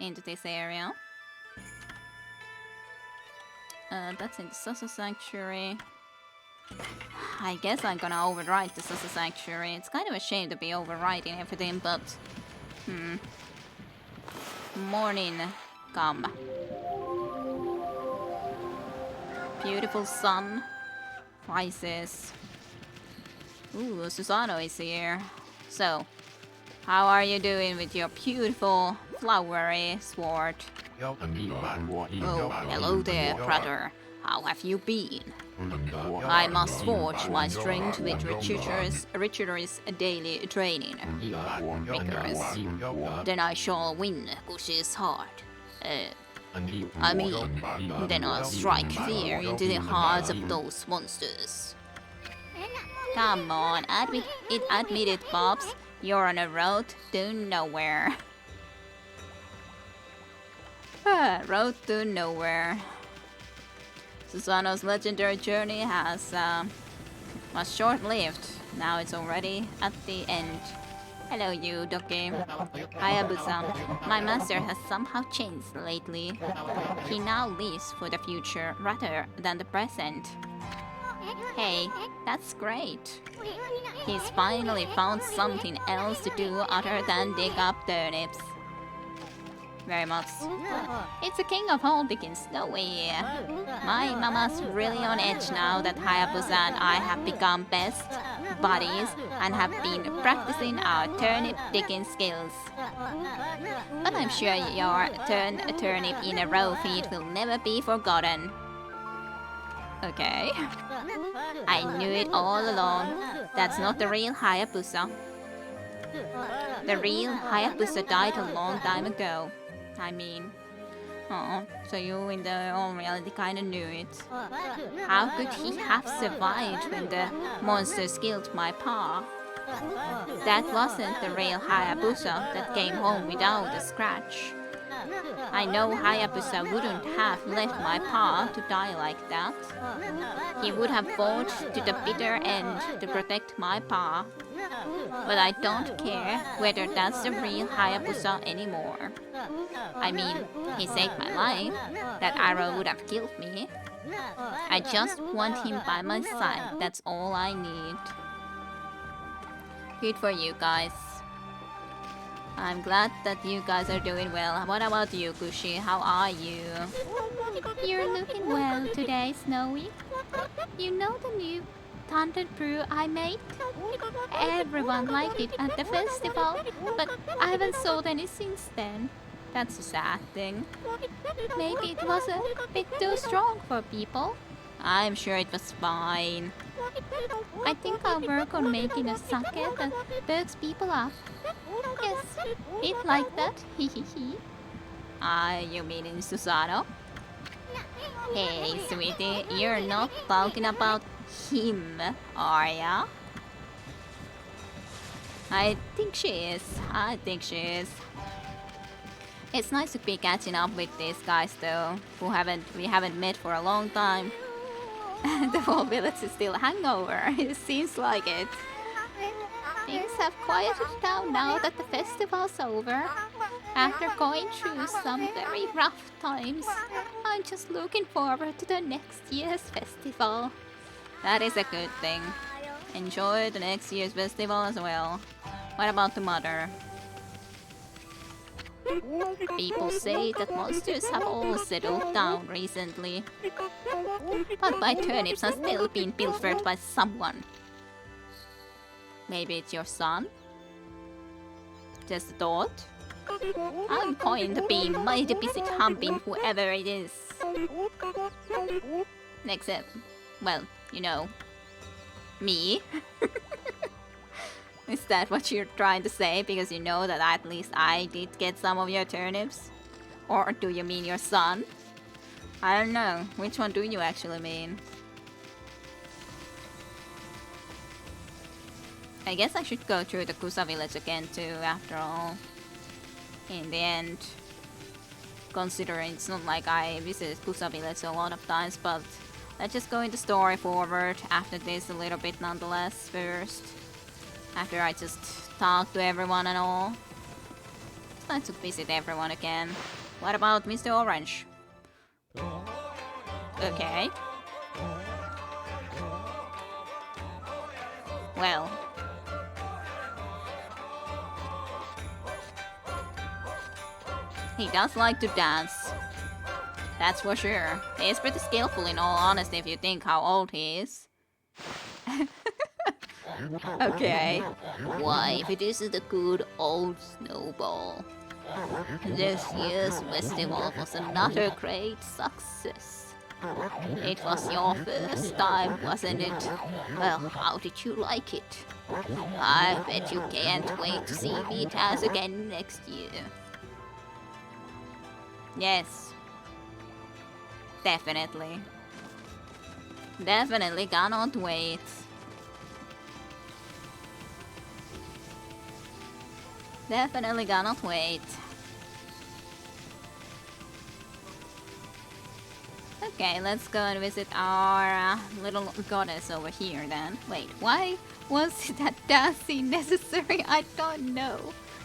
into this area. That's in the Sasa Sanctuary. I guess I'm gonna override the Sasa Sanctuary. It's kind of a shame to be overriding everything, but... Morning come. Beautiful sun rises. Ooh, Susano is here. So, how are you doing with your beautiful flowery sword? Oh, hello there, brother. How have you been? I must forge my strength with rigorous daily training. Rigorous. Then I shall win Gushi's heart. Then I'll strike fear into the hearts of those monsters. Come on, admit it, Bobs. You're on a road to nowhere. Road to nowhere. Susano's legendary journey was short-lived. Now it's already at the end. Hello, you, Doki. Hayabusa. My master has somehow changed lately. He now lives for the future rather than the present. Hey, that's great. He's finally found something else to do other than dig up turnips. Very much. It's the king of all diggings, no way. My mama's really on edge now that Hayabusa and I have become best buddies and have been practicing our turnip digging skills. But I'm sure your turnip in a raw feed will never be forgotten. Okay. I knew it all along. That's not the real Hayabusa. The real Hayabusa died a long time ago. I mean... Oh, so you in the own reality kinda knew it. How could he have survived when the monsters killed my pa? That wasn't the real Hayabusa that came home without a scratch. I know Hayabusa wouldn't have left my pa to die like that. He would have fought to the bitter end to protect my pa. But I don't care whether that's the real Hayabusa anymore. I mean, he saved my life. That arrow would have killed me. I just want him by my side, that's all I need. Good for you guys. I'm glad that you guys are doing well. What about you, Gushi? How are you? You're looking well today, Snowy. You know the new Thunder Brew I made? Everyone liked it at the festival, but I haven't sold any since then. That's a sad thing. Maybe it was a bit too strong for people. I'm sure it was fine. I think I'll work on making a sake that perks people up. Yes, eat like that, hehehe. You mean in Susano? Hey, sweetie, you're not talking about him, are ya? I think she is. It's nice to be catching up with these guys though, we haven't met for a long time. The whole village is still hangover, it seems like it. Things have quieted down now that the festival's over. After going through some very rough times, I'm just looking forward to the next year's festival. That is a good thing. Enjoy the next year's festival as well. What about the mother? People say that monsters have all settled down recently. But my turnips are still being pilfered by someone. Maybe it's your son? Just a thought? I'm going to be mighty busy humping whoever it is. Except, well, you know, me. Is that what you're trying to say? Because you know that at least I did get some of your turnips? Or do you mean your son? I don't know. Which one do you actually mean? I guess I should go through the Kusa village again too, after all. In the end. Considering it's not like I visited Kusa village a lot of times, but let's just go into story forward after this a little bit nonetheless first. After I just talk to everyone and all. time to visit everyone again. What about Mr. Orange? Okay. Well. He does like to dance. That's for sure. He's pretty skillful in all honesty if you think how old he is. Okay. Why, if it isn't a good old snowball. This year's festival was another great success. It was your first time, wasn't it? Well, how did you like it? I bet you can't wait to see Vitas again next year. Yes. Definitely. Definitely cannot wait. Definitely cannot wait. Okay, let's go and visit our little goddess over here then. Wait, why was that dancing necessary? I don't know.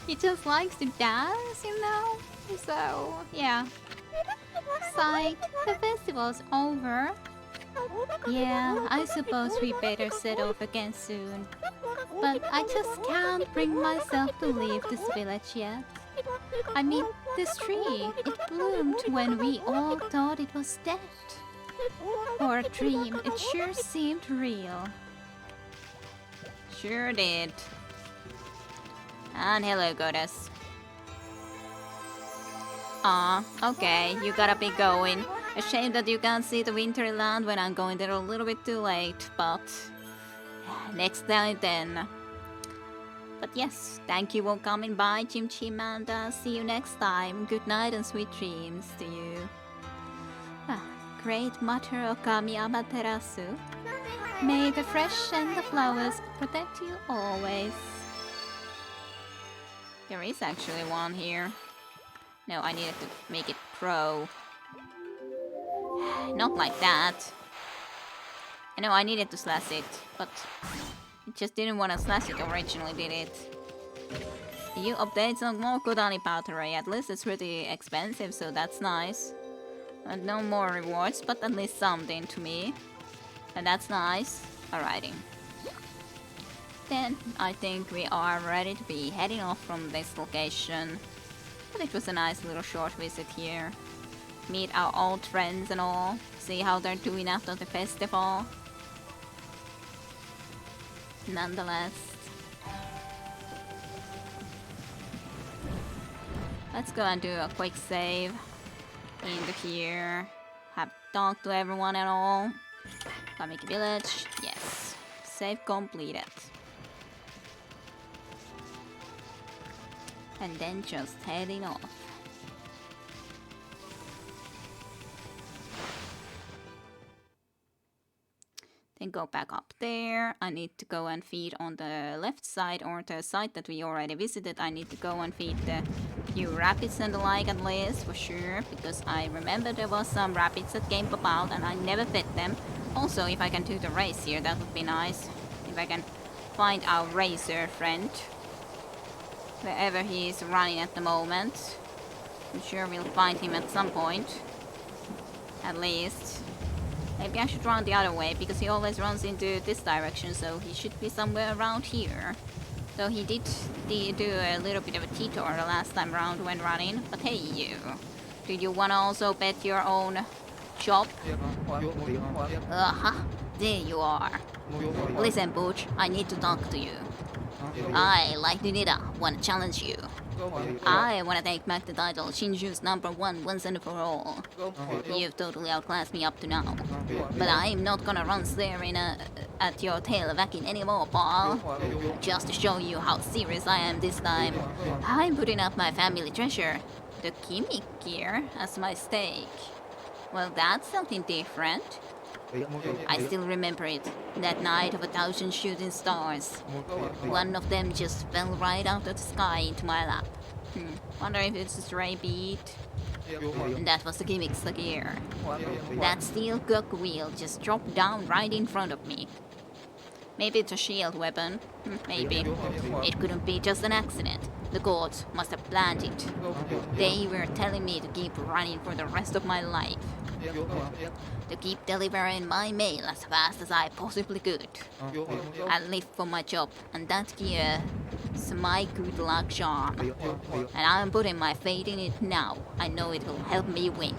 He just likes to dance, you know? So, yeah. Psych, the festival's over. Yeah, I suppose we better set off again soon. But I just can't bring myself to leave this village yet. I mean, this tree, it bloomed when we all thought it was dead. Or a dream, it sure seemed real. Sure did. And hello, goddess. Okay, you gotta be going. A shame that you can't see the wintry land when I'm going there a little bit too late, but next time then. But yes, thank you for coming by, Chim Chim, and see you next time. Good night and sweet dreams to you. Great Mother Okami Amaterasu, may the fresh and the flowers protect you always. There is actually one here. No, I needed to make it pro. Not like that. I know I needed to slash it, but it just didn't want to slash it originally, did it? You update some more Kodani pottery. At least it's pretty expensive, so that's nice. And no more rewards, but at least something to me. And that's nice. Alrighty. Then I think we are ready to be heading off from this location. But it was a nice little short visit here. Meet our old friends and all. See how they're doing after the festival. Nonetheless. Let's go and do a quick save. Into here. Have talked to everyone and all. Kamiki village. Yes. Save completed. And then just heading off. Then go back up there. I need to go and feed on the left side, or the side that we already visited. I need to go and feed the few rabbits and the like at least, for sure. Because I remember there was some rabbits that came about and I never fed them. Also, if I can do the race here, that would be nice. If I can find our racer friend. Wherever he is running at the moment. I'm sure we'll find him at some point. At least. Maybe I should run the other way, because he always runs into this direction, so he should be somewhere around here. Though he did do a little bit of a detour the last time around when running. But hey you, do you wanna also bet your own shop? There you are. Listen Butch, I need to talk to you. I, like Nida, wanna challenge you. I wanna take back the title Shinju's #1 once and for all. You've totally outclassed me up to now. But I'm not gonna run staring at your tail wagging anymore, pal. Just to show you how serious I am this time, I'm putting up my family treasure, the gimmick gear, as my stake. Well, that's something different. I still remember it, that night of 1,000 shooting stars. One of them just fell right out of the sky into my lap. Wonder if it's a stray beat. That was the gimmick's gear. That steel cog wheel just dropped down right in front of me. Maybe it's a shield weapon. Maybe. It couldn't be just an accident. The gods must have planned it. They were telling me to keep running for the rest of my life. To keep delivering my mail as fast as I possibly could. I live for my job, and that gear is my good luck charm. And I'm putting my faith in it now. I know it will help me win.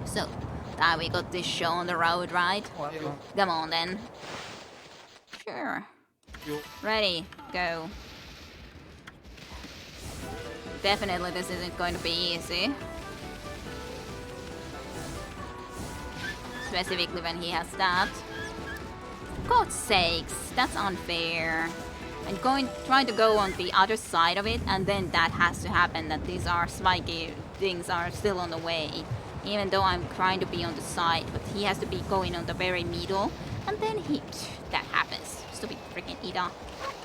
So, now we got this show on the road, right? Come on then. Sure. Ready, go. Definitely this isn't going to be easy. Specifically when he has that. God's sakes, that's unfair. And trying to go on the other side of it, and then that has to happen, that these are spiky things are still on the way. Even though I'm trying to be on the side, but he has to be going on the very middle, and then that happens. Stupid freaking Ida.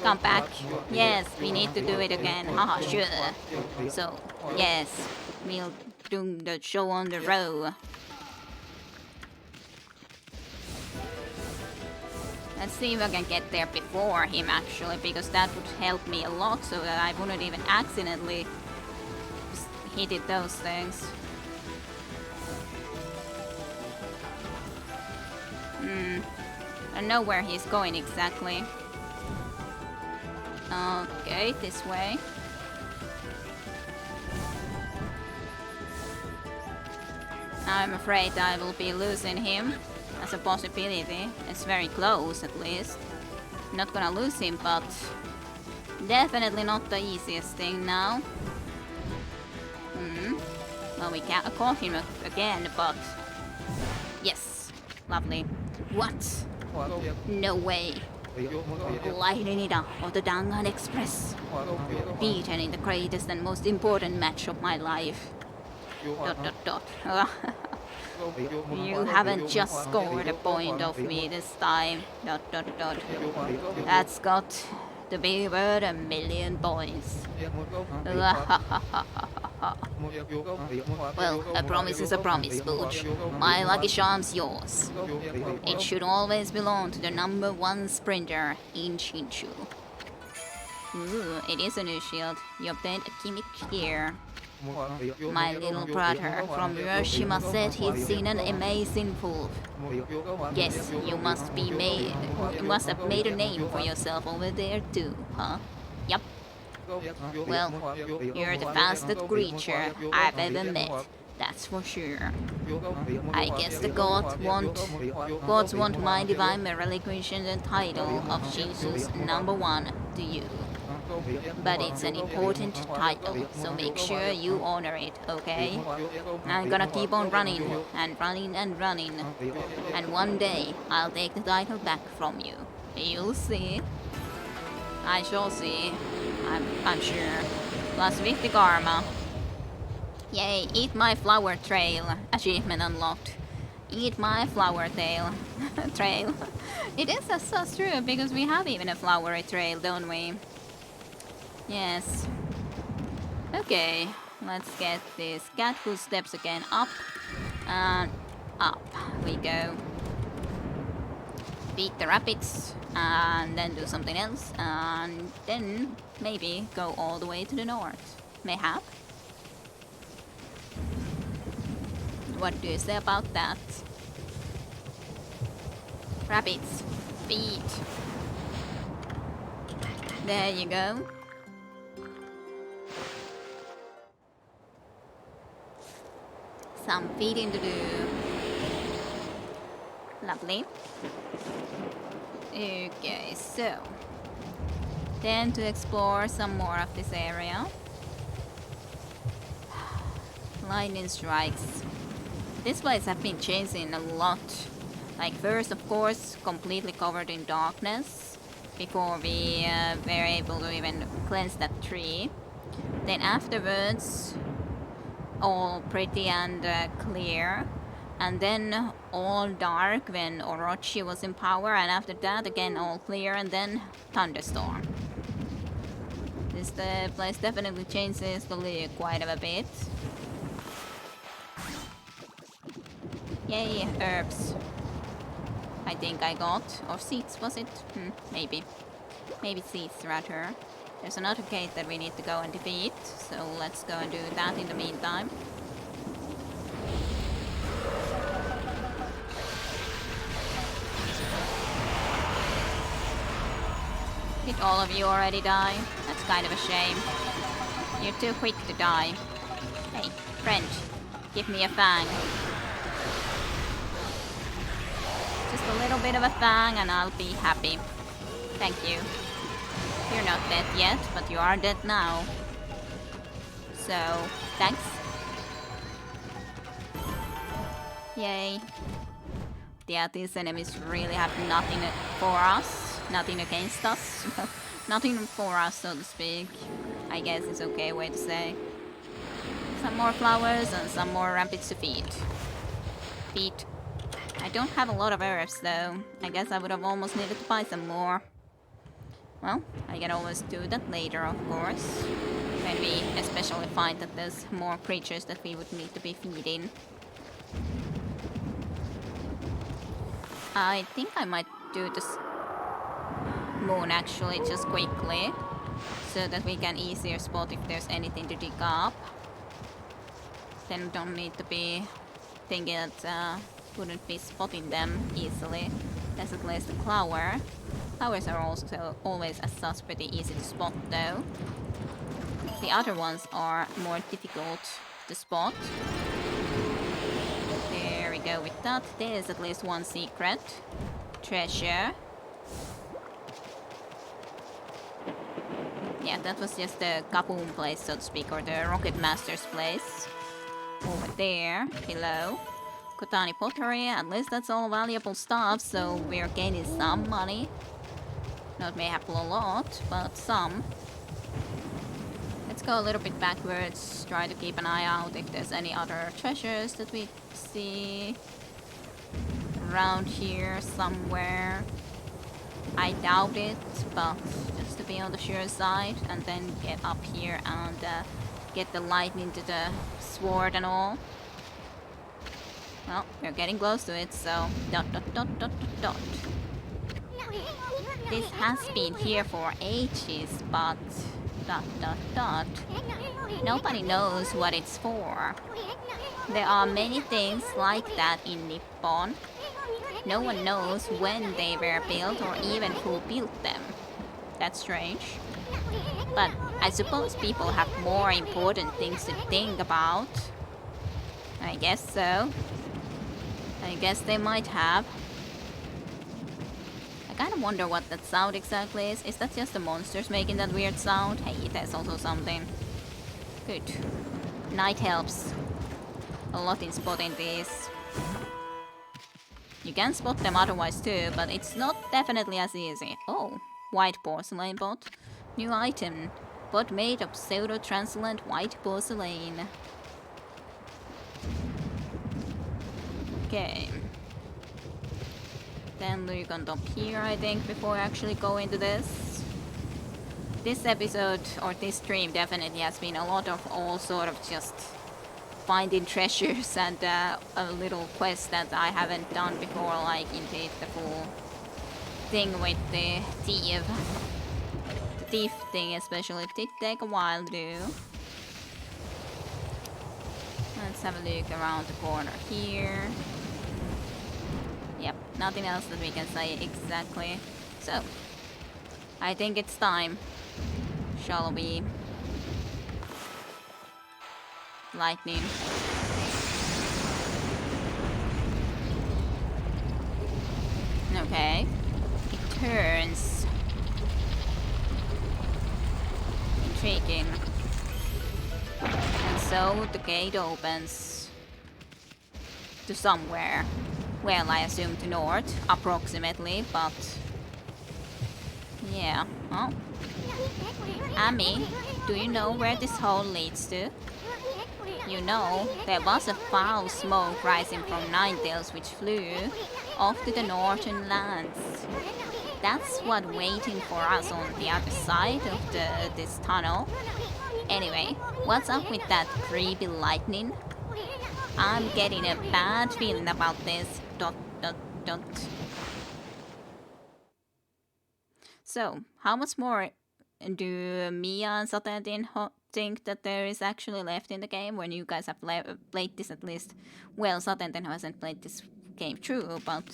Come back. Yes, we need to do it again. Haha, sure. So, yes, we'll do the show on the row. Let's see if I can get there before him actually, because that would help me a lot so that I wouldn't even accidentally hit those things. I don't know where he's going exactly. Okay, this way. I'm afraid I will be losing him. As a possibility. It's very close at least. Not gonna lose him, but definitely not the easiest thing now. Well, we can't call him again, but yes, lovely. What? No way. Lightning Ida of the Dangan Express. Beaten in the greatest and most important match of my life. ... You haven't just scored a point of me this time. ... That's got to be worth 1,000,000 points. Well, a promise is a promise, Booch. My lucky charm's yours. It should always belong to the #1 sprinter in Shinshu. Ooh, it is a new shield. You obtained a gimmick here. My little brother from Hiroshima said he'd seen an amazing wolf. Yes, you must have made a name for yourself over there too, huh? Yup. Well, you're the fastest creature I've ever met. That's for sure. I guess the gods want my divine relinquishing the title of Jesus #1 to you. But it's an important title, so make sure you honor it, okay? I'm gonna keep on running, and running, and running. And one day, I'll take the title back from you. You'll see. I shall see. I'm sure. Plus 50 karma. Yay, eat my flower trail. Achievement unlocked. Eat my flower trail. It is so true, because we have even a flowery trail, don't we? Yes. Okay, let's get these cat footsteps again up. And up we go. Beat the rapids, and then do something else, and then maybe go all the way to the north. Mayhap? What do you say about that? Rapids. Beat. There you go. Some feeding to do. Lovely. Okay, so then to explore some more of this area. Lightning strikes. This place has been changing a lot. Like first, of course, completely covered in darkness before we were able to even cleanse that tree. Then afterwards, all pretty and clear, and then all dark when Orochi was in power, and after that again all clear, and then thunderstorm. This place definitely changes the look quite a bit. Yay, herbs. I think I got, or seeds was it? Maybe seeds rather. There's another gate that we need to go and defeat, so let's go and do that in the meantime. Did all of you already die? That's kind of a shame. You're too quick to die. Hey, friend, give me a fang. Just a little bit of a fang and I'll be happy. Thank you. You're not dead yet, but you are dead now. So, thanks. Yay. Yeah, these enemies really have nothing for us. Nothing against us. Nothing for us, so to speak. I guess it's okay way to say. Some more flowers and some more rampage to feed. Feed. I don't have a lot of herbs though. I guess I would have almost needed to buy some more. Well, I can always do that later, of course. When we especially find that there's more creatures that we would need to be feeding. I think I might do this moon actually just quickly, so that we can easier spot if there's anything to dig up. Then we don't need to be thinking that wouldn't be spotting them easily. That's at least the flower. Flowers are also always as such pretty easy to spot though. The other ones are more difficult to spot. There we go with that. There's at least one secret treasure. Yeah, that was just the kaboom place, so to speak, or the Rocket Master's place. Over there, below. Kotani pottery, at least that's all valuable stuff, so we're gaining some money. Not mayhap a lot, but some. Let's go a little bit backwards, try to keep an eye out if there's any other treasures that we see around here somewhere. I doubt it, but just to be on the sure side, and then get up here and get the lightning to the sword and all. Well, we're getting close to it, so dot dot dot dot dot. This has been here for ages, but dot dot dot. Nobody knows what it's for. There are many things like that in Nippon. No one knows when they were built or even who built them. That's strange. But I suppose people have more important things to think about. I guess so. I guess they might have. I kind of wonder what that sound exactly is. Is that just the monsters making that weird sound? Hey, there's also something. Good. Night helps a lot in spotting these. You can spot them otherwise too, but it's not definitely as easy. Oh, white porcelain pot. New item. Pot made of pseudo-translucent white porcelain. Okay. Then look on top here, I think, before I actually go into this. This episode, or this stream, definitely has been a lot of all sort of just finding treasures and a little quest that I haven't done before, like indeed the full thing with the thief. The thief thing especially did take a while to do. Let's have a look around the corner here. Yep, nothing else that we can say exactly. So, I think it's time. Shall we? Lightning. Okay. It turns. Intriguing. And so the gate opens to somewhere. Well, I assume to north, approximately, but yeah. Oh. Ami, do you know where this hole leads to? You know, there was a foul smoke rising from Ninetales which flew off to the northern lands. That's what waiting for us on the other side of this tunnel. Anyway, what's up with that creepy lightning? I'm getting a bad feeling about this. Dot dot dot. So, how much more do Mia and Satentin think that there is actually left in the game when you guys have played this at least? Well, Satentin hasn't played this game through, but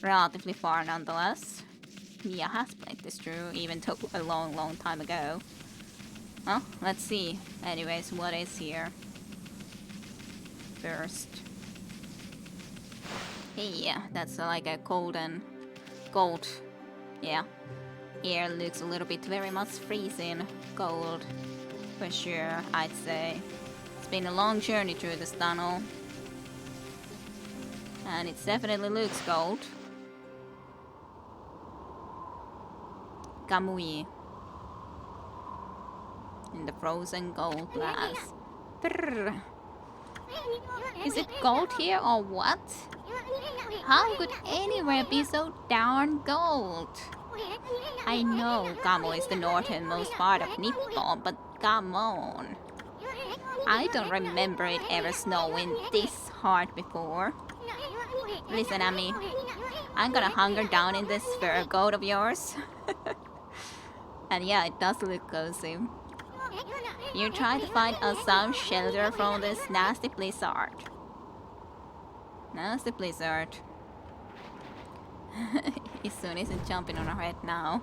relatively far nonetheless. Mia has played this through, even though a long, long time ago. Well, let's see. Anyways, what is here? First. Hey, yeah, that's like a golden gold. Yeah. Here looks a little bit very much freezing gold. For sure, I'd say. It's been a long journey through this tunnel. And it definitely looks gold. Kamui. In the frozen gold glass. Brrr. Is it gold here or what? How could anywhere be so darn gold? I know Kamo is the northernmost part of Nippon, but come on. I don't remember it ever snowing this hard before. Listen at me. I'm gonna hunker down in this fur coat of yours. And yeah, it does look cozy. You try to find us some shelter from this nasty blizzard. Nasty blizzard. Isun isn't jumping on her head now.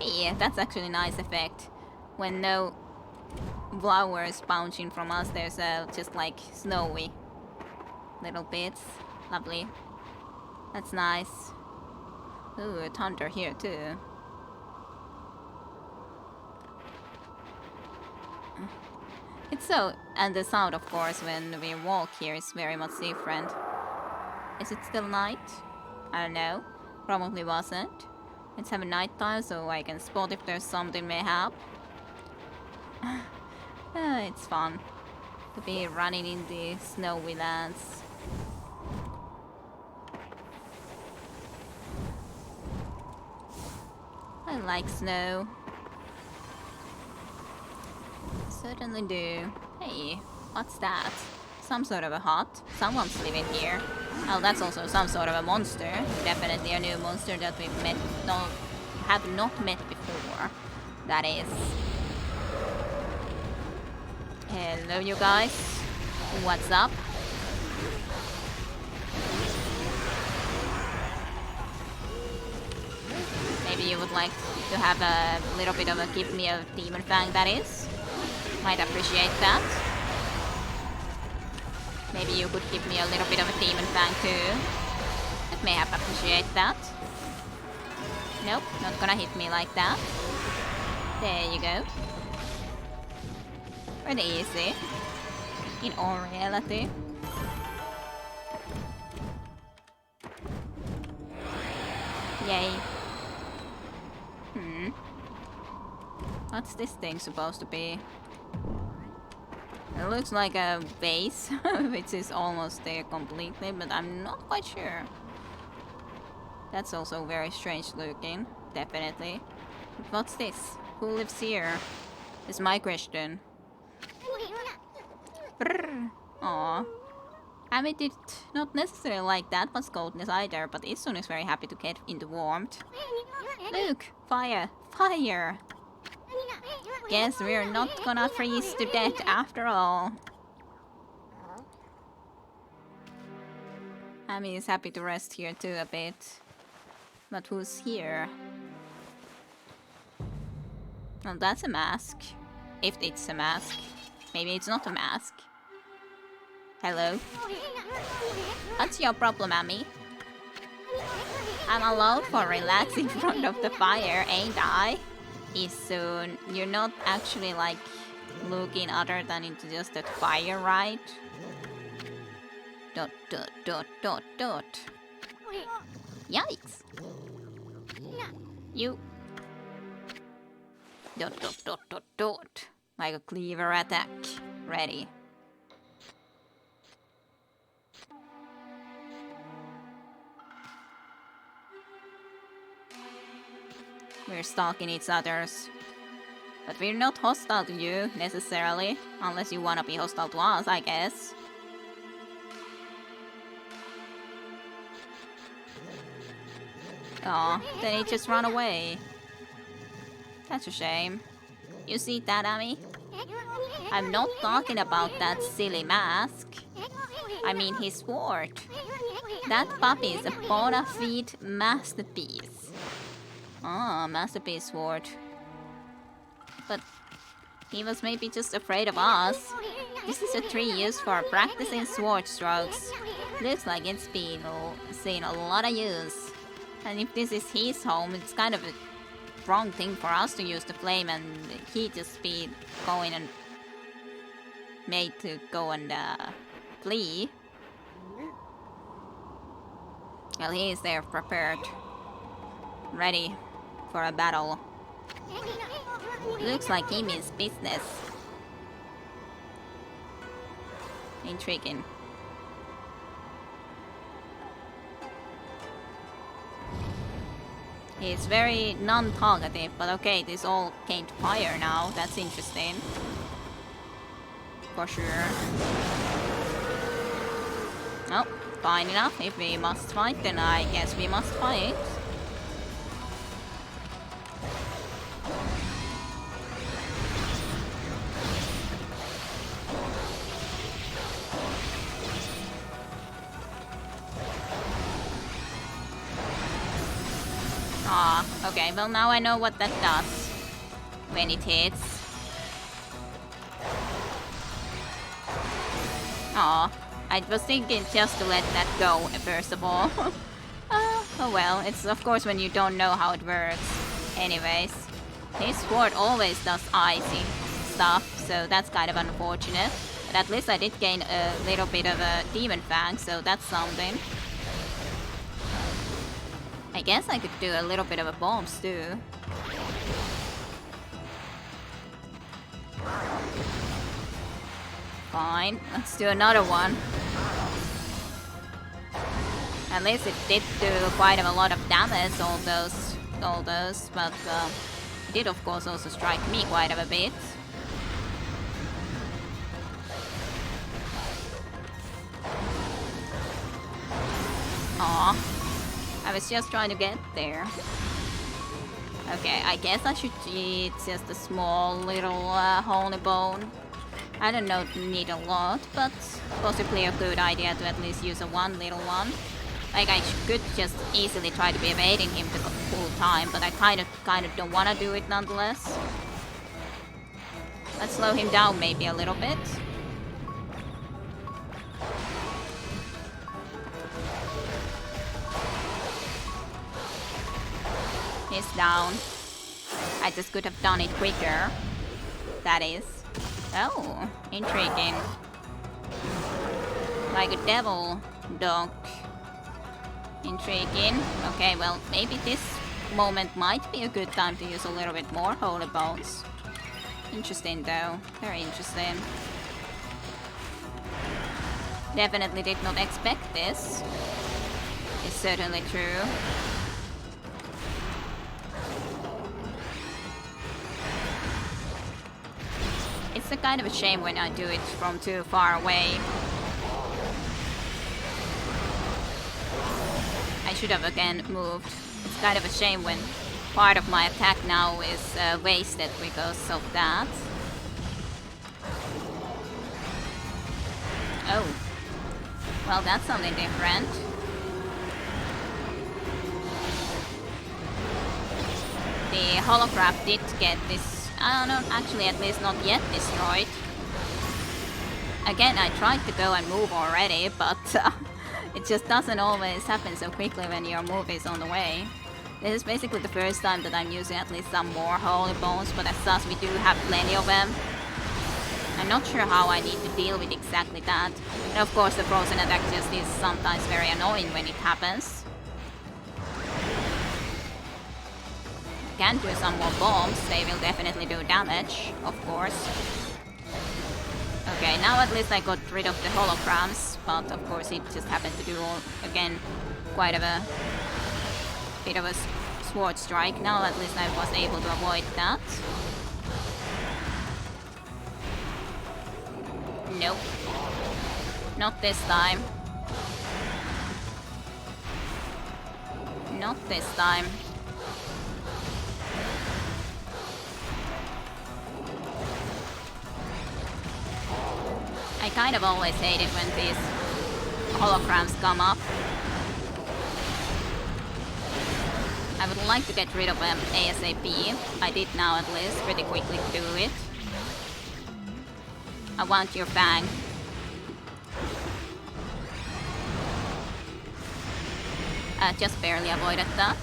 Yeah, that's actually a nice effect. When no flowers bouncing from us, there's just like snowy little bits. Lovely. That's nice. Ooh, a thunder here too. It's so, and the sound of course when we walk here is very much different. Is it still night? I don't know. Probably wasn't. Let's have a night time so I can spot if there's something mayhap. It's fun to be running in the snowy lands. I like snow. Certainly do. Hey, what's that? Some sort of a hut. Someone's living here. Oh, that's also some sort of a monster. Definitely a new monster that we've met, have not met before. That is. Hello, you guys. What's up? Maybe you would like to have a little bit of a give me a demon fang, that is. Might appreciate that. Maybe you could give me a little bit of a demon fang too. It may have appreciate that. Nope, not gonna hit me like that. There you go. Pretty easy. In all reality. Yay. What's this thing supposed to be? It looks like a vase, which is almost there completely, but I'm not quite sure. That's also very strange looking, definitely. But what's this? Who lives here? Is my question. Brrr. Aww. Ami did not necessarily like that much coldness either, but Isun is very happy to get into warmth. Look! Fire! Fire! Guess we're not gonna freeze to death after all. Ami is happy to rest here too a bit. But who's here? Well, that's a mask. If it's a mask. Maybe it's not a mask. Hello? What's your problem, Ami? I'm allowed for relax in front of the fire, ain't I? Isun, you're not actually like looking other than into just that fire, right? Dot dot dot dot dot. Yikes! You dot dot dot dot dot. Like a cleaver attack. Ready. We're stalking each other's. But we're not hostile to you, necessarily. Unless you wanna be hostile to us, I guess. Aw, then he just run away. That's a shame. You see that, Ami? I'm not talking about that silly mask. I mean his sword. That puppy is a bona fide masterpiece. Ah, masterpiece sword. But he was maybe just afraid of us. This is a tree used for practicing sword strokes. Looks like it's been seen a lot of use. And if this is his home, it's kind of a wrong thing for us to use the flame and he just be going and made to go and flee. Well, he is there prepared, ready for a battle. Looks like he means business. Intriguing. He's very non-talkative, but okay, this all came to fire now. That's interesting. For sure. Oh, fine enough. If we must fight, then I guess we must fight. Ah, okay, well now I know what that does when it hits. Aw, I was thinking just to let that go first of all. Oh well, it's of course when you don't know how it works. Anyways, his sword always does icy stuff, so that's kind of unfortunate. But at least I did gain a little bit of a demon fang, so that's something. I guess I could do a little bit of a bombs too. Fine, let's do another one. At least it did do quite a lot of damage, all those, but it did of course also strike me quite a bit. Aw. I was just trying to get there. Okay, I guess I should eat just a small little holy bone. I don't know, need a lot, but possibly a good idea to at least use a one little one. Like I could just easily try to be evading him the whole time, but I kind of don't want to do it nonetheless. Let's slow him down maybe a little bit. He's down. I just could have done it quicker. That is. Oh, intriguing. Like a devil dog. Intriguing. Okay, well, maybe this moment might be a good time to use a little bit more holy bones. Interesting though. Very interesting. Definitely did not expect this. It's certainly true. It's a kind of a shame when I do it from too far away. I should have again moved. It's kind of a shame when part of my attack now is wasted because of that. Oh. Well, that's something different. The holocraft did get this. I don't know, actually at least not yet destroyed. Again, I tried to go and move already, but it just doesn't always happen so quickly when your move is on the way. This is basically the first time that I'm using at least some more holy bones, but as such we do have plenty of them. I'm not sure how I need to deal with exactly that. And of course the frozen attack just is sometimes very annoying when it happens. Can do some more bombs, they will definitely do damage, of course. Okay, now at least I got rid of the holograms, but of course it just happened to do, again, quite of a bit of a sword strike. Now at least I was able to avoid that. Nope. Not this time. Not this time. kind of always hate it when these holograms come up. I would like to get rid of them ASAP. I did now at least pretty quickly do it. I want your fang. Just barely avoided that.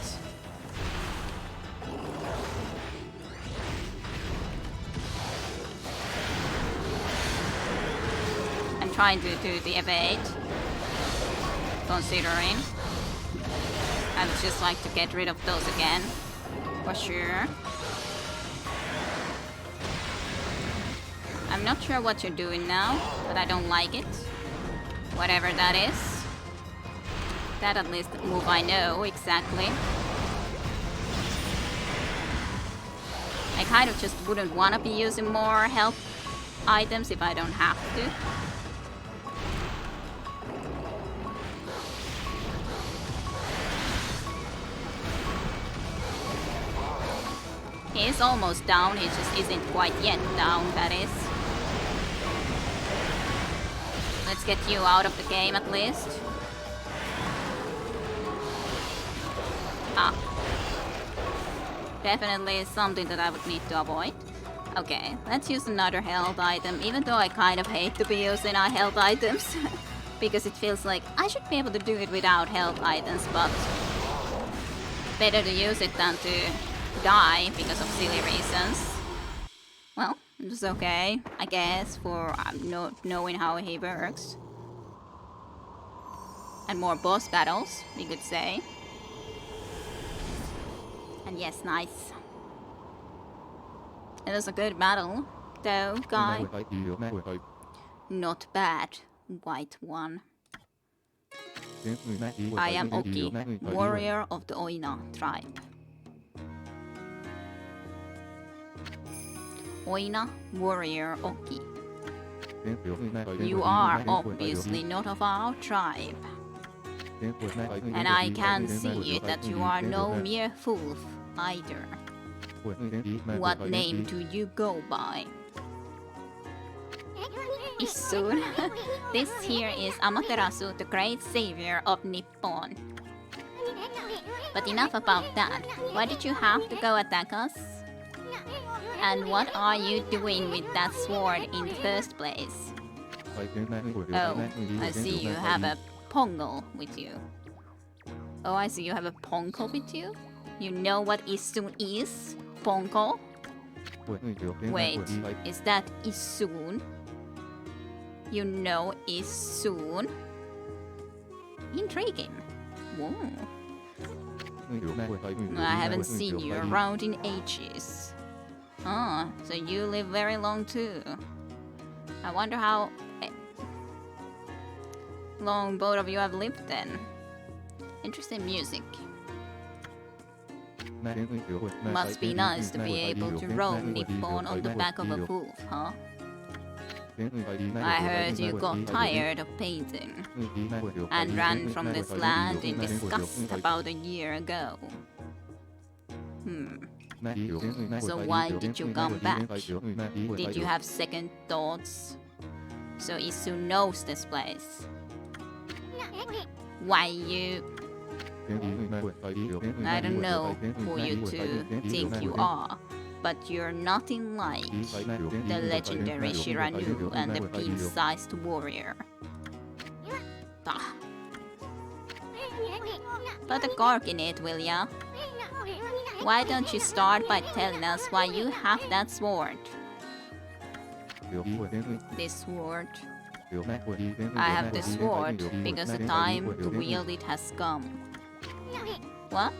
I'm trying to do the evade, considering. I would just like to get rid of those again, for sure. I'm not sure what you're doing now, but I don't like it. Whatever that is. That at least move I know exactly. I kind of just wouldn't want to be using more health items if I don't have to. He's almost down, he just isn't quite yet down, that is. Let's get you out of the game at least. Ah. Definitely something that I would need to avoid. Okay, let's use another health item, even though I kind of hate to be using our health items. Because it feels like I should be able to do it without health items, but better to use it than to die because of silly reasons. Well, it's okay, I guess, for not knowing how he works. And more boss battles, we could say. And yes, nice. It was a good battle, though, guy. Not bad, white one. I am Oki, warrior of the Oina tribe. Oina, warrior Oki. You are obviously not of our tribe. And I can see that you are no mere fool either. What name do you go by? Isun. This here is Amaterasu, the great savior of Nippon. But enough about that. Why did you have to go attack us? And what are you doing with that sword in the first place? Oh, I see you have a pongal with you. Oh, I see you have a pongal with you? You know what Isun is? Pongal? Wait, is that Isun? You know Isun? Intriguing. Whoa. I haven't seen you around in ages. Ah, so you live very long too. I wonder how long both of you have lived then. Interesting music. Must be nice to be able to roam Nippon on the back of a wolf, huh? I heard you got tired of painting and ran from this land in disgust about a year ago. So why did you come back? Did you have second thoughts? So Isu knows this place. Why you... I don't know who you two think you are, but you're nothing like the legendary Shiranu and the pin-sized warrior. Ah. Put a cork in it, will ya? Why don't you start by telling us why you have that sword? This sword. I have this sword because the time to wield it has come. What?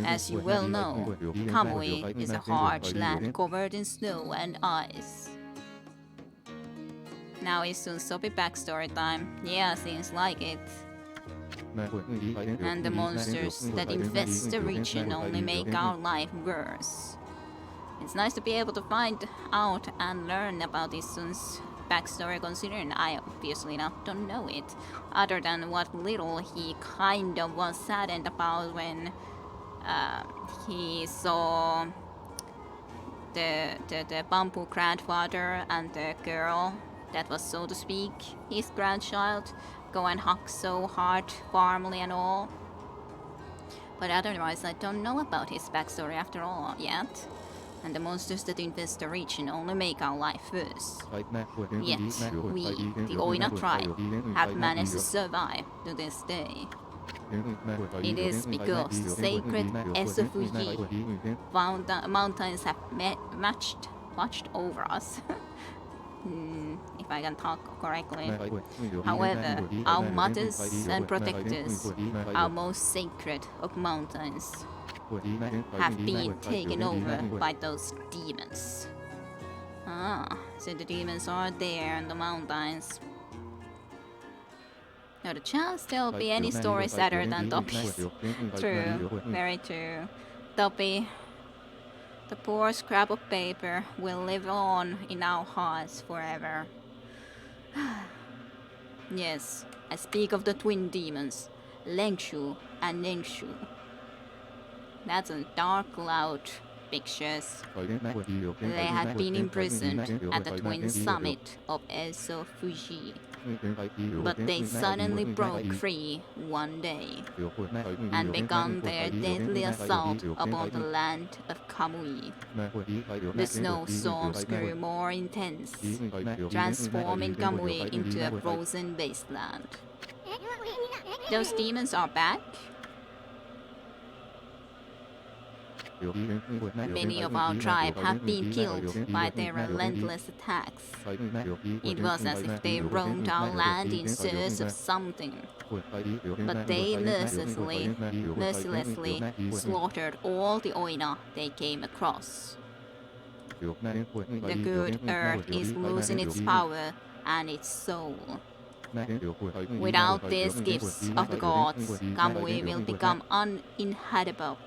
As you well know, Kamui is a harsh land covered in snow and ice. Now is soon soppy backstory time. Yeah, seems like it. And the monsters that infest the region only make our life worse. It's nice to be able to find out and learn about Isun's backstory, considering I obviously don't know it, other than what little he kind of was saddened about when he saw the bamboo grandfather and the girl that was, so to speak, his grandchild, go and hug so hard, warmly and all. But otherwise, I don't know about his backstory after all yet. And the monsters that infest the region only make our life worse. Yet, we, the Oina tribe, have managed to survive to this day. It is because the sacred Esofuji mountains have watched over us. If I can talk correctly. However, our mothers and protectors, our most sacred of mountains, have been taken over by those demons. Ah, so the demons are there in the mountains. Now the chance there'll be any story sadder than Toppy's. True, very true. Toppy, the poor scrap of paper, will live on in our hearts forever. Yes, I speak of the twin demons, Lengshu and Nengshu. That's a dark cloud pictures. They had been imprisoned at the twin summit of Eso Fuji. But they suddenly broke free one day and began their deadly assault upon the land of Kamui. The snowstorms grew more intense, transforming Kamui into a frozen wasteland. Those demons are back. Many of our tribe have been killed by their relentless attacks. It was as if they roamed our land in search of something. But they mercilessly slaughtered all the Oina they came across. The good earth is losing its power and its soul. Without these gifts of the gods, Kamui will become uninhabitable.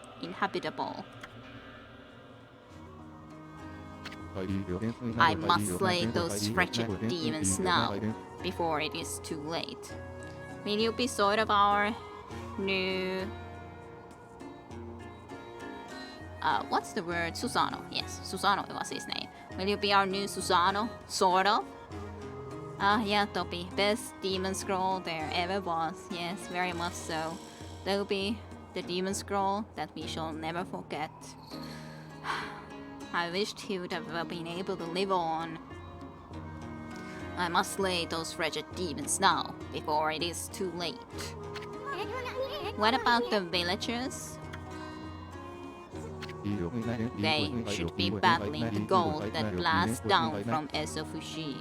I must slay those wretched demons now, before it is too late. Will you be sort of our new... what's the word? Susano. Yes, Susano was his name. Will you be our new Susano? Sort of? Yeah, Toppy. Best demon scroll there ever was. Yes, very much so. That'll be the demon scroll that we shall never forget. I wished he would have been able to live on. I must slay those wretched demons now, before it is too late. What about the villagers? They should be battling the gold that blasts down from Esofushi.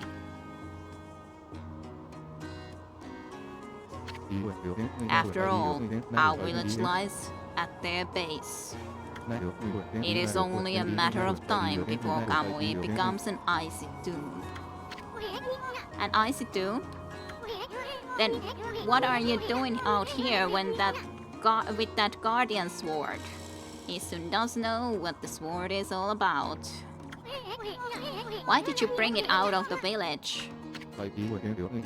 After all, our village lies at their base. It is only a matter of time before Kamui becomes an icy tomb. An icy tomb? Then what are you doing out here when with that guardian sword? He soon does know what the sword is all about. Why did you bring it out of the village?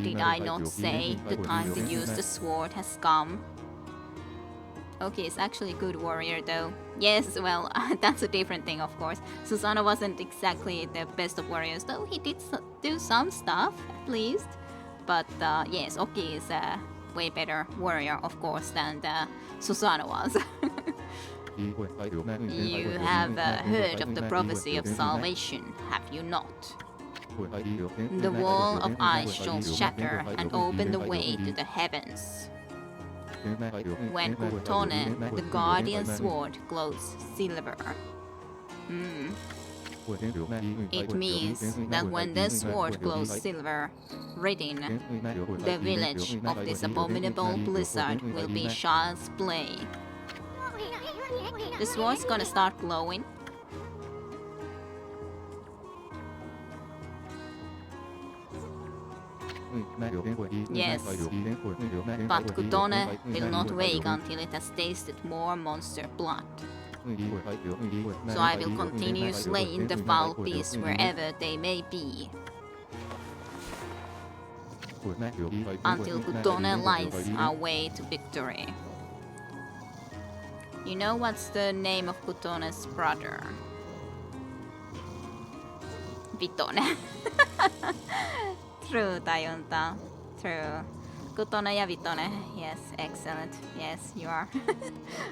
Did I not say the time to use the sword has come? Okay, it's actually a good warrior though. Yes, well, that's a different thing of course. Susano wasn't exactly the best of warriors, though he did do some stuff, at least. But yes, Oki is a way better warrior, of course, than Susano was. You have heard of the prophecy of salvation, have you not? The wall of ice shall shatter and open the way to the heavens. When Kutone, the guardian sword, glows silver. It means that when the sword glows silver, written, the village of this abominable blizzard will be child's play. The sword's gonna start glowing. Yes, but Kutone will not wake until it has tasted more monster blood. So I will continue slaying the foul beasts wherever they may be. Until Kutone lights our way to victory. You know what's the name of Kutone's brother? Vitone. True, Tayunta. True. Kutone ya Vitone. Yes, excellent. Yes, you are.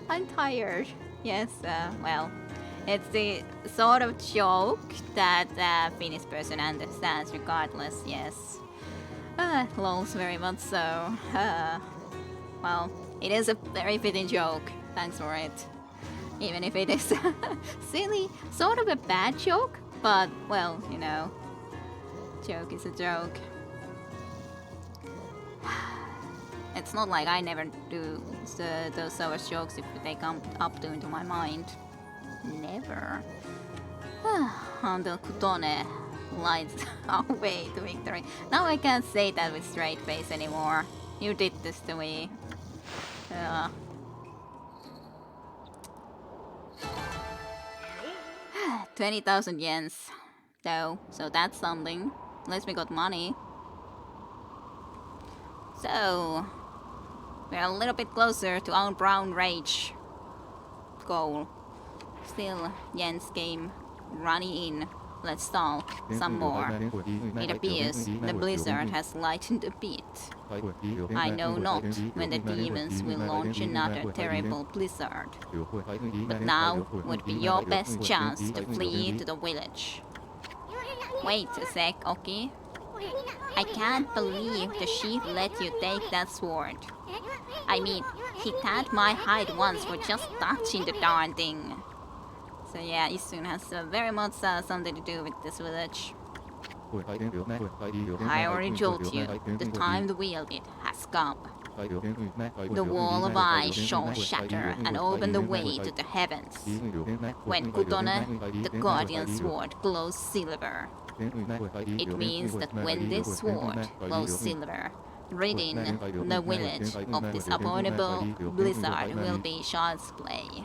I'm tired. Yes, well, it's the sort of joke that a Finnish person understands regardless, yes. Lols very much so. Well, it is a very fitting joke. Thanks for it. Even if it is silly, sort of a bad joke, but, well, you know, joke is a joke. It's not like I never do those sort of jokes if they come up to into my mind. Never. Until Kutone lights our way to victory. Now I can't say that with straight face anymore. You did this to me. 20,000 yens, though, so that's something. At least we got money. So, we're a little bit closer to our brown rage goal. Still, Yen's game running in. Let's talk some more. It appears the blizzard has lightened a bit. I know not when the demons will launch another terrible blizzard. But now would be your best chance to flee to the village. Wait a sec, Oki. I can't believe the chief let you take that sword. I mean, he tagged my hide once for just touching the darn thing. So yeah, Isun has very much something to do with this village. I already told you, the time to wield it has come. The wall of ice shall shatter and open the way to the heavens. When Kutone, the guardian sword, glows silver, it means that when this sword glows silver, ridding the village of this abominable blizzard will be child's play.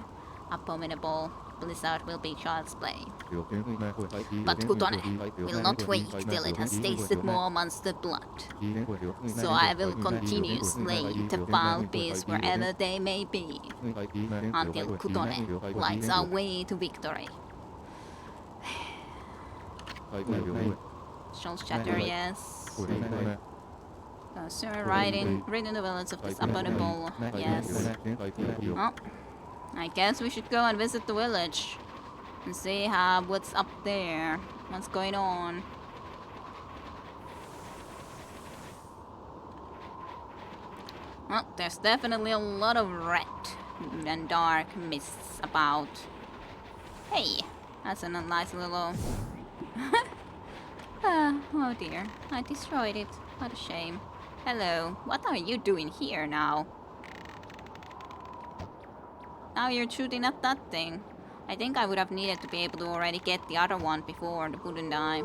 Abominable blizzard will be child's play. But Kutone will not wait till it has tasted more monster blood. So I will continue slaying the foul beasts wherever they may be, until Kutone lights our way to victory. Shall shatter, yes. Sir, riding the village of this abominable, yes. Oh. I guess we should go and visit the village and see what's up there, what's going on. Well, there's definitely a lot of red and dark mists about. Hey, that's a nice little... oh dear, I destroyed it. What a shame. Hello, what are you doing here now? Now you're shooting at that thing. I think I would have needed to be able to already get the other one before the wouldn't die.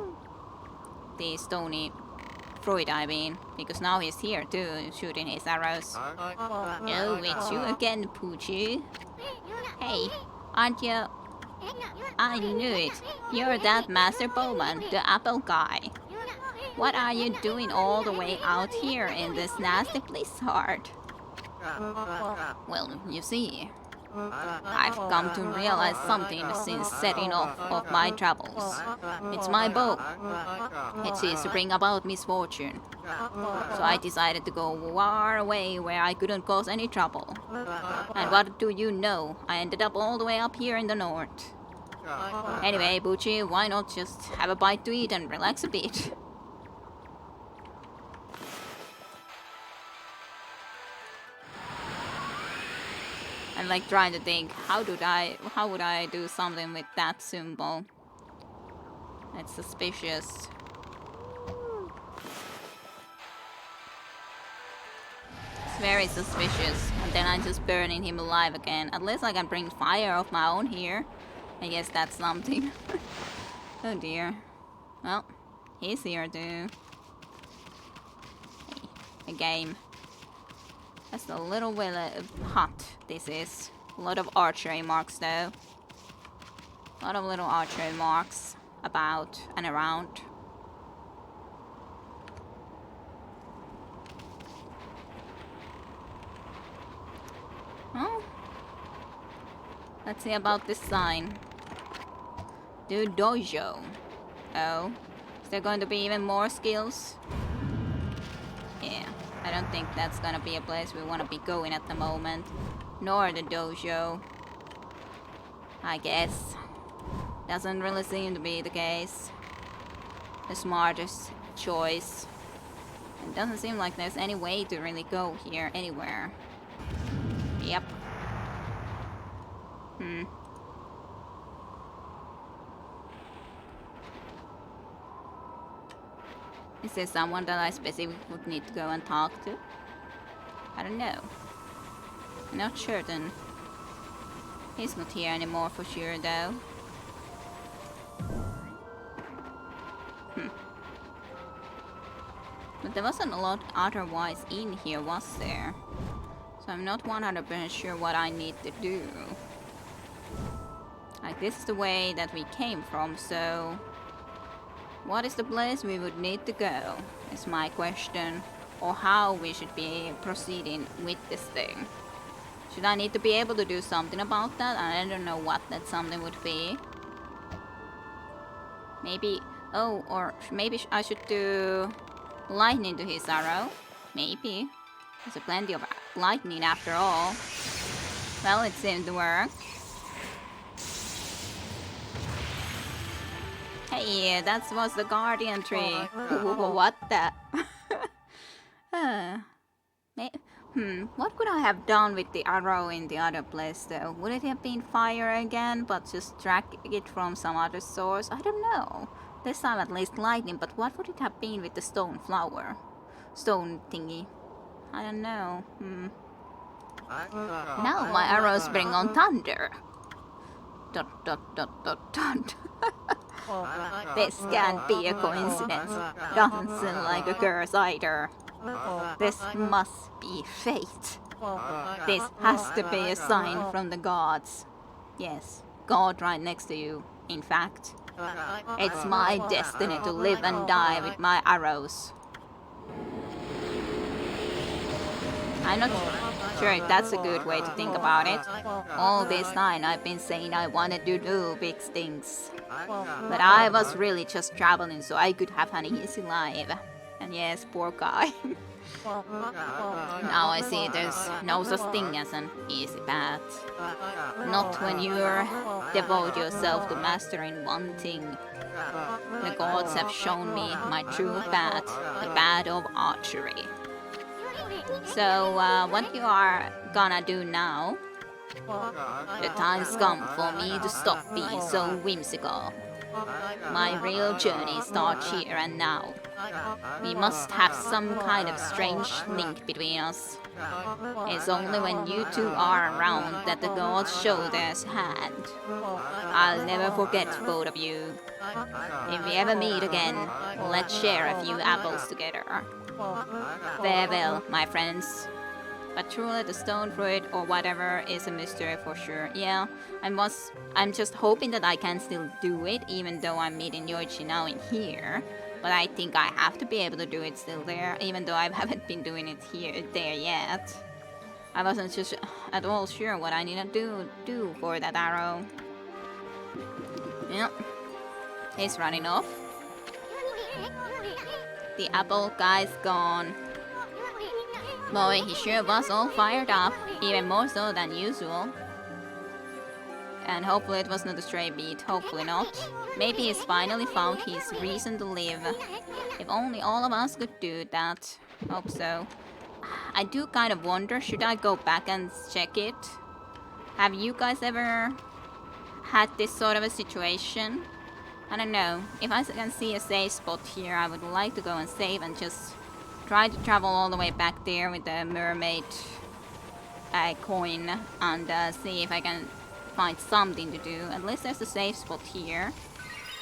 The stony fruit, I mean. Because now he's here too, shooting his arrows. Oh, it's you again, Poochie. Hey, aren't you... I knew it. You're that Master Bowman, the apple guy. What are you doing all the way out here in this nasty blizzard? Well, you see... I've come to realize something since setting off of my travels. It's my bow. It seems to bring about misfortune. So I decided to go far away where I couldn't cause any trouble. And what do you know? I ended up all the way up here in the north. Anyway, Bucci, why not just have a bite to eat and relax a bit? I'm like trying to think, how would I do something with that symbol? It's suspicious. It's very suspicious. And then I'm just burning him alive again. At least I can bring fire of my own here. I guess that's something. Oh dear. Well, he's here too. Hey, a game. That's a little hut, this is. A lot of archery marks though. A lot of little archery marks about and around. Oh. Let's see about this sign. Do dojo. Oh. Is there going to be even more skills? don't think that's gonna be a place we wanna be going at the moment. Nor the dojo. I guess. Doesn't really seem to be the case. The smartest choice. It doesn't seem like there's any way to really go here anywhere. Yep. Is there someone that I specifically would need to go and talk to? I don't know. I'm not certain. He's not here anymore for sure though. But there wasn't a lot otherwise in here, was there? So I'm not 100% sure what I need to do. Like, this is the way that we came from, so... What is the place we would need to go, is my question. Or how we should be proceeding with this thing. Should I need to be able to do something about that? I don't know what that something would be. Maybe... Oh, or maybe I should do... lightning to his arrow. Maybe. There's plenty of lightning after all. Well, it seemed to work. Hey, that was the guardian tree. What the? What could I have done with the arrow in the other place though? Would it have been fire again, but just drag it from some other source? I don't know. This time at least lightning, but what would it have been with the stone flower? Stone thingy. I don't know. Now my arrows bring on thunder. Dot dot dot dot dot. This can't be a coincidence. Doesn't seem like a curse either. This must be fate. This has to be a sign from the gods. Yes, God right next to you, in fact. It's my destiny to live and die with my arrows. I'm not sure if that's a good way to think about it. All this time I've been saying I wanted to do big things. But I was really just traveling so I could have an easy life. And yes, poor guy. Now I see there's no such thing as an easy path. Not when you devote yourself to mastering one thing. The gods have shown me my true path, the path of archery. So, what you are gonna do now? The time's come for me to stop being so whimsical. My real journey starts here and now. We must have some kind of strange link between us. It's only when you two are around that the gods show their hand. I'll never forget both of you. If we ever meet again, let's share a few apples together. Farewell, my friends. But truly the stone fruit or whatever is a mystery for sure. Yeah, I'm just hoping that I can still do it even though I'm meeting Yoichi now in here. But I think I have to be able to do it still there, even though I haven't been doing it there yet. I wasn't just at all sure what I need to do for that arrow. Yep. He's running off. The apple guy's gone. Boy, he sure was all fired up, even more so than usual. And hopefully it was not a stray beat, hopefully not. Maybe he's finally found his reason to live. If only all of us could do that. Hope so. I do kind of wonder, should I go back and check it? Have you guys ever had this sort of a situation? I don't know. If I can see a save spot here, I would like to go and save and just try to travel all the way back there with the mermaid coin and see if I can find something to do. At least there's a safe spot here.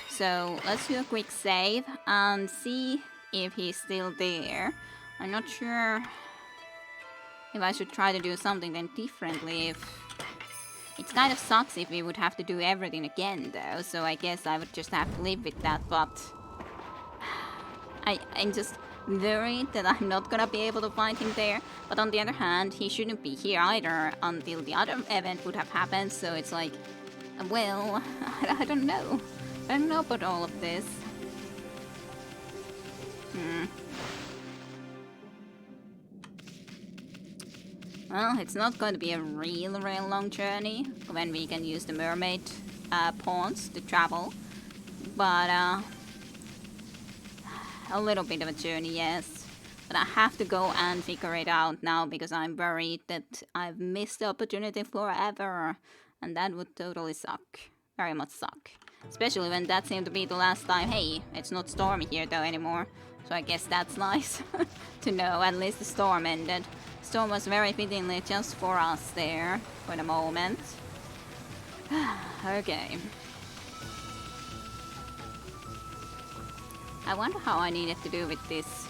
So let's do a quick save and see if he's still there. I'm not sure if I should try to do something then differently. It kind of sucks if we would have to do everything again though, so I guess I would just have to live with that, but I'm just worried that I'm not gonna be able to find him there. But on the other hand, he shouldn't be here either until the other event would have happened, so it's like, well, I don't know. I don't know about all of this. Well, it's not going to be a real long journey when we can use the mermaid pawns to travel. But a little bit of a journey, yes. But I have to go and figure it out now because I'm worried that I've missed the opportunity forever. And that would totally suck. Very much suck. Especially when that seemed to be the last time. Hey, it's not stormy here though anymore. So I guess that's nice to know. At least the storm ended. Storm was very fittingly just for us there for the moment. Okay. I wonder how I needed to do with this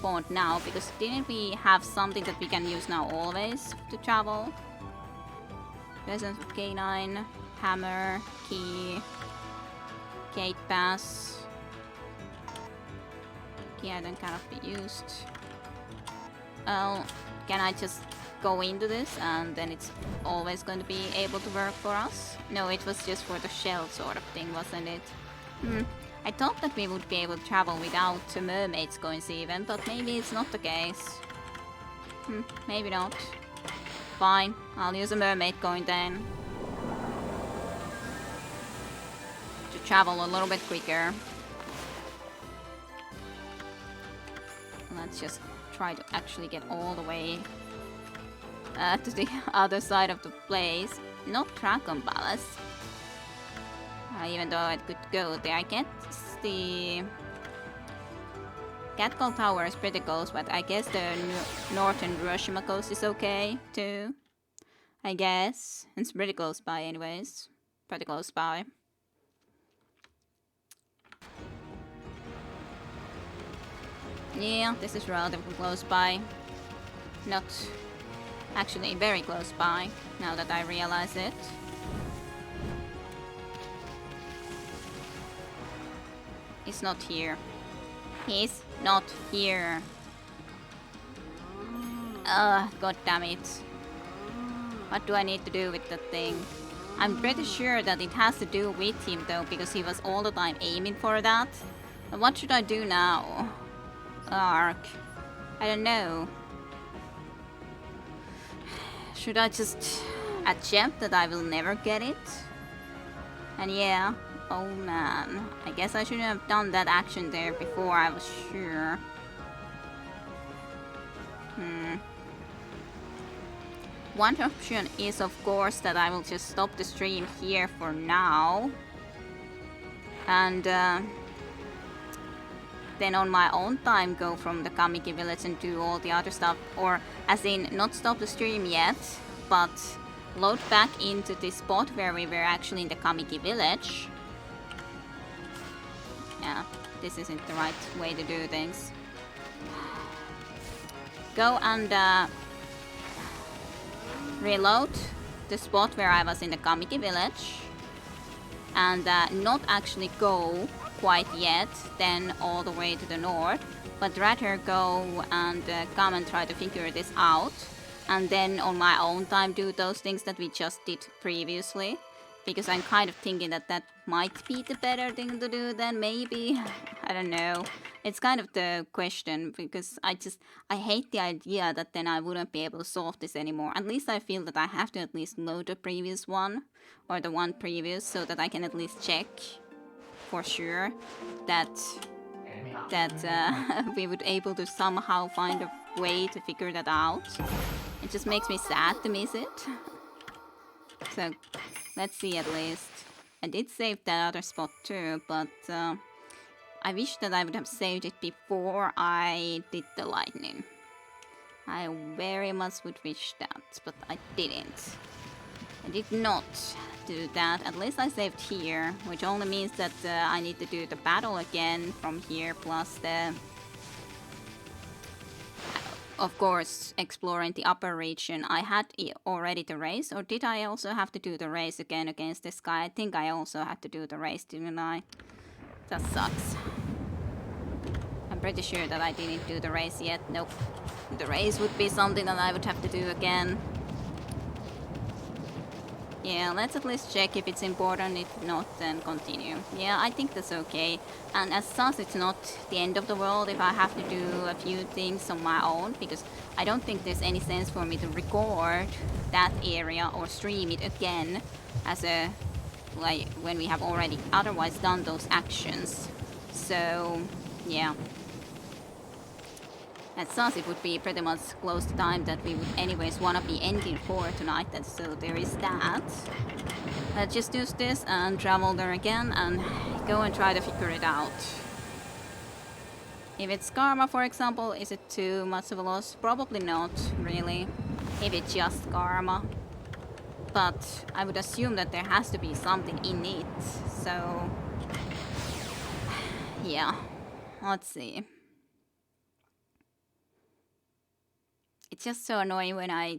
pond now, because didn't we have something that we can use now always to travel? Presence of K9, hammer, key, gate pass. Key item cannot be used. Well, can I just go into this and then it's always going to be able to work for us? No, it was just for the shell sort of thing, wasn't it? I thought that we would be able to travel without mermaids coins even, but maybe it's not the case. Maybe not. Fine, I'll use a mermaid coin then. To travel a little bit quicker. Let's just try to actually get all the way to the other side of the place. Not Dragon Palace. Even though I could go there. I guess the Catcall Tower is pretty close, but I guess the northern Hiroshima coast is okay too. I guess. It's pretty close by anyways. Pretty close by. Yeah, this is relatively close by. Not actually very close by, now that I realize it. He's not here. He's not here. God damn it. What do I need to do with that thing? I'm pretty sure that it has to do with him though, because he was all the time aiming for that. But what should I do now? Ark. I don't know. Should I just attempt that I will never get it? And yeah. Oh man, I guess I shouldn't have done that action there before I was sure. One option is of course that I will just stop the stream here for now. And then on my own time go from the Kamiki village and do all the other stuff. Or as in, not stop the stream yet, but load back into the spot where we were actually in the Kamiki village. Yeah, this isn't the right way to do things. Go and reload the spot where I was in the Kamiki village. And not actually go quite yet, then all the way to the north. But rather go and come and try to figure this out. And then on my own time do those things that we just did previously. Because I'm kind of thinking that that might be the better thing to do then, maybe. I don't know. It's kind of the question, because I hate the idea that then I wouldn't be able to solve this anymore. At least I feel that I have to at least load the previous one, or the one previous, so that I can at least check for sure that we would able to somehow find a way to figure that out. It just makes me sad to miss it. So let's see at least. I did save that other spot too, but I wish that I would have saved it before I did the lightning. I very much would wish that, but I didn't. I did not do that. At least I saved here, which only means that I need to do the battle again from here, plus the... Of course, exploring the upper region. I had already the race, or did I also have to do the race again against this guy? I think I also had to do the race, didn't I? That sucks. I'm pretty sure that I didn't do the race yet. Nope. The race would be something that I would have to do again. Yeah, let's at least check if it's important. If not, then continue. Yeah, I think that's okay. And as such, it's not the end of the world if I have to do a few things on my own, because I don't think there's any sense for me to record that area or stream it again as a, like, when we have already otherwise done those actions. So, yeah. As such, it would be pretty much close to time that we would anyways want to be ending for tonight, and so there is that. Let's just use this and travel there again and go and try to figure it out. If it's karma, for example, is it too much of a loss? Probably not, really. If it's just karma. But I would assume that there has to be something in it, so... yeah, let's see. It's just so annoying when I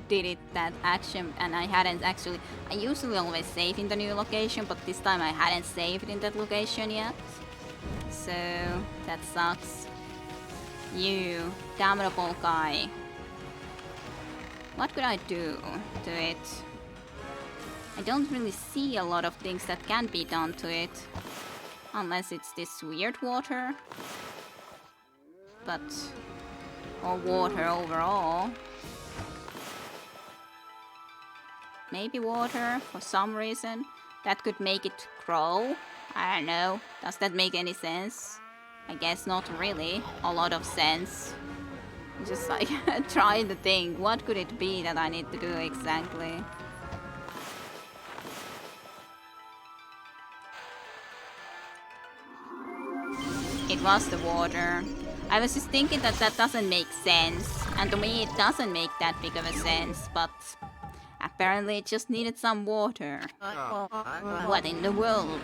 did it, that action, and I hadn't actually... I usually always save in the new location, but this time I hadn't saved in that location yet. So, that sucks. You, damnable guy. What could I do to it? I don't really see a lot of things that can be done to it. Unless it's this weird water. But... or water overall. Maybe water for some reason. That could make it grow. I don't know. Does that make any sense? I guess not really. A lot of sense. Just like trying to think, what could it be that I need to do exactly? It was the water. I was just thinking that that doesn't make sense, and to me it doesn't make that big of a sense, but apparently it just needed some water. What in the world?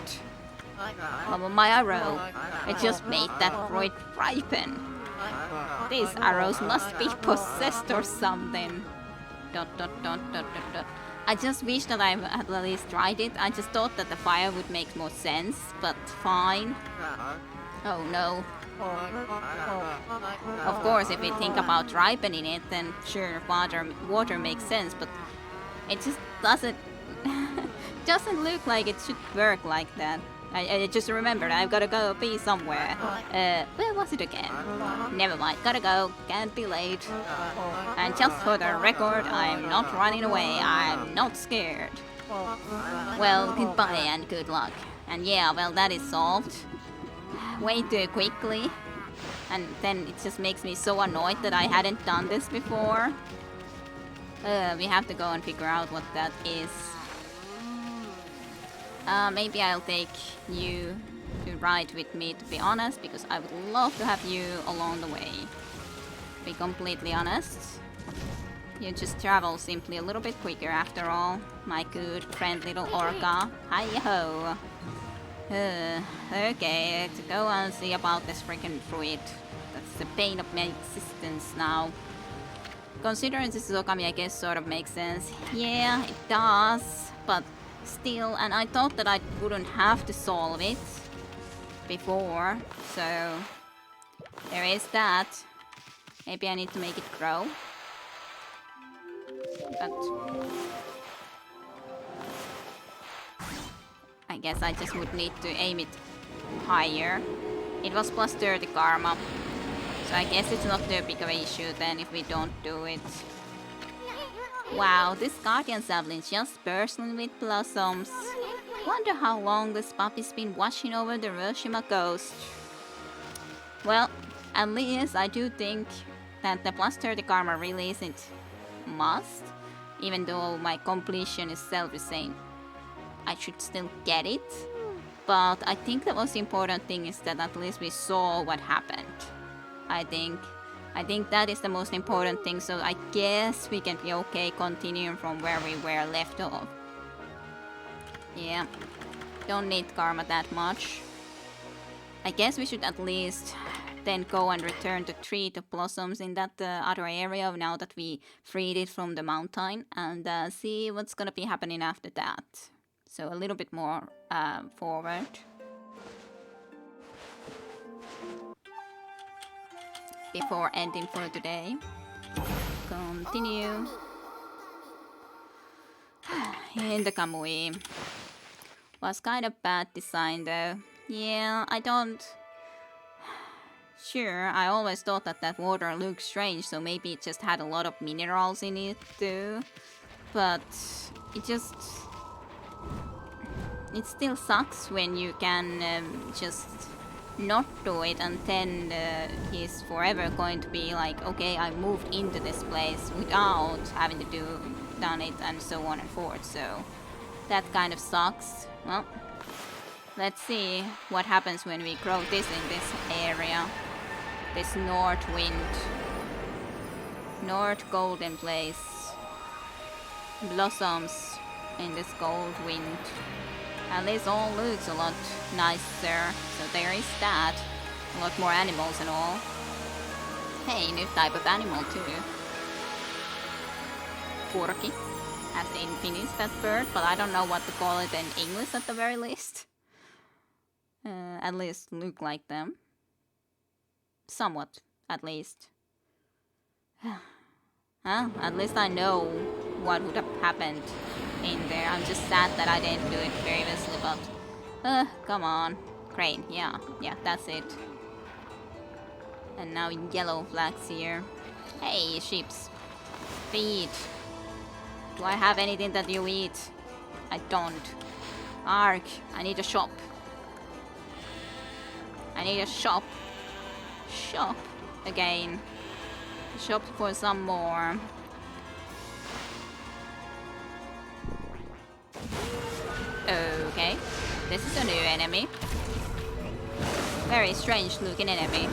My arrow. I just made that fruit ripen. These arrows must be possessed or something. Dot dot dot dot dot dot. I just wish that I had at least tried it. I just thought that the fire would make more sense, but fine. Oh no. Of course, if we think about ripening it, then sure, water makes sense, but it just doesn't doesn't look like it should work like that. I just remembered I've gotta go pee somewhere. Where was it again? Never mind, gotta go, can't be late. And just for the record, I'm not running away, I'm not scared. Well, goodbye and good luck. And yeah, well, that is solved. Way too quickly. And then it just makes me so annoyed that I hadn't done this before. We have to go and figure out what that is. Maybe I'll take you to ride with me, to be honest, because I would love to have you along the way. To be completely honest. You just travel simply a little bit quicker after all. My good friend little orca. Hi-ho! Okay, to go and see about this freaking fruit. That's the pain of my existence now. Considering this is Okami, I guess sort of makes sense. Yeah, it does, but still, and I thought that I wouldn't have to solve it before, so there is that. Maybe I need to make it grow. But I guess I just would need to aim it higher. It was plus 30 karma. So I guess it's not too big of an issue then if we don't do it. Wow, this guardian sapling's just bursting with blossoms. Wonder how long this puppy's been watching over the Hiroshima coast. Well, at least I do think that the plus 30 karma really isn't must. Even though my completion is self-the-same. I should still get it. But I think the most important thing is that at least we saw what happened. I think that is the most important thing, so I guess we can be okay continuing from where we were left off. Yeah, don't need karma that much. I guess we should at least then go and return the tree to blossoms in that other area now that we freed it from the mountain, and see what's gonna be happening after that. So a little bit more forward. Before ending for today. Continue. in the Kamui. Was kind of bad design though. Yeah, I don't... Sure, I always thought that that water looked strange, so maybe it just had a lot of minerals in it too. But it just... It still sucks when you can just not do it, and then he's forever going to be like, okay, I moved into this place without having to done it, and so on and forth. So that kind of sucks. Well, let's see what happens when we grow this in this area. This north wind. North golden place. Blossoms in this gold wind. At least all looks a lot nicer. So there is that. A lot more animals and all. Hey, new type of animal too. Purki. As in Finnish, that bird, but I don't know what to call it in English at the very least. At least look like them. Somewhat, at least. Well, at least I know what would have happened in there. I'm just sad that I didn't do it previously, but... come on. Crane, yeah, that's it. And now yellow flags here. Hey, sheeps. Feed. Do I have anything that you eat? I don't. Ark, I need a shop. I need a shop. Shop again. Shop for some more. Okay, this is a new enemy. Very strange looking enemy.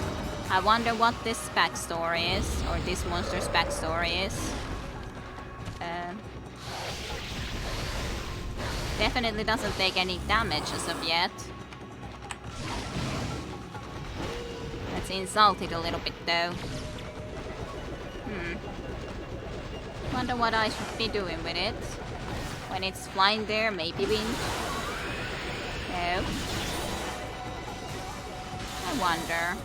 I wonder what this backstory is, or this monster's backstory is. Definitely doesn't take any damage as of yet. Let's insult it a little bit though. Wonder what I should be doing with it. When it's flying there, maybe wind. No. I wonder.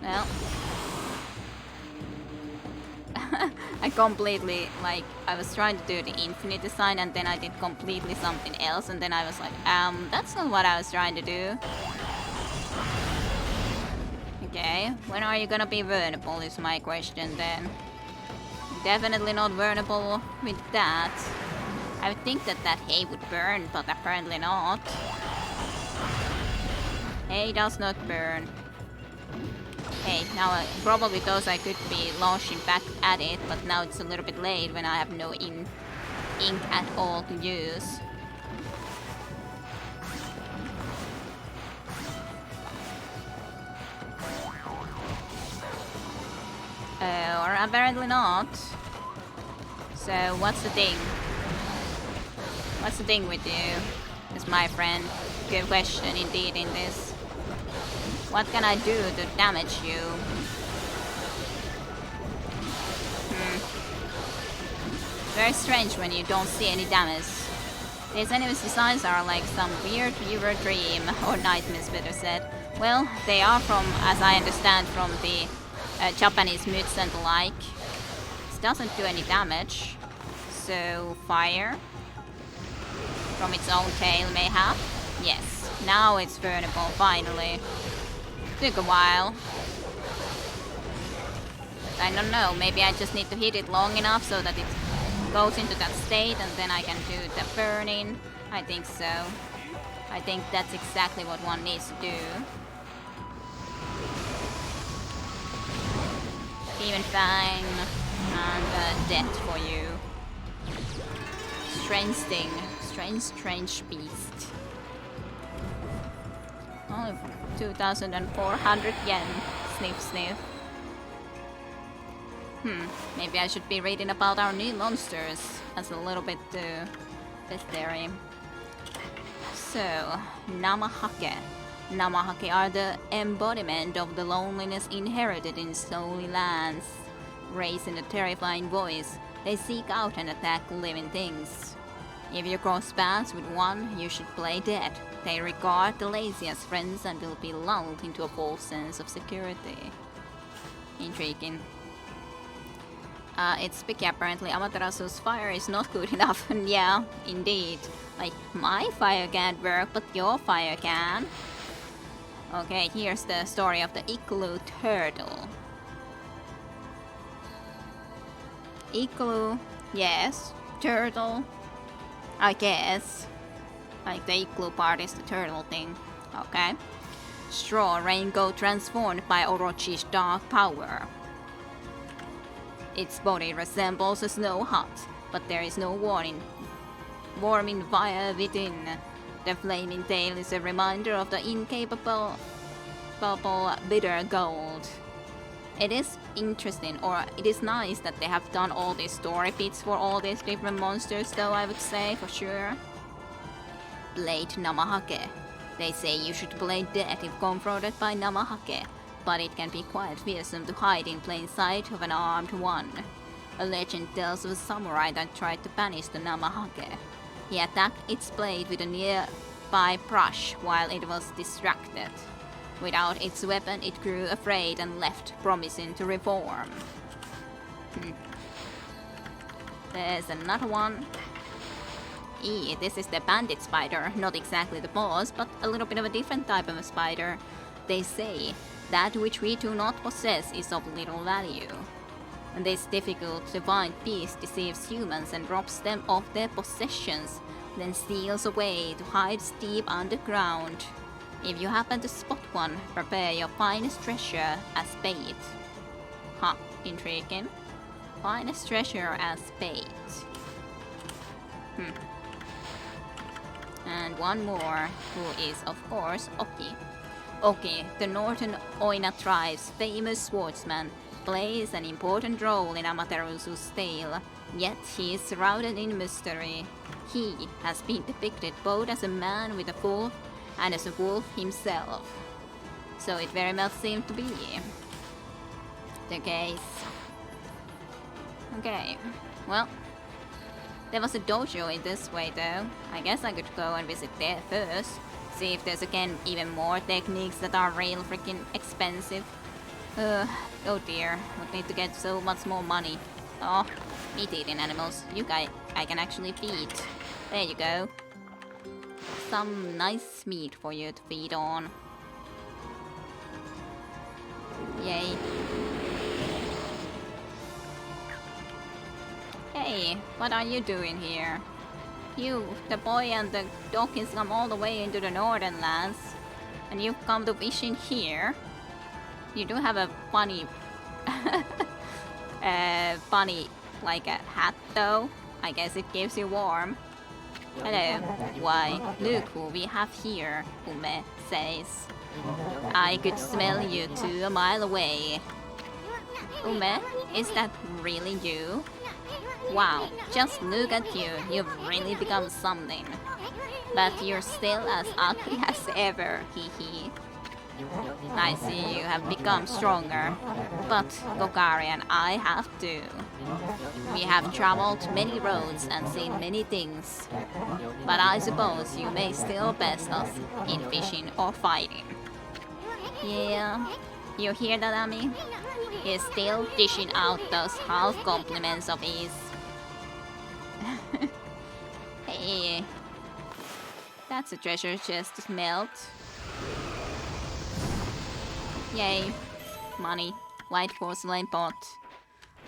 Well. I completely, like, I was trying to do the infinite design and then I did completely something else and then I was like, that's not what I was trying to do. Okay, when are you gonna be vulnerable is my question then. Definitely not vulnerable with that. I would think that that hay would burn, but apparently not. Hay does not burn. Hey, now probably those I could be launching back at it, but now it's a little bit late when I have no ink at all to use. Or apparently not. So what's the thing? What's the thing with you? Is my friend. Good question indeed in this. What can I do to damage you? Very strange when you don't see any damage. These enemies' designs are like some weird fever dream, or nightmares better said. Well, they are from, as I understand, from the Japanese myths and the like. This doesn't do any damage. So, fire. From its own tail, mayhap? Yes, now it's vulnerable, finally. Took a while. I don't know, maybe I just need to hit it long enough so that it goes into that state and then I can do the burning. I think so. I think that's exactly what one needs to do. Demon Fang and death for you. Strange thing. Strange beast. Oh, 2,400 yen. Sniff, sniff. Maybe I should be reading about our new monsters as a little bit this theory. So, Namahake. Namahake are the embodiment of the loneliness inherited in snowy lands. Raised in a terrifying voice, they seek out and attack living things. If you cross paths with one, you should play dead. They regard the lazy as friends and will be lulled into a false sense of security. Intriguing. It's picky apparently. Amaterasu's fire is not good enough. Yeah, indeed. Like, my fire can't work, but your fire can. Okay, here's the story of the igloo turtle. Igloo, yes. Turtle, I guess. Like the igloo part is the turtle thing. Okay. Straw rainbow transformed by Orochi's dark power. Its body resembles a snow hut, but there is no warming fire within. The flaming tail is a reminder of the incapable bitter gold. It is interesting, or it is nice that they have done all these story bits for all these different monsters, though, I would say, for sure. Blade Namahake. They say you should play dead if confronted by Namahake, but it can be quite fearsome to hide in plain sight of an armed one. A legend tells of a samurai that tried to banish the Namahake. He attacked its blade with a nearby brush while it was distracted. Without its weapon, it grew afraid and left, promising to reform. There's another one. This is the bandit spider. Not exactly the boss, but a little bit of a different type of a spider. They say that which we do not possess is of little value. And this difficult to find beast deceives humans and robs them of their possessions, then steals away to hide deep underground. If you happen to spot one, prepare your finest treasure as bait. Huh, intriguing. Finest treasure as bait. And one more, who is of course Oki. Oki, the Northern Oina tribe's famous swordsman, plays an important role in Amaterasu's tale, yet he is shrouded in mystery. He has been depicted both as a man with a wolf and as a wolf himself. So it very much seemed to be the case. Okay, well, there was a dojo in this way though. I guess I could go and visit there first. See if there's again even more techniques that are real freaking expensive. Oh dear, would need to get so much more money. Oh, meat-eating animals. You guys, I can actually feed. There you go. Some nice meat for you to feed on. Yay. Hey, what are you doing here? You, the boy and the dog, has come all the way into the northern lands, and you've come to fishing here. You do have a funny, funny, like a hat though. I guess it keeps you warm. Hello. Why, look who we have here, Ume says. I could smell you 2 miles away. Ume, is that really you? Wow, just look at you. You've really become something. But you're still as ugly as ever, hee hee. I see you have become stronger, but Kokari and I have too. We have traveled many roads and seen many things, but I suppose you may still best us in fishing or fighting. Yeah, you hear that, Ami? He's still dishing out those half compliments of his. Hey, that's a treasure chest to melt. Yay, money, white porcelain pot,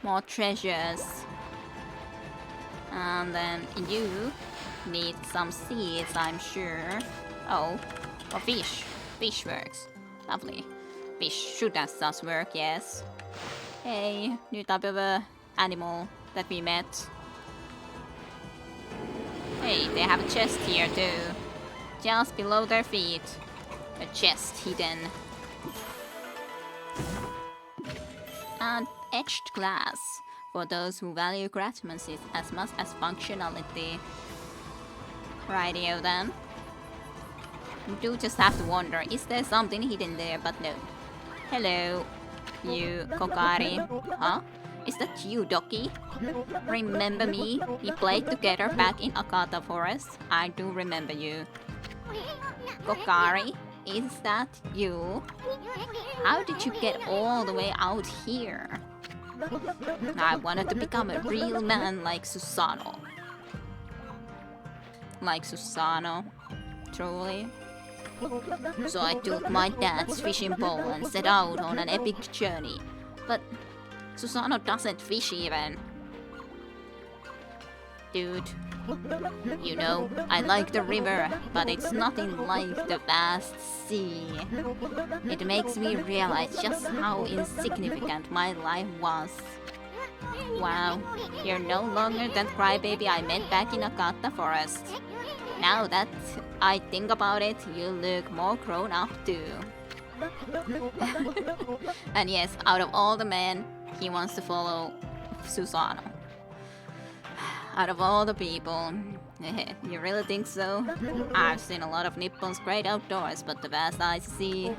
more treasures. And then you need some seeds, I'm sure. Oh, or fish. Fish works. Lovely. Fish should as such work, yes. Hey, new type of animal that we met. Hey, they have a chest here too. Just below their feet. A chest hidden. And etched glass, for those who value craftsmanship as much as functionality. Rightio then. You do just have to wonder, is there something hidden there? But no. Hello, you Kokari. Huh? Is that you, Doki? Remember me? We played together back in Akata Forest. I do remember you. Kokari? is that you? How did you get all the way out here? I wanted to become a real man like Susano. Like Susano, truly. So I took my dad's fishing pole and set out on an epic journey. But Susano doesn't fish even. Dude, you know, I like the river, but it's nothing like the vast sea. It makes me realize just how insignificant my life was. Wow, you're no longer that crybaby I met back in Akata Forest. Now that I think about it, you look more grown up too. And yes, out of all the men, he wants to follow Susano. Out of all the people. You really think so? I've seen a lot of Nippon's great outdoors, but the vast ice sea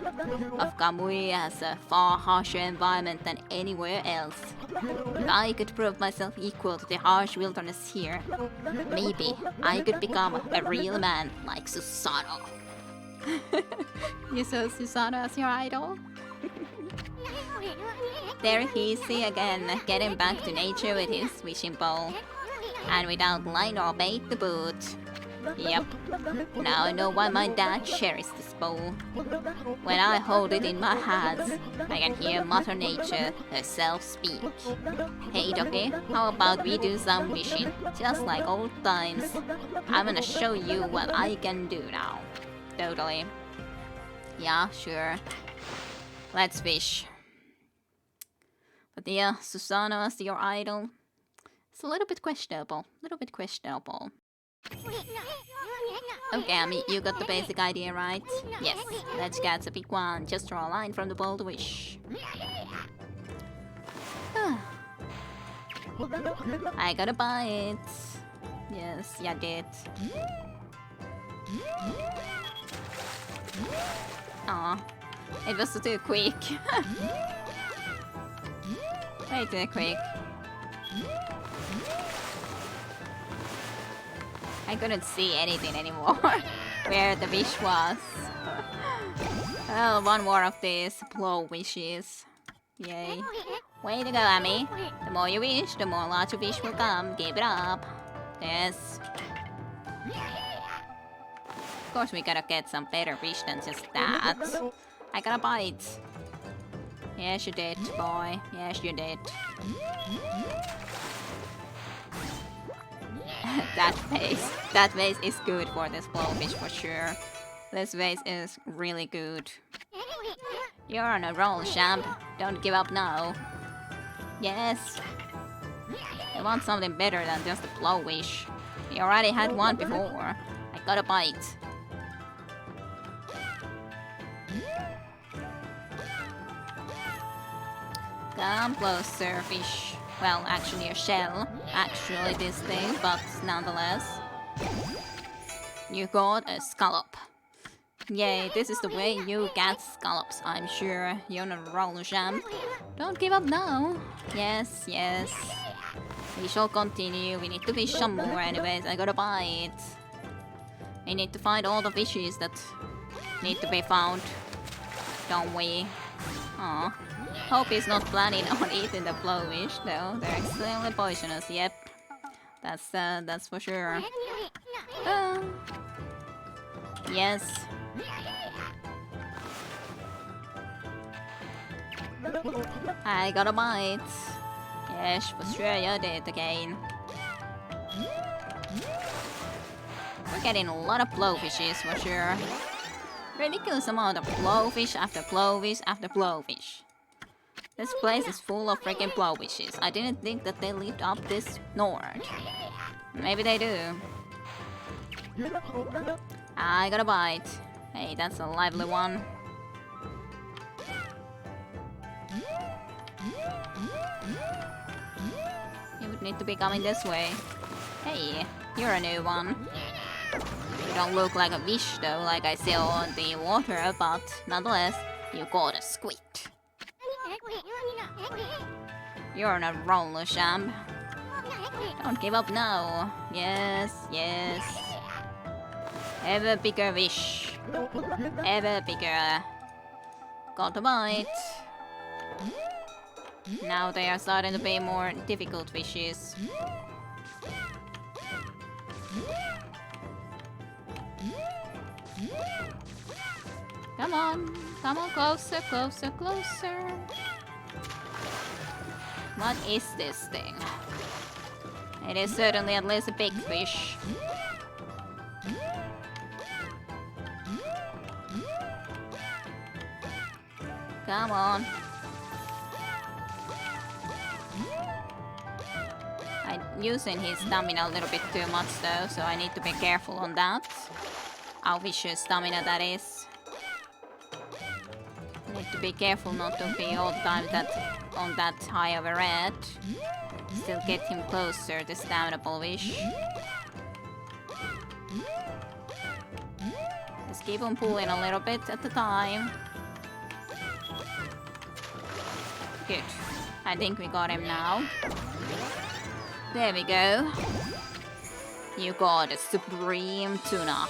of Kamui has a far harsher environment than anywhere else. If I could prove myself equal to the harsh wilderness here, maybe I could become a real man like Susano. You saw Susano as your idol? There he is again, getting back to nature with his fishing pole. And without line or bait to boot. Yep. Now I know why my dad cherished this bowl. When I hold it in my hands, I can hear Mother Nature herself speak. Hey Doki, how about we do some fishing? Just like old times. I'm gonna show you what I can do now. Totally. Yeah, sure. Let's fish. But yeah, Susano as your idol. It's a little bit questionable. Okami, you got the basic idea right? Yes, let's catch a big one. Just draw a line from the bowl to wish. I got a bite. Yes, you did. Aw, it was too quick. Way too quick. I couldn't see anything anymore. Where the wish was. Well, one more of these blow wishes. Yay. Way to go, Ami. The more you wish, the more larger wish will come. Give it up. Yes. Of course we gotta get some better wish than just that. I got a bite. Yes, you did, boy. Yes, you did. That vase is good for this blowfish for sure. This vase is really good. You're on a roll, champ. Don't give up now. Yes. I want something better than just a blowfish. We already had one before. I got a bite. Come closer, fish. Well, actually a shell. Actually this thing, but nonetheless. You got a scallop. Yay, this is the way you get scallops, I'm sure. You're on a roll, champ. Don't give up now. Yes, yes. We shall continue. We need to fish some more anyways. I got a bite. We need to find all the fishes that need to be found. Don't we? Aw. Hope he's not planning on eating the blowfish though. They're extremely poisonous, yep. That's for sure. Yes. I got a bite. Yes, for sure you did again. We're getting a lot of blowfishes for sure. Ridiculous amount of blowfish after blowfish after blowfish. This place is full of freaking blowfishes. I didn't think that they lived up this north. Maybe they do. I got a bite. Hey, that's a lively one. You would need to be coming this way. Hey, you're a new one. You don't look like a fish though, like I saw on the water, but nonetheless, you got a squid. You're on a roller, champ. Don't give up now. Yes, yes. Ever bigger wish. Ever bigger. Got a bite. Now they are starting to be more difficult wishes. Come on, closer, closer, closer. What is this thing? It is certainly at least a big fish. Come on. I'm using his stamina a little bit too much though, so I need to be careful on that. How vicious stamina that is. Need to be careful not to be all the time on that high of a red. Still get him closer, the stamina wish. Just keep on pulling a little bit at a time. Good. I think we got him now. There we go. You got a supreme tuna.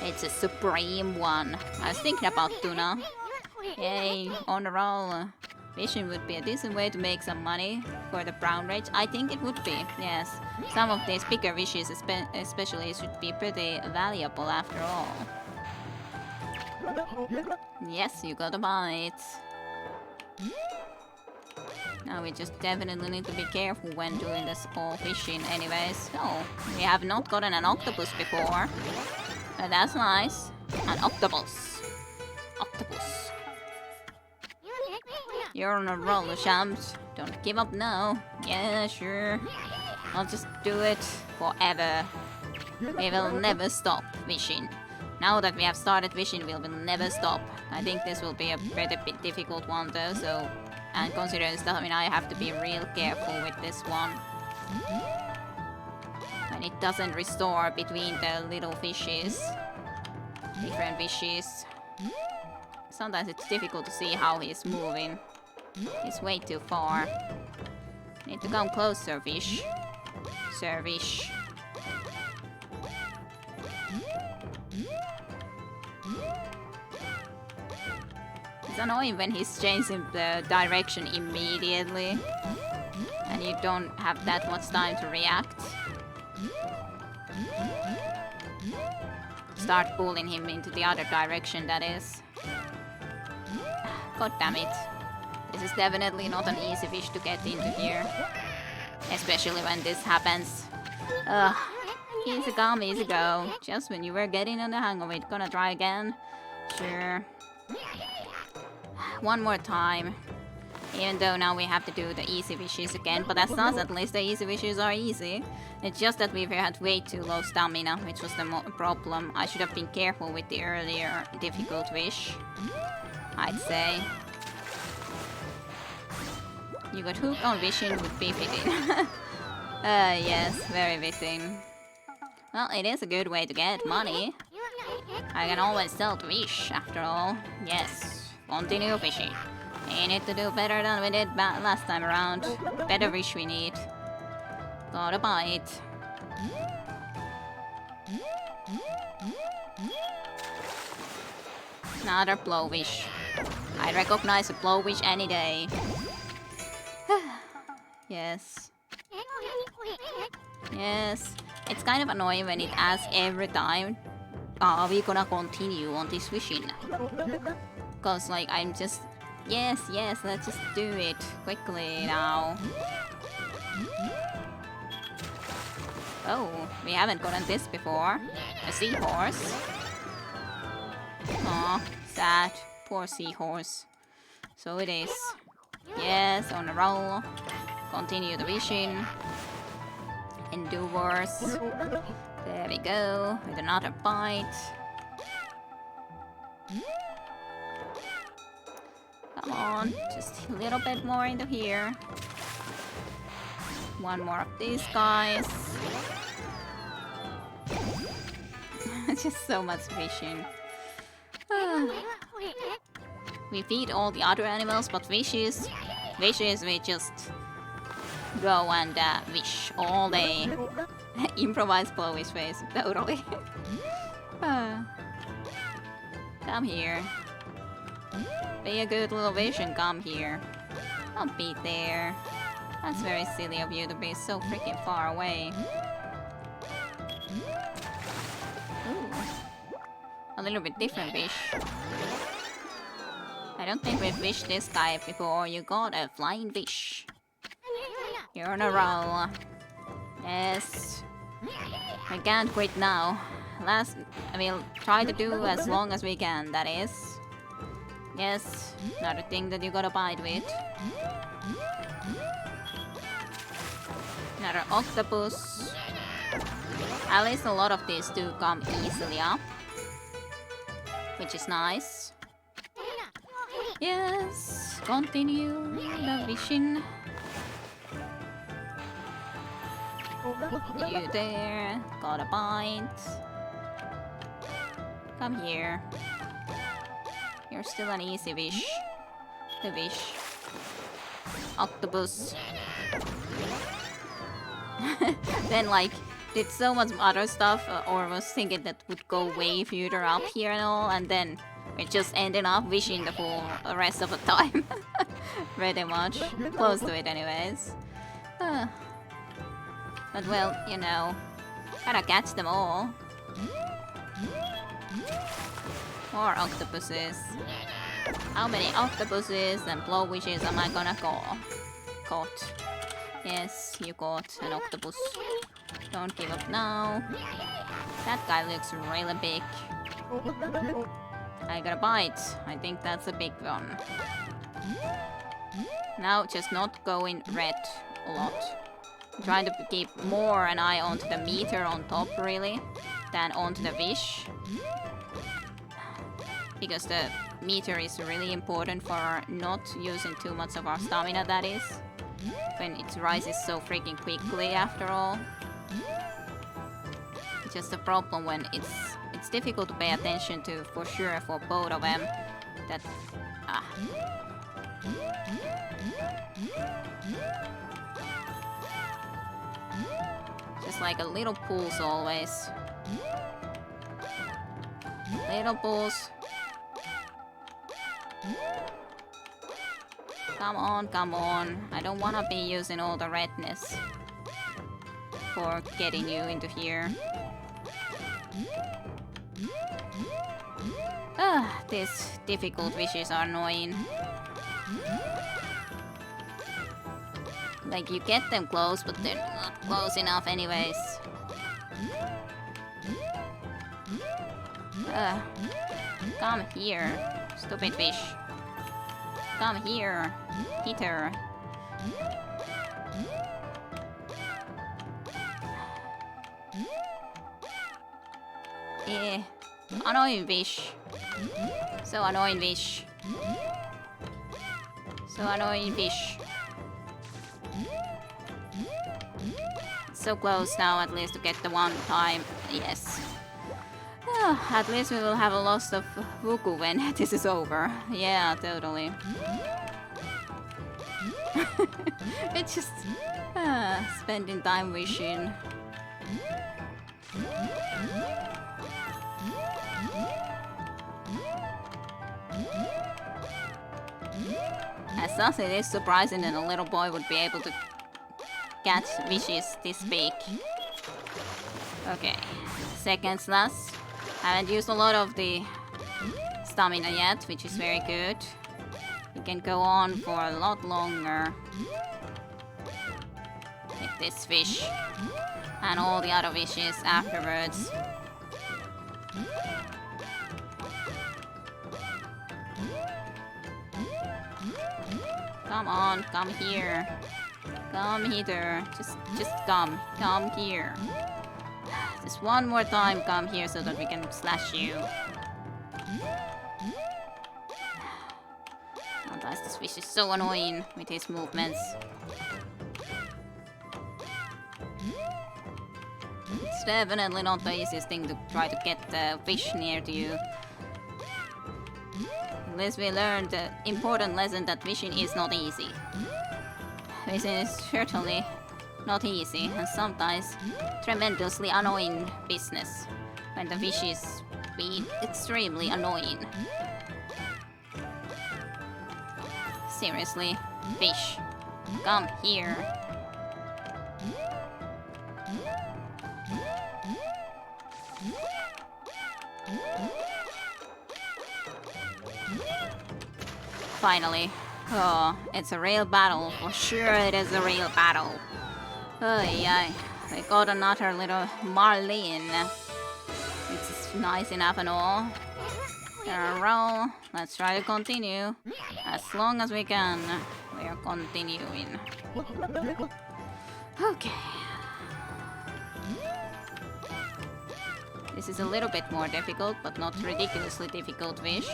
It's a supreme one. I was thinking about tuna. Yay, on the roll. Fishing would be a decent way to make some money for the brown rage. I think it would be, yes. Some of these bigger fishes especially should be pretty valuable after all. Yes, you got a bite. Now we just definitely need to be careful when doing this all fishing anyways. Oh, we have not gotten an octopus before. But that's nice. An octopus. Octopus. You're on a roll, champs. Don't give up now. Yeah, sure. I'll just do it forever. We will never stop fishing. Now that we have started fishing, we will never stop. I think this will be a pretty bit difficult one though, so... And considering stamina, I have to be real careful with this one. And it doesn't restore between the little fishes. Different fishes. Sometimes it's difficult to see how he's moving. He's way too far. Need to come closer, fish. Sir fish. It's annoying when he's changing the direction immediately. And you don't have that much time to react. Start pulling him into the other direction, that is. God damn it. This is definitely not an easy fish to get into here. Especially when this happens. Ugh. Easy come, easy go. Just when you were getting on the hang of it. Gonna try again? Sure. One more time. Even though now we have to do the easy fishes again. But that's not, at least the easy fishes are easy. It's just that we've had way too low stamina, which was the problem. I should have been careful with the earlier difficult fish, I'd say. You got hooked on fishing would be fitting. Yes, very fitting. Well, it is a good way to get money. I can always sell to fish, after all. Yes, continue fishing. We need to do better than we did last time around. Better fish we need. Got a bite. Another blowfish. I recognize a blowfish any day. Yes. Yes. It's kind of annoying when it asks every time, are we gonna continue on this fishing? Cause like I'm just, yes, let's just do it quickly now. Oh, we haven't gotten this before. A seahorse. Aw, sad. Poor seahorse. So it is. Yes, on a roll. Continue the fishing. Endures. There we go. With another bite. Come on, just a little bit more into here. One more of these guys. Just so much fishing. We feed all the other animals, but fishes we just go and fish all day. Improvise blowfish face, totally. Ah. Come here. Be a good little fish and come here. Don't be there. That's very silly of you to be so freaking far away. Ooh. A little bit different fish. I don't think we've fished this type before. You got a flying fish. You're on a roll. Yes. I can't quit now. We'll try to do as long as we can, that is. Yes, another thing that you gotta bite with. Another octopus. At least a lot of these do come easily up, which is nice. Yes, continue the fishing. You there, got a bite. Come here. You're still an easy fish. The fish. Octopus. Then like, did so much other stuff or was thinking that would go way further up here and all, and then it just ended up fishing the full rest of the time. Pretty much. Close to it anyways. But well, you know, gotta catch them all. More octopuses. How many octopuses and blowfishes am I gonna caught? Yes, you caught an octopus. Don't give up now. That guy looks really big. I got a bite. I think that's a big one. Now just not go in red a lot. I'm trying to keep more an eye onto the meter on top really than onto the fish. Because the meter is really important for not using too much of our stamina, that is. When it rises so freaking quickly after all. It's just a problem when it's difficult to pay attention to for sure for both of them. That just like a little pulse always. Little pulse. Come on, come on. I don't wanna be using all the redness for getting you into here. These difficult fishes are annoying. Like, you get them close, but they're not close enough anyways. Come here, stupid fish. Come here, Peter. Annoying fish. So annoying fish. So annoying fish. So close now at least to get the one time. Yes. At least we will have a loss of Wuku when this is over. Yeah, totally. It's just spending time wishing. As such, it is surprising that a little boy would be able to catch fishes this big. Okay, seconds last. Haven't used a lot of the stamina yet, which is very good. We can go on for a lot longer with this fish and all the other fishes afterwards. Come on, come here. Come here. Just come. Come here. Just one more time, come here so that we can slash you. Otherwise, this fish is so annoying with his movements. It's definitely not the easiest thing to try to get the fish near to you. Unless we learned the important lesson that fishing is not easy. Fishing is certainly not easy, and sometimes tremendously annoying business when the fish is be extremely annoying. Seriously, fish, come here. Finally. Oh, it's a real battle. For sure it is a real battle. Oh yeah, we got another little Marlene. It's nice enough and all. In a row. Let's try to continue. As long as we can. We are continuing. Okay. This is a little bit more difficult, but not ridiculously difficult fish.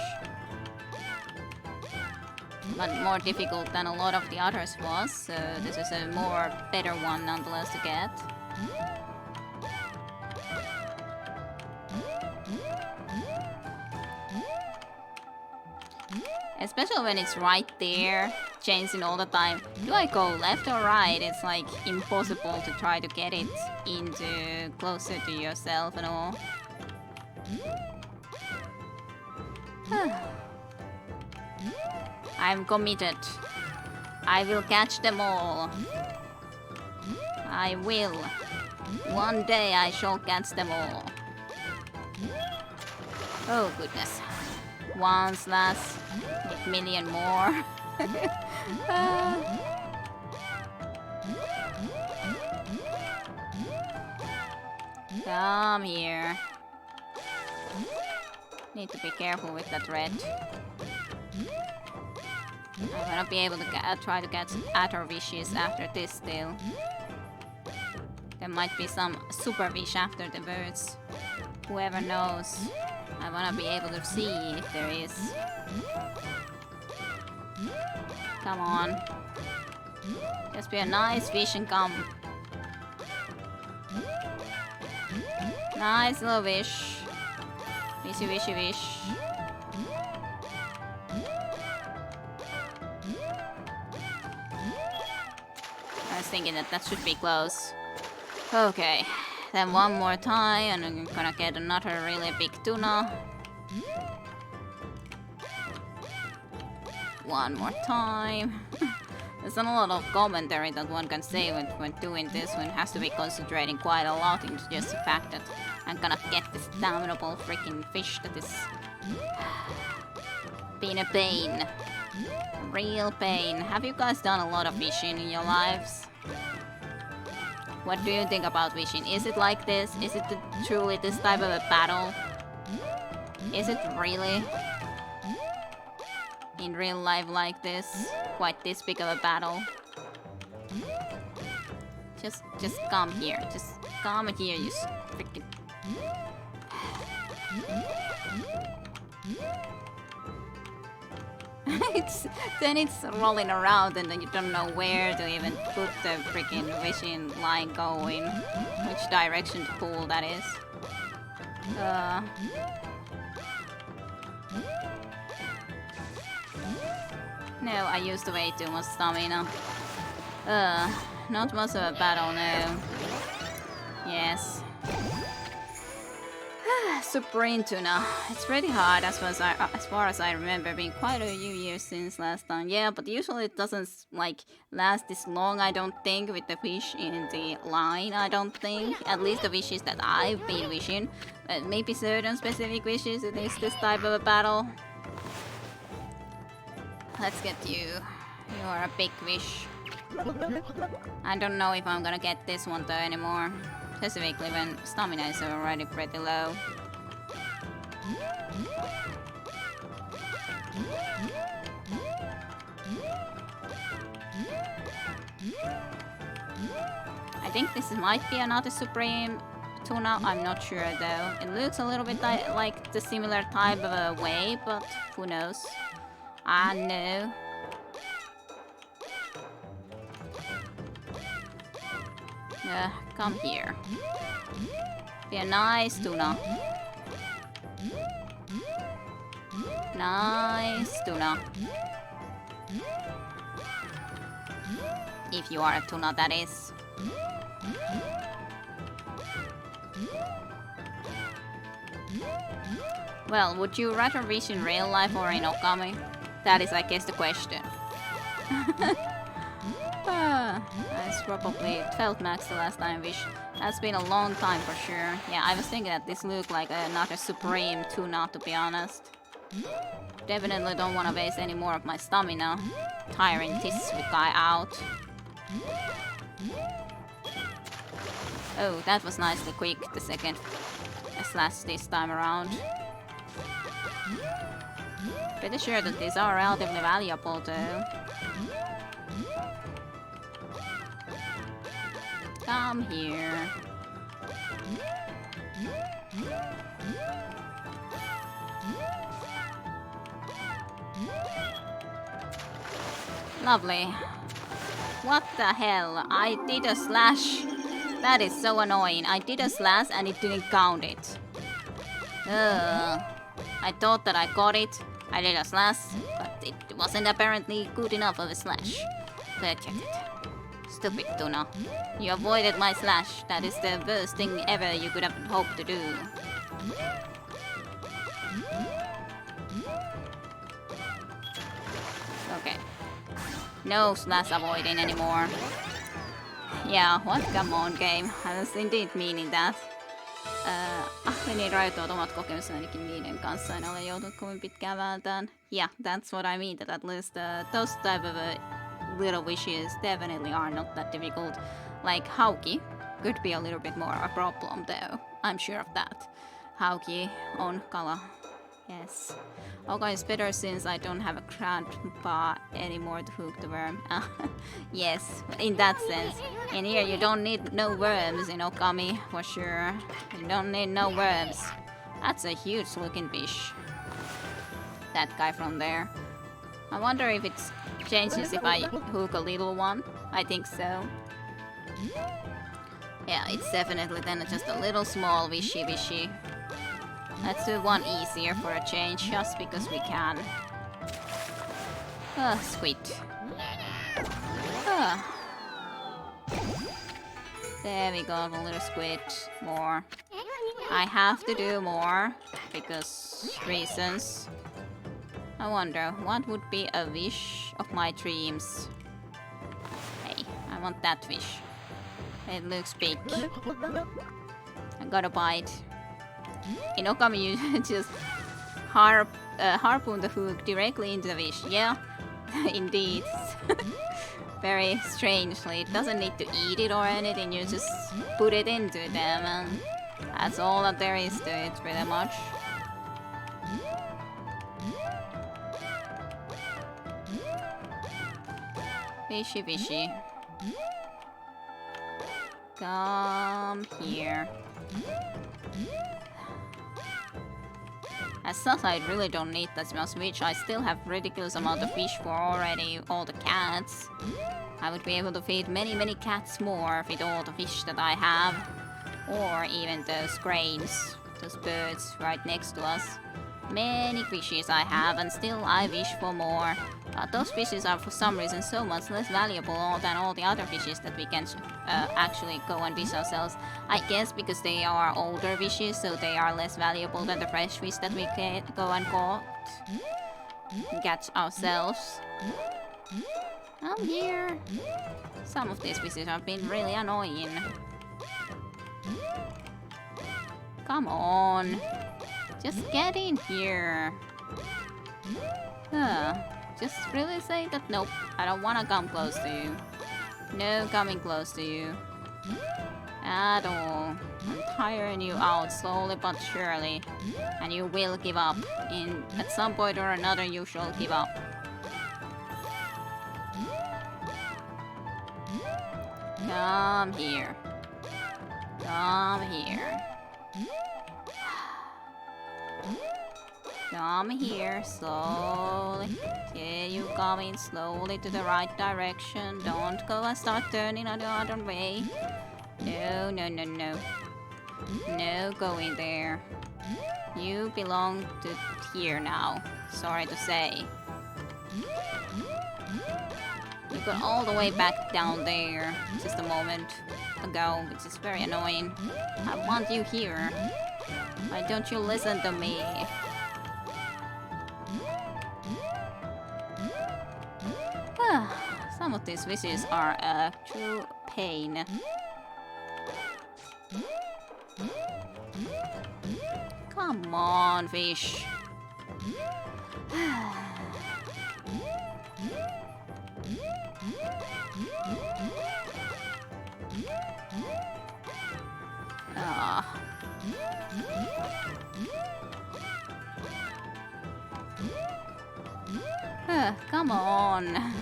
But more difficult than a lot of the others was, so this is a more better one nonetheless to get. Especially when it's right there, changing all the time. Do I go left or right? It's like impossible to try to get it into closer to yourself and all. I'm committed. I will catch them all. I will. One day I shall catch them all. Oh goodness. One slash 8 million more. Come here. Need to be careful with that red. I wanna be able to try to catch other fishes after this still. There might be some super fish after the birds. Whoever knows. I wanna be able to see if there is. Come on. Just be a nice fish and come. Nice little fish. Fishy, fishy, fish. I was thinking that should be close. Okay, then one more time and I'm gonna get another really big tuna. One more time. There's not a lot of commentary that one can say when doing this. One has to be concentrating quite a lot into just the fact that I'm gonna get this damnable freaking fish that is being a pain. Real pain. Have you guys done a lot of fishing in your lives? What do you think about fishing? Is it like this? Is it truly this type of a battle? Is it really in real life like this? Quite this big of a battle? Just come here. Just come here, you freaking... Then it's rolling around and then you don't know where to even put the freaking fishing line going. Which direction to pull that is. No, I used way too much stamina. Not much of a battle, no. Yes. Supreme tuna. It's pretty hard as far as I remember, being quite a few years since last time. Yeah, but usually it doesn't like last this long, I don't think, with the fish in the line, I don't think. At least the fishes that I've been fishing. But maybe certain specific fishes it is this type of a battle. Let's get you. You are a big fish. I don't know if I'm gonna get this one though anymore. Specifically when stamina is already pretty low. I think this might be another Supreme tuna, I'm not sure though. It looks a little bit like the similar type of a way, but who knows. I know. Come here. Be a nice tuna. Nice tuna. If you are a tuna, that is. Well, would you rather wish in real life or in Okami? That is, I guess, the question. I probably 12 max the last time I wished. That's been a long time for sure. Yeah, I was thinking that this looked like another Supreme tuna, to be honest. Definitely don't want to waste any more of my stamina. Tiring this guy out. Oh, that was nicely quick, the second slash this time around. Pretty sure that these are relatively valuable though. Come here. Lovely. What the hell? I did a slash. That is so annoying. I did a slash and it didn't count it. Ugh. I thought that I got it. I did a slash, but it wasn't apparently good enough of a slash. Stupid tuna. You avoided my slash. That is the worst thing ever you could have hoped to do. Okay. No slash avoiding anymore. Yeah, what? Come on, game. I was indeed meaning that. Niin rajoittavat omat kokemukset ainakin niiden kanssa. En ole joutunut kovin pitkään vääntämään. Yeah, that's what I mean. That at least those type of little wishes definitely are not that difficult. Like Hauki could be a little bit more a problem though. I'm sure of that. Hauki on kala. Yes. Okami is better since I don't have a grandpa anymore to hook the worm. Yes, in that sense. In here you don't need no worms in Okami, for sure. You don't need no worms. That's a huge looking fish. That guy from there. I wonder if it changes if I hook a little one. I think so. Yeah, it's definitely then just a little small wishy. Let's do one easier for a change, just because we can. Sweet. There we go, a little squid. More. I have to do more, because reasons. I wonder, what would be a wish of my dreams? Hey, I want that wish. It looks big. I gotta bite. In Okami, you just harpoon the hook directly into the fish. Yeah, indeed. Very strangely. It doesn't need to eat it or anything, you just put it into them, and that's all that there is to it, pretty much. Fishy. Come here. As such, I really don't need that much fish. I still have ridiculous amount of fish for already all the cats. I would be able to feed many cats more with all the fish that I have. Or even those cranes, those birds right next to us. Many fishes I have, and still I wish for more. But those fishes are for some reason so much less valuable than all the other fishes that we can actually go and fish ourselves. I guess because they are older fishes, so they are less valuable than the fresh fish that we can go and catch ourselves. I'm here. Some of these fishes have been really annoying. Come on. Just get in here. Just really say that nope, I don't want to come close to you. No coming close to you. At all. I'm tiring you out slowly but surely. And you will give up. At some point or another you shall give up. Come here. Come here. Come here, slowly. Yeah, you coming slowly to the right direction. Don't go and start turning the other way. No. No going there. You belong to here now. Sorry to say. You got all the way back down there just a moment ago, which is very annoying. I want you here. Why don't you listen to me? Some of these wishes are a true pain. Come on, fish. Ah. Come on.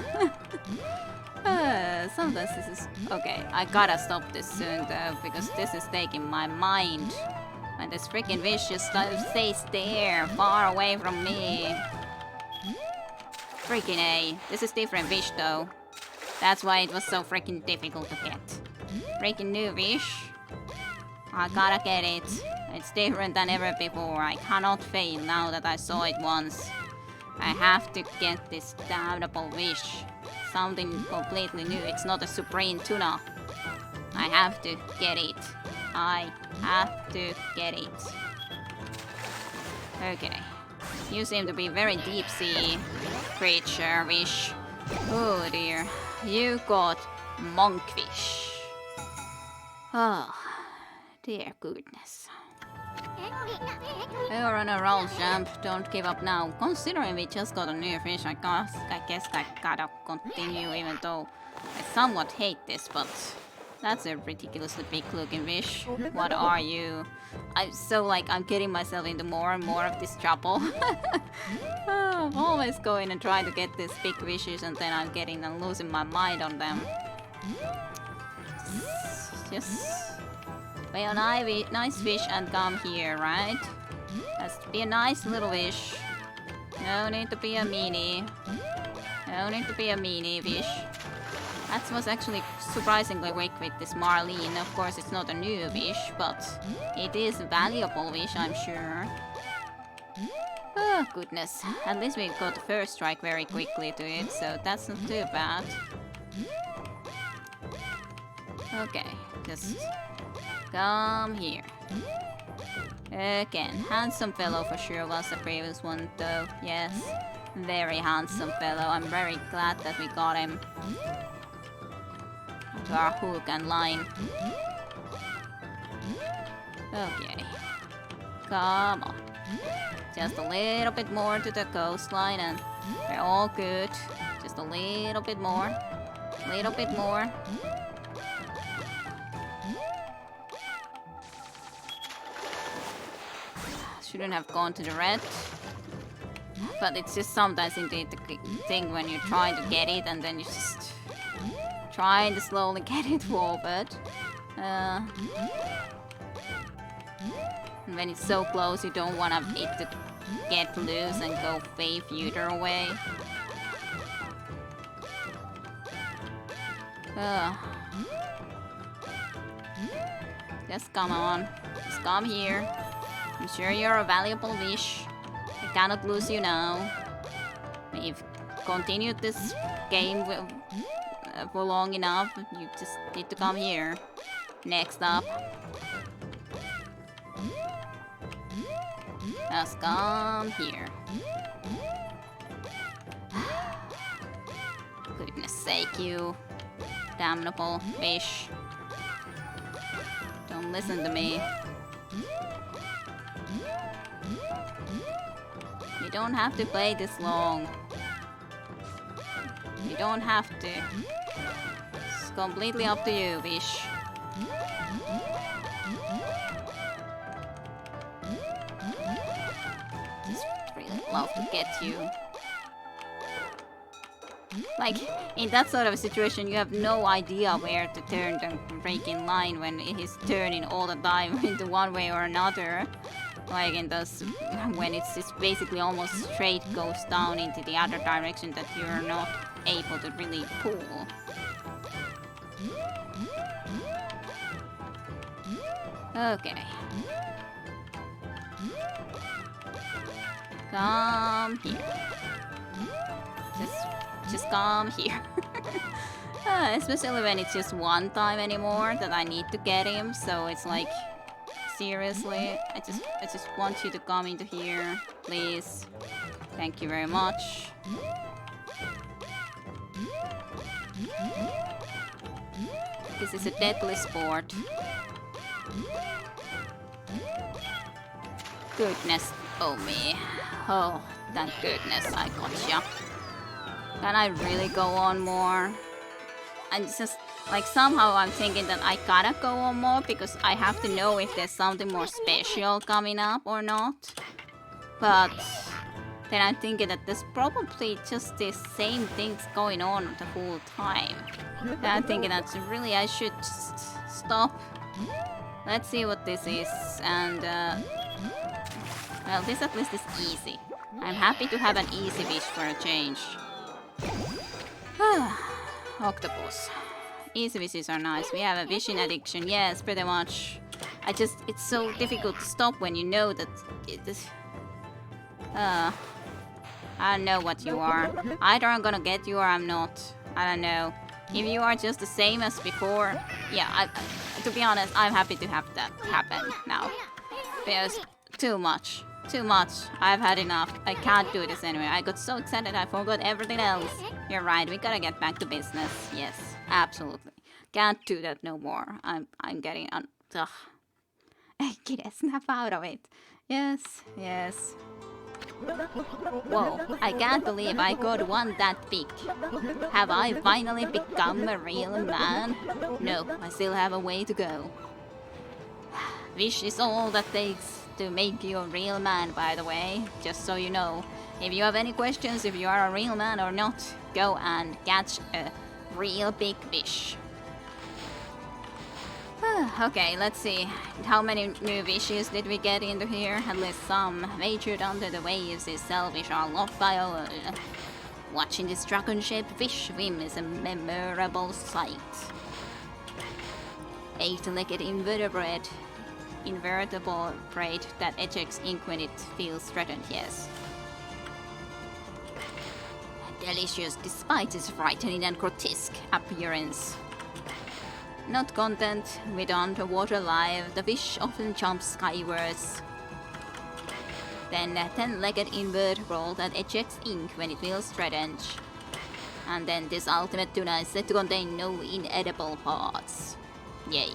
Sometimes this is... Okay, I gotta stop this soon though, because this is taking my mind. And this freaking fish just stays there, far away from me. Freaking A. This is different fish though. That's why it was so freaking difficult to get. Freaking new fish. I gotta get it. It's different than ever before. I cannot fail now that I saw it once. I have to get this damnable fish. Something completely new. It's not a supreme tuna. I have to get it. I have to get it. Okay. You seem to be very deep sea creature fish. Oh dear. You got monkfish. Oh, dear goodness. You're on a roll, champ. Don't give up now. Considering we just got a new fish, I guess I gotta continue, even though I somewhat hate this, but that's a ridiculously big looking fish. What are you? I'm getting myself into more and more of this trouble. I'm always going and trying to get these big fishes, and then I'm getting and losing my mind on them. Just be a nice fish and come here, right? Has to be a nice little fish. No need to be a meanie. No need to be a meanie fish. That was actually surprisingly quick with this Marlene. Of course, it's not a new fish, but it is a valuable fish, I'm sure. Oh, goodness. At least we got the first strike very quickly to it, so that's not too bad. Okay, just come here. Again, handsome fellow for sure was the previous one though. Yes, very handsome fellow. I'm very glad that we got him. To our hook and line. Okay. Come on. Just a little bit more to the coastline and we're all good. Just a little bit more. Little bit more. Shouldn't have gone to the red. But it's just sometimes indeed the thing when you're trying to get it and then you just trying to slowly get it forward. And when it's so close, you don't want it to get loose and go way further away. Just come on. Just come here. I'm sure you're a valuable fish. I cannot lose you now. We've continued this game for long enough. You just need to come here. Next up. Just come here. Goodness sake, you damnable fish. Don't listen to me. You don't have to play this long. You don't have to. It's completely up to you, fish. Just really love to get you. Like, in that sort of a situation, you have no idea where to turn the freaking line when it is turning all the time into one way or another. Like in those, when it's just basically almost straight goes down into the other direction that you're not able to really pull. Okay. Come here. Just come here. Especially when it's just one time anymore that I need to get him, so it's like, seriously, I just want you to come into here, please. Thank you very much. This is a deadly sport. Goodness, oh me. Oh, thank goodness I gotcha. Can I really go on more? And just like somehow I'm thinking that I gotta go on more because I have to know if there's something more special coming up or not. But then I'm thinking that there's probably just the same things going on the whole time. And I'm thinking that really I should stop. Let's see what this is. And well, this at least is easy. I'm happy to have an easy wish for a change. Octopus. Easy wishes are nice. We have a vision addiction. Yes, pretty much. It's so difficult to stop when you know that I don't know what you are. Either I'm gonna get you or I'm not. I don't know. If you are just the same as before, yeah, to be honest, I'm happy to have that happen now. Because too much. Too much. I've had enough. I can't do this anyway. I got so excited I forgot everything else. You're right, we gotta get back to business. Yes, absolutely. Can't do that no more. I'm getting ugh. Get a snap out of it. Yes, yes. Whoa, I can't believe I got one that big. Have I finally become a real man? No, I still have a way to go. Wish is all that takes to make you a real man, by the way, just so you know. If you have any questions if you are a real man or not, go and catch a real big fish. Okay, let's see. How many new wishes did we get into here? At least some. Majored under the waves is selfish or loved by all. Watching this dragon-shaped fish swim is a memorable sight. 8-legged invertebrate that ejects ink when it feels threatened, yes. Delicious despite its frightening and grotesque appearance. Not content with underwater life, the fish often jumps skywards. Then a 10-legged invertebrate that ejects ink when it feels threatened. And then this ultimate tuna is said to contain no inedible parts. Yay.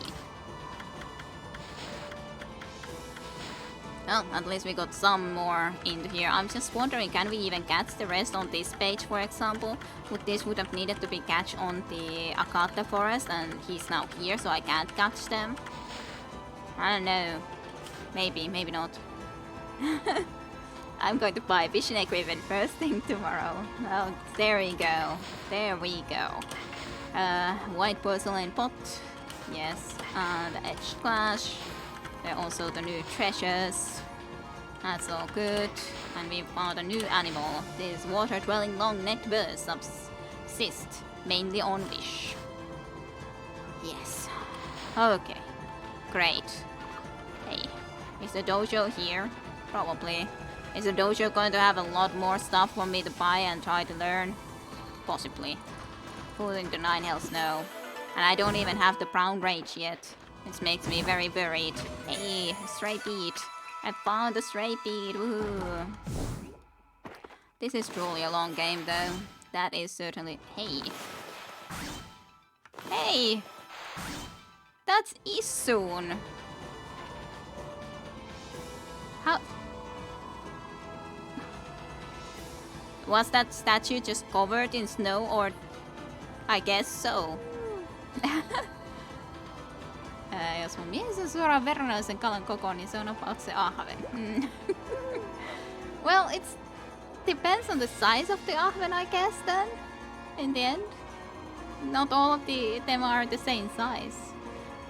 Well, at least we got some more into here. I'm just wondering, can we even catch the rest on this page, for example? This would have needed to be catch on the Akata forest, and he's now here, so I can't catch them. I don't know. Maybe, maybe not. I'm going to buy vision equipment first thing tomorrow. Oh, there we go. There we go. White porcelain pot. Yes. The edge clash. There are also the new treasures. That's all good. And we found a new animal. This water-dwelling long-necked bird subsist mainly on fish. Yes. Okay. Great. Hey, is the dojo here? Probably. Is the dojo going to have a lot more stuff for me to buy and try to learn? Possibly. Pulling the 9 hells, no. And I don't even have the brown rage yet. This makes me very worried. Hey, stray bead. I found a stray bead. Woohoo. This is truly a long game though. That is certainly... Hey. Hey! That's Isun. How... Was that statue just covered in snow or... I guess so. Jos mun miehensä suoraan verrannoi sen kalan koko, niin se on about se ahven. Well, it depends on the size of the ahven, I guess, then. In the end. Not all of them are the same size.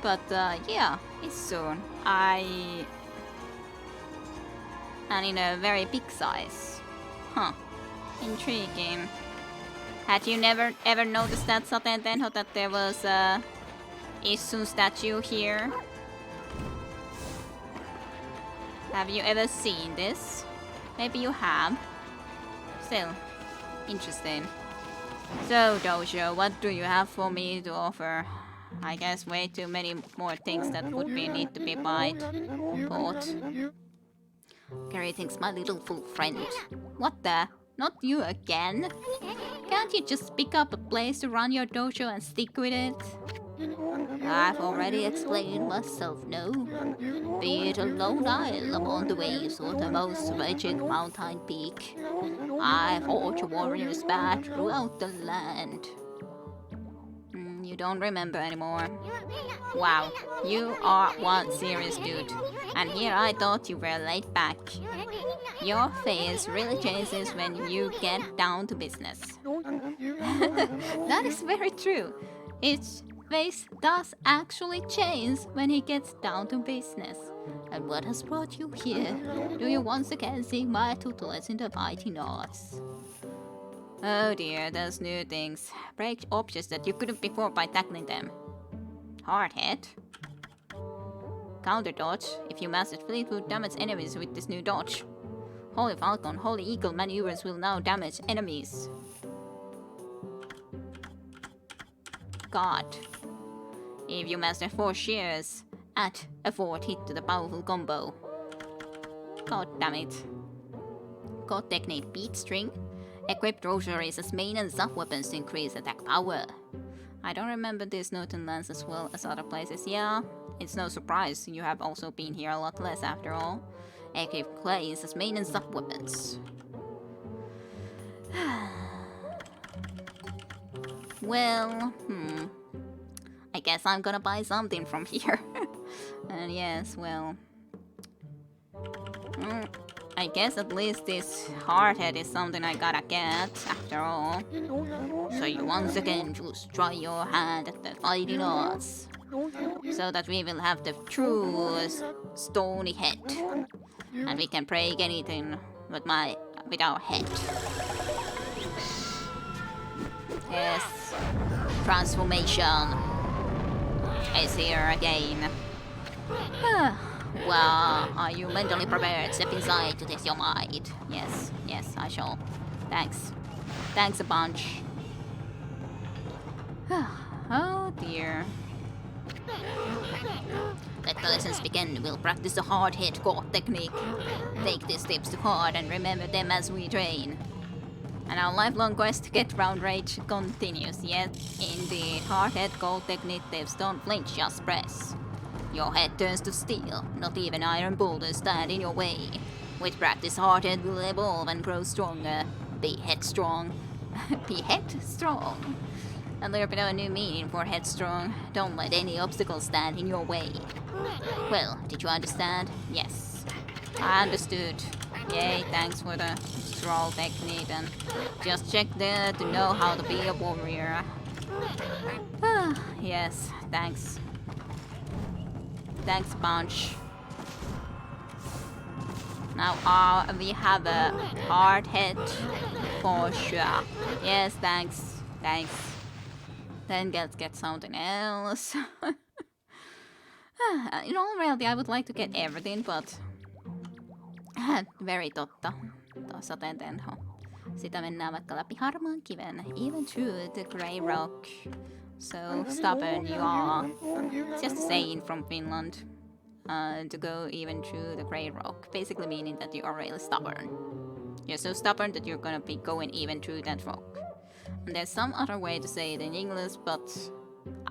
But, yeah, it's soon. And in a very big size. Huh. Intriguing. Had you never ever noticed that, Saten Tenho, that there was a Isun statue here? Have you ever seen this? Maybe you have. Still, interesting. So, Dojo, what do you have for me to offer? I guess way too many more things that would need to be bought. Greetings, my little fool friend. What the? Not you again? Can't you just pick up a place to run your dojo and stick with it? I've already explained myself, no? Be it a lone isle among the waves or the most wretched mountain peak, I fought warriors back throughout the land. You don't remember anymore. Wow, you are one serious dude. And here I thought you were laid back. Your face really changes when you get down to business. That is very true. His face does actually change when he gets down to business. And what has brought you here? Do you once again see my tutelage in the mighty north? Oh dear, those new things. Break objects that you couldn't before by tackling them. Hard hit. Counter dodge. If you mastered Fleetwood, damage enemies with this new dodge. Holy Falcon, Holy Eagle maneuvers will now damage enemies. God. If you master 4 shears, add a 4th hit to the powerful combo. God damn it. God technique beat string. Equip rosaries as main and sub weapons to increase attack power. I don't remember this note and lance as well as other places. Yeah, it's no surprise, you have also been here a lot less after all. Equip clays as main and sub weapons. Well, I guess I'm gonna buy something from here. And yes, well, I guess at least this hardhead is something I gotta get, after all. So you once again just try your hand at the fighting odds. So that we will have the true stony head. And we can break anything with our head. Yes. Transformation is here again. Well, are you mentally prepared? Step inside to test your might. Yes, yes, I shall. Thanks. Thanks a bunch. Oh dear. Let the lessons begin. We'll practice the hard hit God technique. Take these tips to heart and remember them as we train. And our lifelong quest to get round rage continues. Yes, indeed. Hard hit God technique tips don't flinch, just press. Your head turns to steel, not even iron boulders stand in your way. With practice, Hardhead will evolve and grow stronger. Be headstrong. Be headstrong. A little bit of a new meaning for headstrong. Don't let any obstacles stand in your way. Well, did you understand? Yes. I understood. Yay, thanks for the stroll technique and just check there to know how to be a warrior. Yes, thanks. Thanks bunch. Now we have a hard head for sure. Yes, thanks. Thanks. Then let's get something else. In all reality, I would like to get everything, but very totta. Tuossa tenho. Sitä mennään vaikka läpi harmaan kiven, even through the grey rock. So stubborn you are. It's just a saying from Finland. To go even through the grey rock. Basically meaning that you are really stubborn. You're so stubborn that you're gonna be going even through that rock. And there's some other way to say it in English, but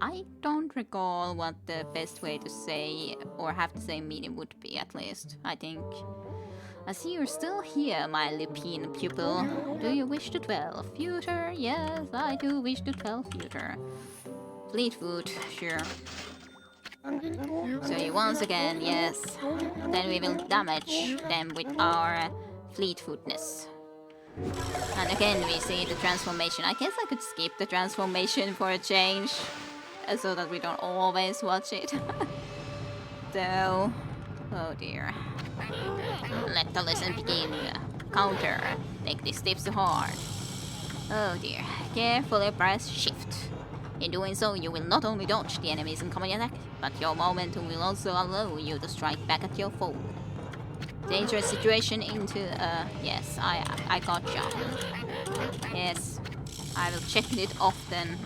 I don't recall what the best way to say or have the same meaning would be, at least. I think. I see you're still here, my lupine pupil. Do you wish to dwell future? Yes, I do wish to dwell future. Fleetwood, sure. So you once again, yes. Then we will damage them with our fleetfootness. And again we see the transformation. I guess I could skip the transformation for a change, so that we don't always watch it. Though, oh dear. Let the lesson begin. Counter. Take these tips to heart. Oh dear. Carefully press shift. In doing so, you will not only dodge the enemy's incoming attack, but your momentum will also allow you to strike back at your foe. Dangerous situation into yes, I gotcha. Yes, I will check it often.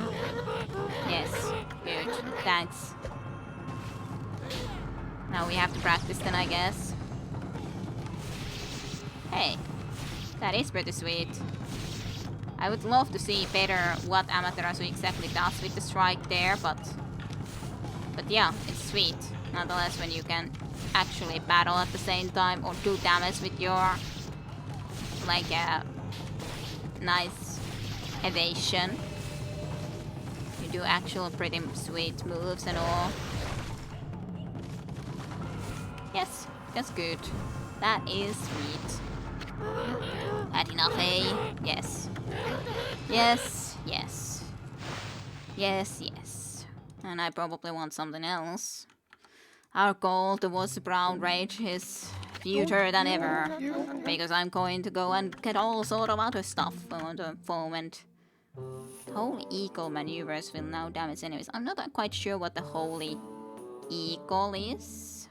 Yes, good, thanks. Now we have to practice then, I guess. Hey, that is pretty sweet. I would love to see better what Amaterasu exactly does with the strike there, but But yeah, it's sweet. Nonetheless, when you can actually battle at the same time or do damage with your like a nice evasion. You do actual pretty sweet moves and all. Yes, that's good. That is sweet. Had enough, eh? Yes. Yes, yes. Yes, yes. And I probably want something else. Our goal towards the brown rage is future than ever. Because I'm going to go and get all sort of other stuff on the foam and holy eagle maneuvers will now damage enemies. I'm not quite sure what the holy eagle is.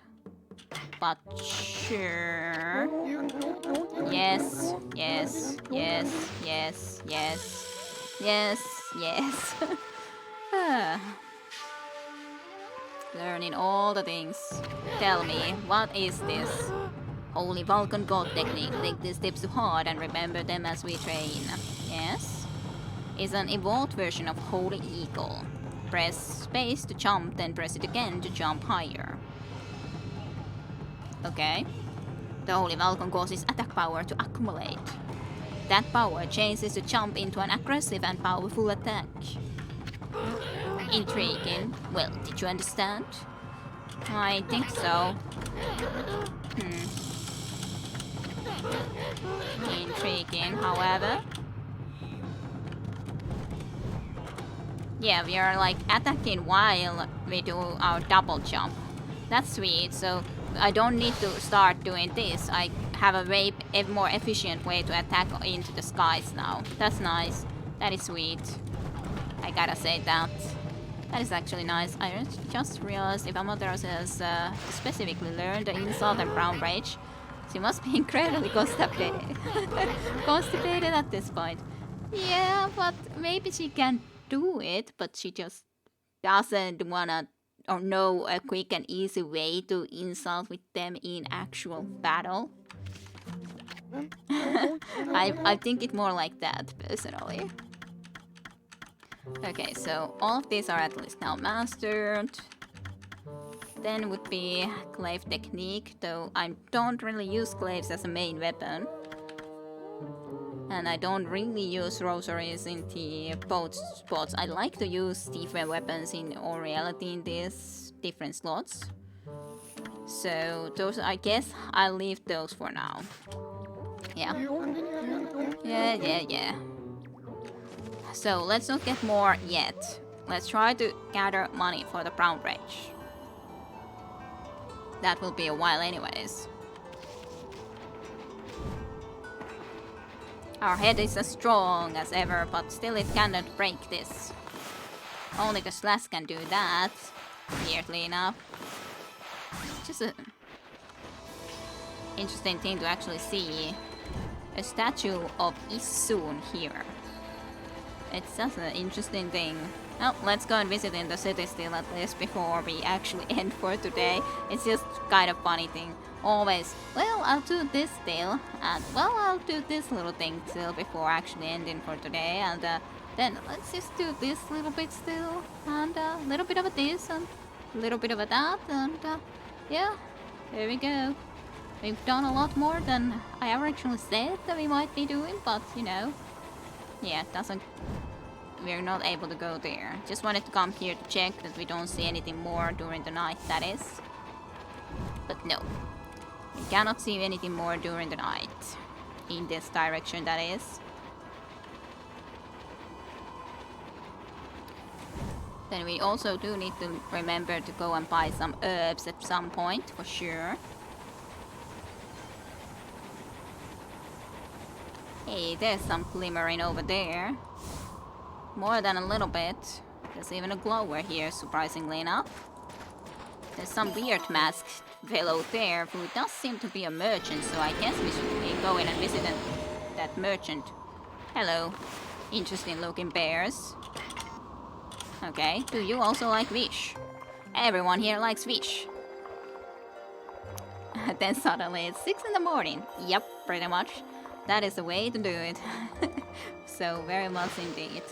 But sure. Yes, yes, yes, yes, yes, yes, yes. Learning all the things. Tell me, what is this? Holy Vulcan God technique. Take these tips to heart and remember them as we train. Yes? Is an evolved version of Holy Eagle. Press space to jump, then press it again to jump higher. Okay. The Holy Vulcan causes attack power to accumulate. That power changes the jump into an aggressive and powerful attack. Intriguing. Well, did you understand? I think so. Intriguing, however. Yeah, we are like attacking while we do our double jump. That's sweet, so I don't need to start doing this. I have a way more efficient way to attack into the skies now. That's nice. That is sweet. I gotta say that. That is actually nice. I just realized if Amaterasu has specifically learned the insult and brown rage, she must be incredibly constipated. Constipated at this point. Yeah, but maybe she can do it, but she just doesn't wanna or know a quick and easy way to insult with them in actual battle. I think it more like that personally. Okay, so all of these are at least now mastered. Then would be glaive technique, though I don't really use glaives as a main weapon. And I don't really use rosaries in the both spots. I like to use different weapons in all reality in these different slots. So those, I guess I'll leave those for now. Yeah. Yeah. So let's not get more yet. Let's try to gather money for the brown rage. That will be a while anyways. Our head is as strong as ever, but still it cannot break this. Only the slash can do that, weirdly enough. Just a interesting thing to actually see. A statue of Isun here. It's just an interesting thing. Well, let's go and visit in the city still at least before we actually end for today. It's just kind of funny thing. Always, well, I'll do this still, and well, I'll do this little thing still before actually ending for today, and then let's just do this little bit still, and a little bit of this, and a little bit of that, and yeah, there we go. We've done a lot more than I originally said that we might be doing, but you know, yeah, it doesn't. We're not able to go there. Just wanted to come here to check that we don't see anything more during the night, that is. But no. We cannot see anything more during the night. In this direction, that is. Then we also do need to remember to go and buy some herbs at some point, for sure. Hey, there's some glimmering over there. More than a little bit. There's even a glower here, surprisingly enough. There's some weird masked fellow there who does seem to be a merchant, so I guess we should go in and visit that merchant. Hello, interesting looking bears. Okay, do you also like fish? Everyone here likes fish. Then suddenly it's 6 in the morning. Yep, pretty much. That is the way to do it. So very much indeed.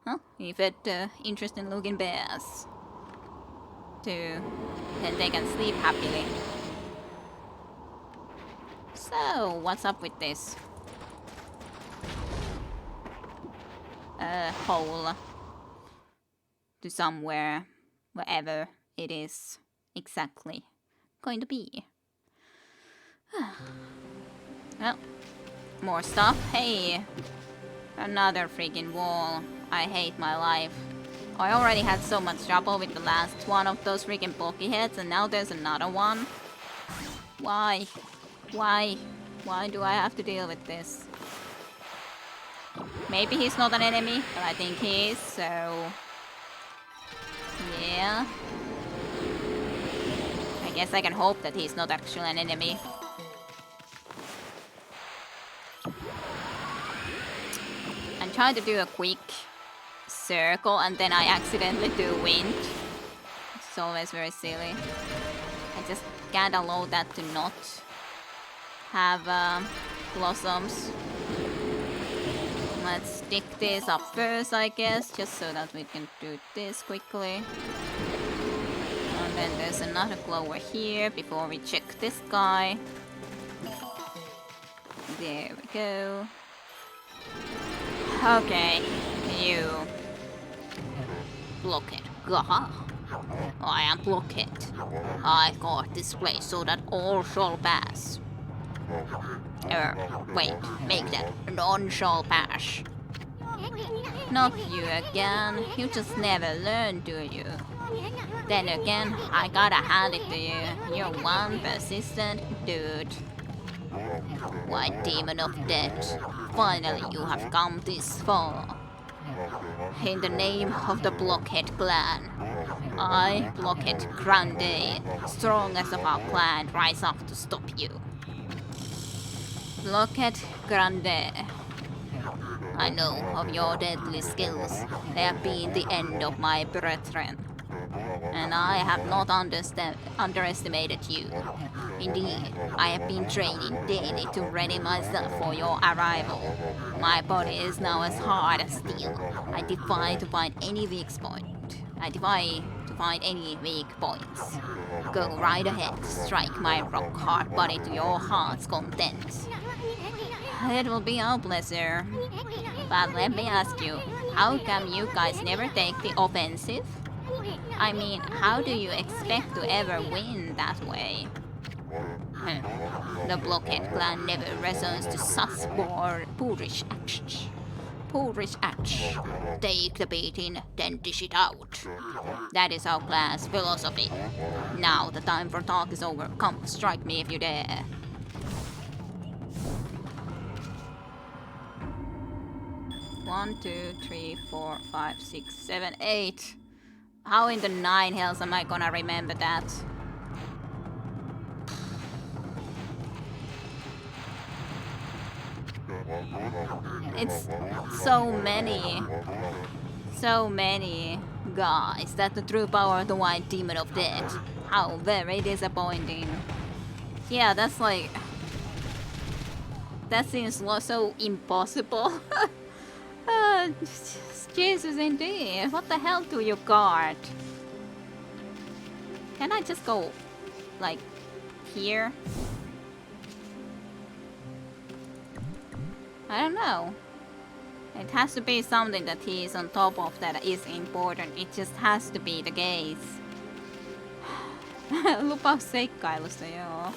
Huh? You've had interesting looking bears. to then they can sleep happily. So, what's up with this? A hole to somewhere, wherever it is exactly going to be. Well, more stuff. Hey, another freaking wall. I hate my life. I already had so much trouble with the last one of those freaking bulky heads, and now there's another one. Why? Why? Why do I have to deal with this? Maybe he's not an enemy, but I think he is, so... yeah. I guess I can hope that he's not actually an enemy. I'm trying to do a quick circle and then I accidentally do wind. It's always very silly. I just can't allow that to not have blossoms. Let's stick this up first, I guess, just so that we can do this quickly. And then there's another glower here before we check this guy. There we go. Okay, you block it. Gaha. I am block it. I got this place so that all shall pass. Wait, make that none shall pass. Not you again. You just never learn, do you? Then again, I gotta hand it to you. You're one persistent dude. White demon of death, finally you have come this far. In the name of the Blockhead clan, I, Blockhead Grande, strongest of our clan, rise up to stop you. Blockhead Grande, I know of your deadly skills. They have been the end of my brethren. And I have not underestimated you. Indeed, I have been training daily to ready myself for your arrival. My body is now as hard as steel. I defy to find any weak point. I defy to find any weak points. Go right ahead, strike my rock-hard body to your heart's content. It will be our pleasure. But let me ask you, how come you guys never take the offensive? I mean, how do you expect to ever win that way? The Blockhead clan never resorts to such poorish actions. Poorish acts. Take the beating, then dish it out. That is our clan's philosophy. Now the time for talk is over. Come, strike me if you dare. One, 2, 3, 4, 5, 6, 7, 8. How in the 9 hells am I gonna remember that? It's so many guys that the true power of the White Demon of Death. How very disappointing. Yeah, that's like... that seems so impossible. Jesus indeed. What the hell do you guard? Can I just go like here? I don't know. It has to be something that he is on top of that is important. It just has to be the case. Lupaus seikkailusta, joo.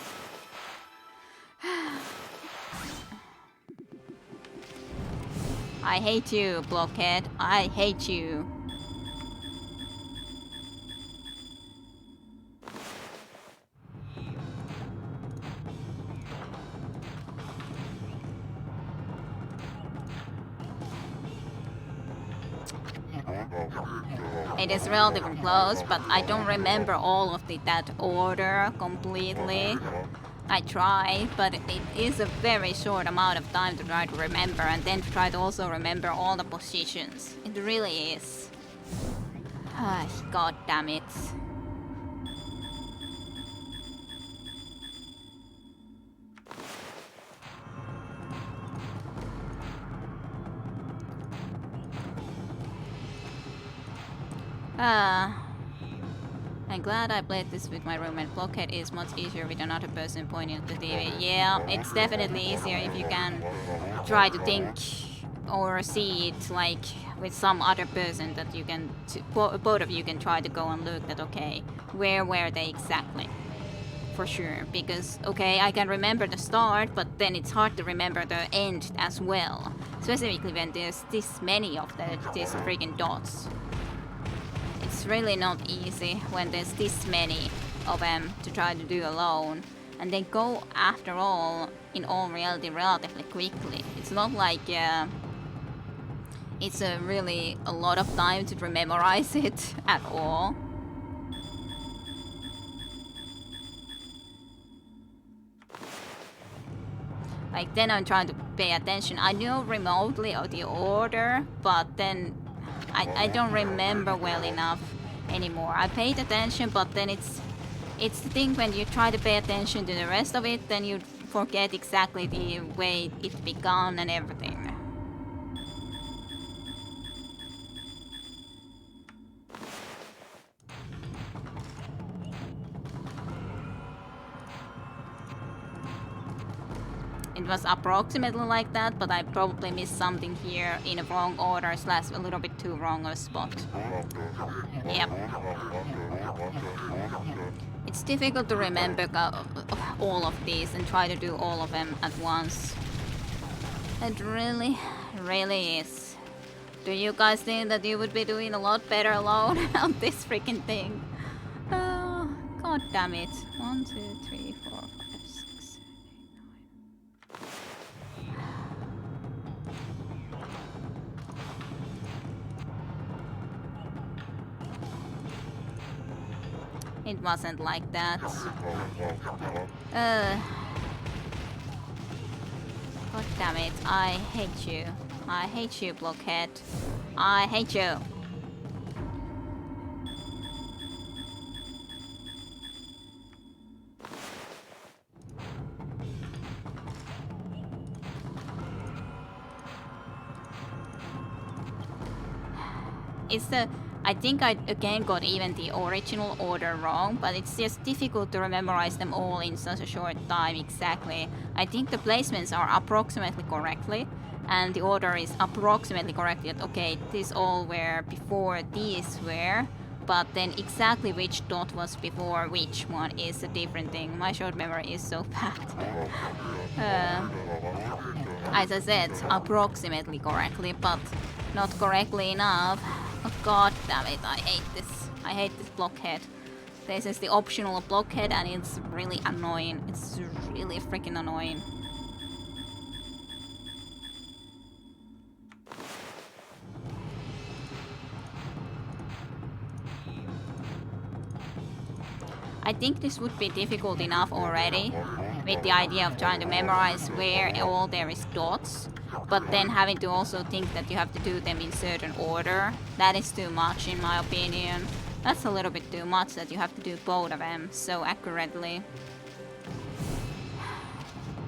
I hate you, Blockhead. I hate you. It is relatively close, but I don't remember all of that order completely. I try, but it is a very short amount of time to try to remember and then to try to also remember all the positions. It really is. God damn it. I'm glad I played this with my roommate. Blockhead is much easier with another person pointing at the TV. Yeah, it's definitely easier if you can try to think or see it like with some other person that you can, both of you can try to go and look at, okay, where were they exactly? For sure, because okay, I can remember the start, but then it's hard to remember the end as well. Specifically when there's this many of these freaking dots. It's really not easy when there's this many of them to try to do alone. And they go, after all, in all reality, relatively quickly. It's not like it's really a lot of time to memorize it at all. Like, then I'm trying to pay attention. I know remotely of the order, but then I don't remember well enough anymore. I paid attention, but then it's the thing when you try to pay attention to the rest of it, then you forget exactly the way it began and everything. It was approximately like that, but I probably missed something here in a wrong order / a little bit too wrong a spot. Yep. It's difficult to remember all of these and try to do all of them at once. It really, really is. Do you guys think that you would be doing a lot better alone on this freaking thing? Oh, god damn it. 1, 2, 3, 4, 5, 6, 7, 8, 9. It wasn't like that. God damn it, I hate you. I hate you, Blockhead. I hate you. I think I again got even the original order wrong, but it's just difficult to memorize them all in such a short time exactly. I think the placements are approximately correctly, and the order is approximately correct. That okay, these all were before these were, but then exactly which dot was before which one is a different thing. My short memory is so bad. As I said, approximately correctly, but not correctly enough. Oh god damn it, I hate this. I hate this blockhead. This is the optional blockhead and it's really annoying. It's really freaking annoying. I think this would be difficult enough already with the idea of trying to memorize where all there is dots, but then having to also think that you have to do them in certain order. That is too much in my opinion. That's a little bit too much that you have to do both of them so accurately.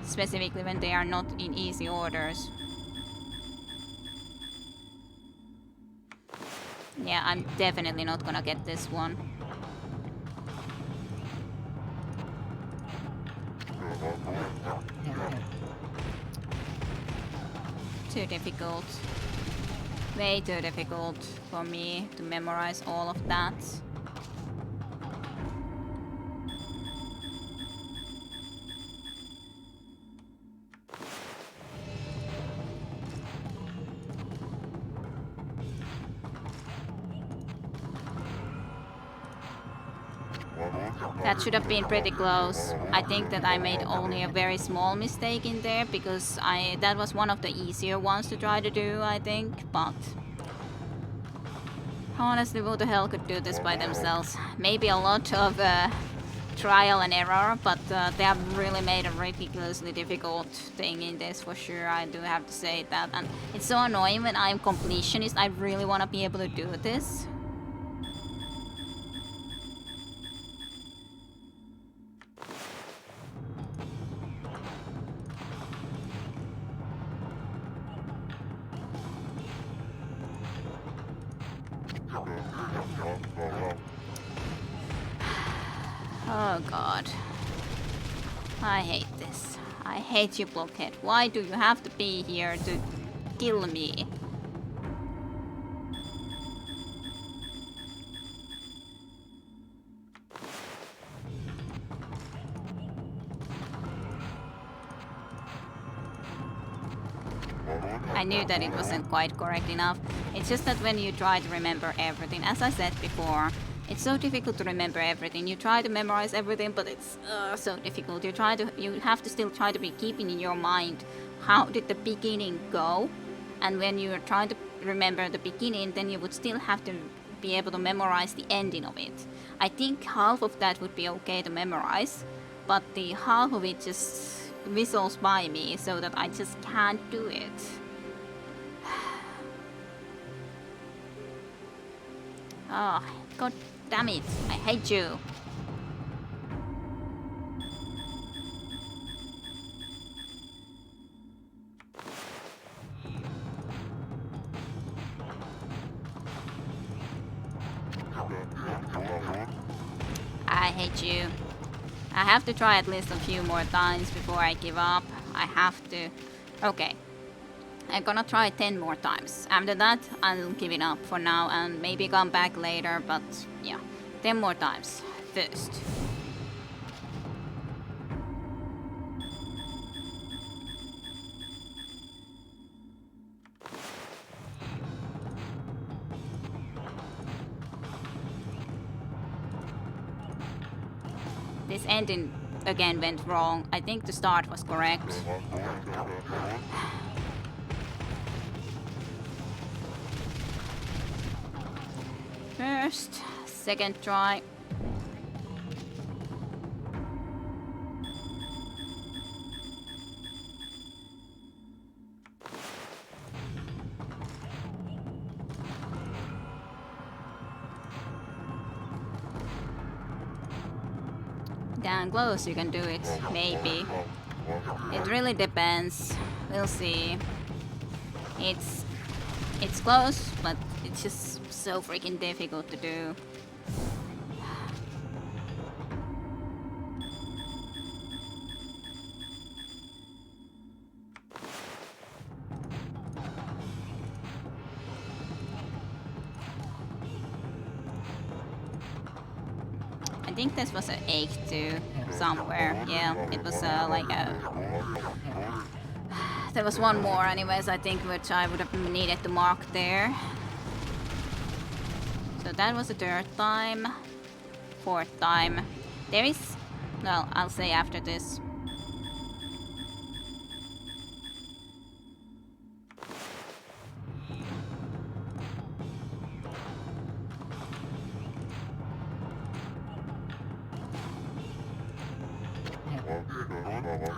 Specifically when they are not in easy orders. Yeah, I'm definitely not gonna get this one. Too difficult. Way too difficult for me to memorize all of that. That should have been pretty close. I think that I made only a very small mistake in there because that was one of the easier ones to try to do, I think, but honestly, who the hell could do this by themselves? Maybe a lot of trial and error, but they have really made a ridiculously difficult thing in this for sure. I do have to say that, and it's so annoying when I'm completionist. I really want to be able to do this. Oh god. I hate this. I hate you, Blockhead. Why do you have to be here to kill me? I knew that it wasn't quite correct enough. It's just that when you try to remember everything, as I said before, it's so difficult to remember everything. You try to memorize everything, but it's so difficult. You have to still try to be keeping in your mind how did the beginning go, and when you're trying to remember the beginning, then you would still have to be able to memorize the ending of it. I think half of that would be okay to memorize, but the half of it just whistles by me so that I just can't do it. Oh, god damn it. I hate you. I hate you. I have to try at least a few more times before I give up. I have to. Okay. I'm gonna try 10 more times. After that, I'll give it up for now and maybe come back later, but yeah. 10 more times. First. This ending again went wrong. I think the start was correct. First, second try. Down close you can do it, maybe. It really depends. We'll see. It's close, but it's just so freaking difficult to do. I think this was an 8-2 somewhere. Yeah, it was like a... There was one more anyways, I think, which I would have needed to mark there. So that was the third time. Fourth time. There is... Well, I'll say after this.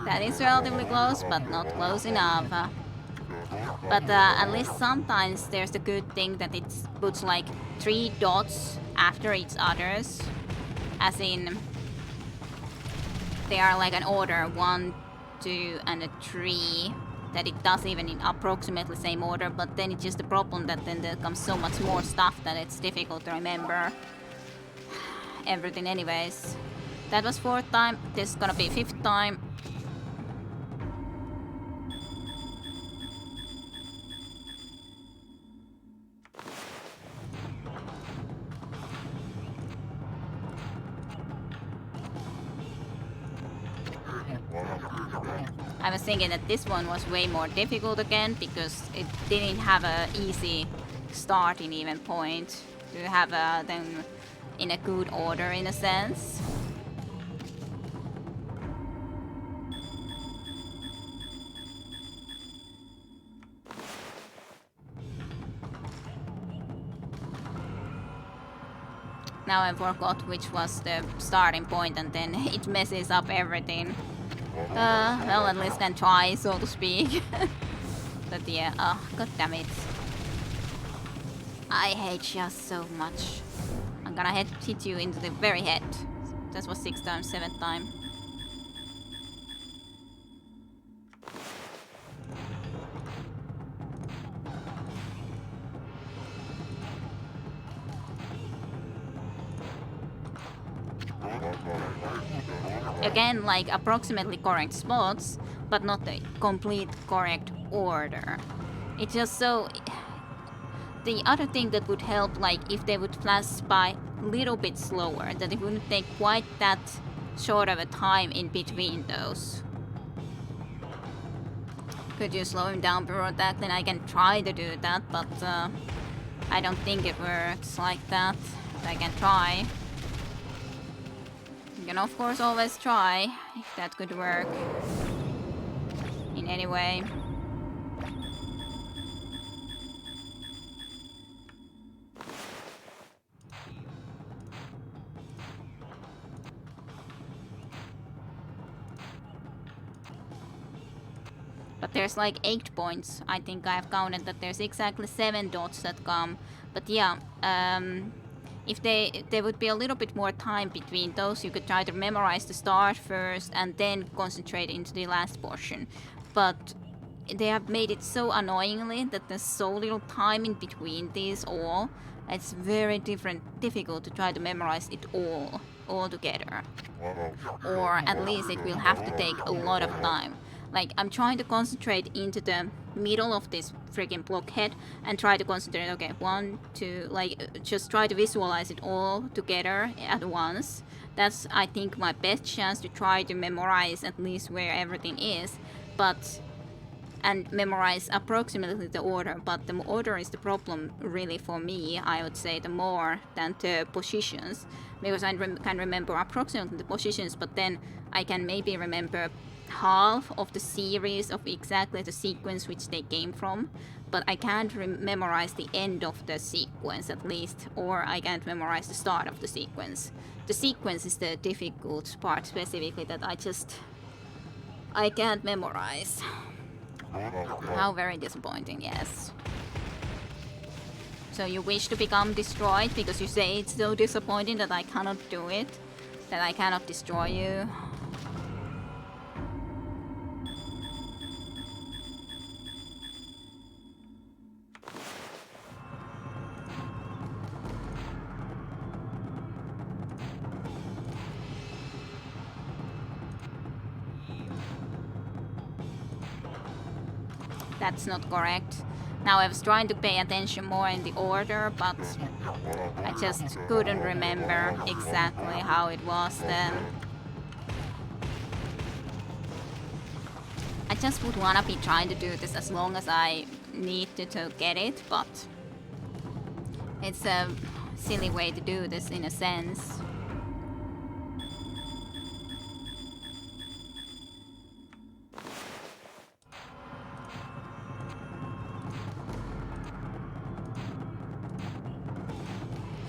That is relatively close, but not close enough. But at least sometimes there's the good thing that it puts like 3 dots after each others. As in, they are like an order 1, 2, and a 3. That it does even in approximately same order, but then it's just the problem that then there comes so much more stuff that it's difficult to remember everything anyways. That was 4th time, this is gonna be 5th time. I was thinking that this one was way more difficult again because it didn't have an easy starting even point to have them in a good order in a sense. Now I forgot which was the starting point and then it messes up everything. Well, at least can try, so to speak. But yeah, god damn it. I hate you so much. I'm gonna hit you into the very head. That was 6th time, 7th time. Again, like approximately correct spots, but not the complete correct order. It's just so. The other thing that would help, like if they would flash by a little bit slower, that it wouldn't take quite that short of a time in between those. Could you slow him down before that? Then I can try to do that, but I don't think it works like that. But I can try. You can of course always try if that could work in any way. But there's like 8 points. I think I've counted that there's exactly 7 dots that come. But yeah, if there would be a little bit more time between those, you could try to memorize the start first and then concentrate into the last portion. But they have made it so annoyingly that there's so little time in between these all. It's very difficult to try to memorize it all together. Or at least it will have to take a lot of time. Like, I'm trying to concentrate into the middle of this freaking blockhead and try to concentrate, okay, 1, 2, like, just try to visualize it all together at once. That's, I think, my best chance to try to memorize at least where everything is, and memorize approximately the order, but the order is the problem really for me, I would say, the more than the positions, because I can remember approximately the positions, but then I can maybe remember half of the series of exactly the sequence which they came from, but I can't memorize the end of the sequence at least, or I can't memorize the start of the sequence. The sequence is the difficult part specifically that I can't memorize. How very disappointing, yes. So you wish to become destroyed because you say it's so disappointing that I cannot do it? That I cannot destroy you? That's not correct. Now I was trying to pay attention more in the order, but I just couldn't remember exactly how it was then. I just would wanna be trying to do this as long as I need to get it, but it's a silly way to do this in a sense.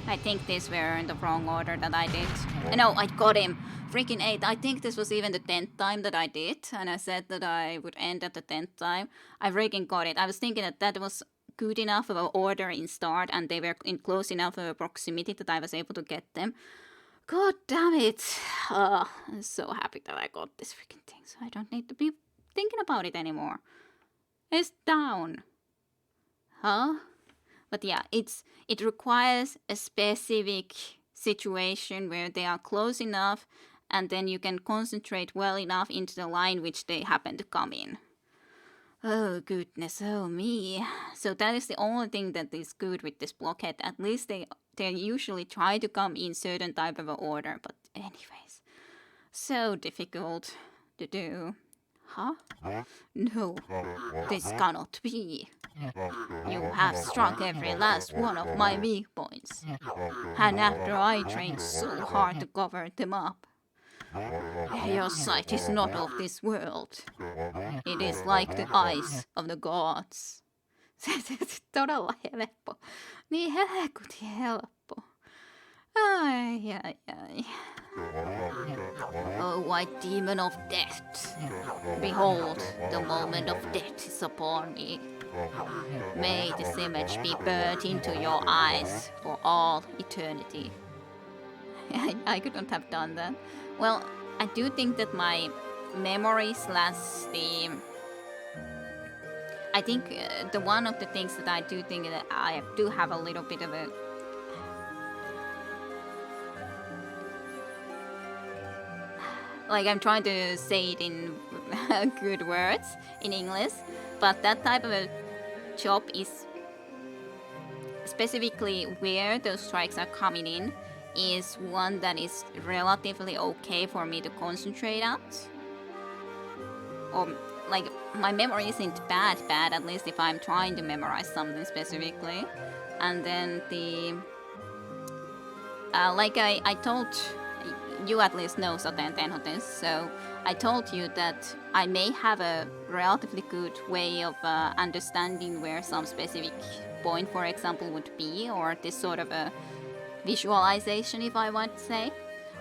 I think these were in the wrong order that I did. No, I got him. Freaking 8. I think this was even the 10th time that I did, and I said that I would end at the 10th time. I freaking got it. I was thinking that that was good enough of an order in start, and they were in close enough of a proximity that I was able to get them. God damn it. I'm so happy that I got this freaking thing, so I don't need to be thinking about it anymore. It's down. Huh? But yeah, it requires a specific situation where they are close enough and then you can concentrate well enough into the line which they happen to come in. Oh goodness, oh me. So that is the only thing that is good with this blockhead. At least they usually try to come in certain type of order, but anyways. So difficult to do. Huh? No, this cannot be. You have struck every last one of my weak points. And after I trained so hard to cover them up. Your sight is not of this world. It is like the eyes of the gods. Todella helppo. Niin helkutin helppo. Ai, ai, ai. O white demon of death, behold, the moment of death is upon me. May this image be burned into your eyes for all eternity. I couldn't have done that. Well, I do think that my memory slash the... I think the one of the things that I do think that I do have a little bit of a... like I'm trying to say it in good words in English, but that type of a job is specifically where those strikes are coming in is one that is relatively okay for me to concentrate at. Or like my memory isn't bad, at least if I'm trying to memorize something specifically. And then the like I told you, at least know Soten Tenhoten, so I told you that I may have a relatively good way of understanding where some specific point, for example, would be, or this sort of a visualization, if I want to say.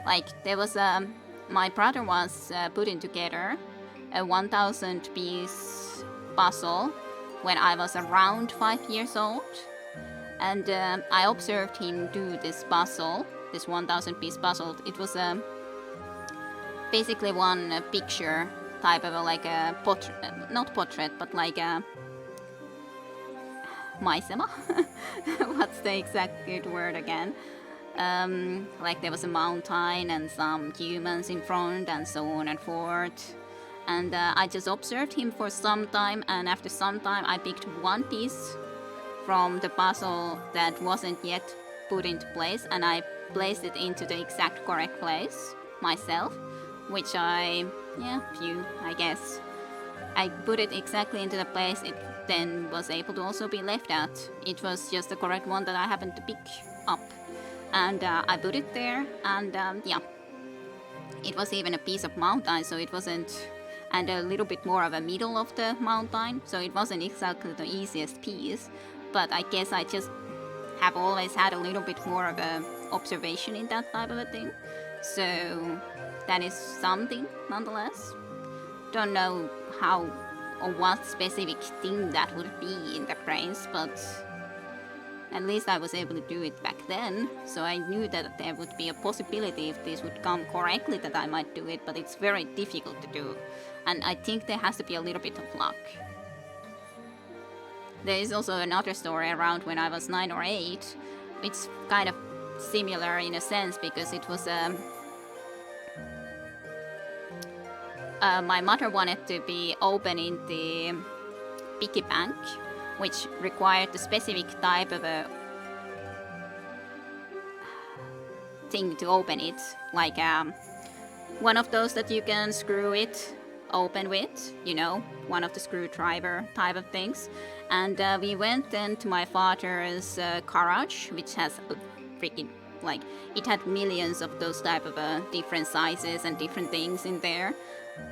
Like there was my brother was putting together a 1,000 piece puzzle when I was around 5 years old, and I observed him do this puzzle, this 1,000 piece puzzle. It was basically one picture type of like a portrait, not portrait, but like a maisema. What's the exact good word again? Like there was a mountain and some humans in front and so on and forth. And I just observed him for some time, and after some time I picked one piece from the puzzle that wasn't yet put into place, and I placed it into the exact correct place myself, which I guess. I put it exactly into the place it then was able to also be left at. It was just the correct one that I happened to pick up. And I put it there, and it was even a piece of mountain, so it wasn't, and a little bit more of a middle of the mountain, so it wasn't exactly the easiest piece, but I guess I just have always had a little bit more of a observation in that type of a thing, so that is something nonetheless. Don't know how or what specific thing that would be in the brains, but at least I was able to do it back then, so I knew that there would be a possibility if this would come correctly that I might do it, but it's very difficult to do, and I think there has to be a little bit of luck. There is also another story around when I was 9 or 8. It's kind of similar in a sense, because it was my mother wanted to be opening the piggy bank, which required a specific type of a thing to open it, like one of those that you can screw it open with, you know, one of the screwdriver type of things. And we went then to my father's garage, which has a freaking, like, it had millions of those type of different sizes and different things in there.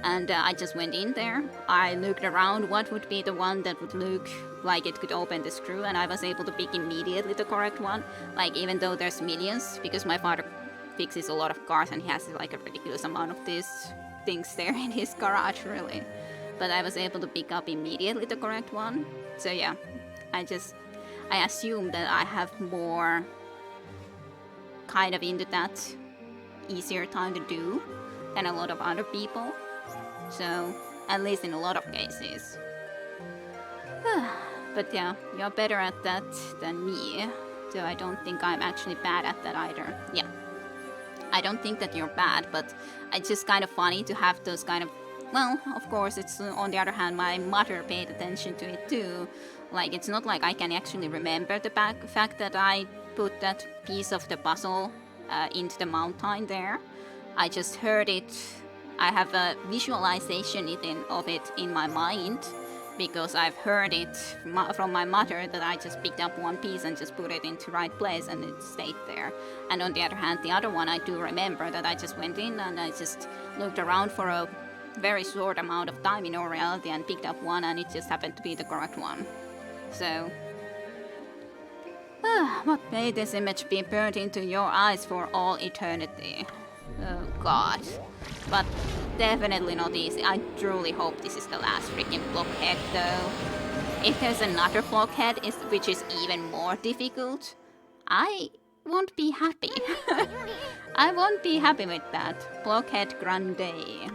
And I just went in there. I looked around what would be the one that would look like it could open the screw, and I was able to pick immediately the correct one. Like, even though there's millions, because my father fixes a lot of cars and he has like a ridiculous amount of these things there in his garage, really. But I was able to pick up immediately the correct one. So yeah, I assume that I have more kind of into that easier time to do than a lot of other people. So, at least in a lot of cases. But yeah, you're better at that than me. So I don't think I'm actually bad at that either. Yeah. I don't think that you're bad, but it's just kind of funny to have those kind of... Well, of course, it's on the other hand, my mother paid attention to it too. Like, it's not like I can actually remember the fact that I put that piece of the puzzle into the mountain there. I just heard it. I have a visualization of it in my mind, because I've heard it from my mother that I just picked up one piece and just put it into right place and it stayed there. And on the other hand, the other one I do remember that I just went in and I just looked around for a very short amount of time in all reality and picked up one, and it just happened to be the correct one. So... what may this image be burnt into your eyes for all eternity? Oh god. But definitely not easy. I truly hope this is the last freaking blockhead though. If there's another blockhead which is even more difficult, I won't be happy. I won't be happy with that. Blockhead Grande.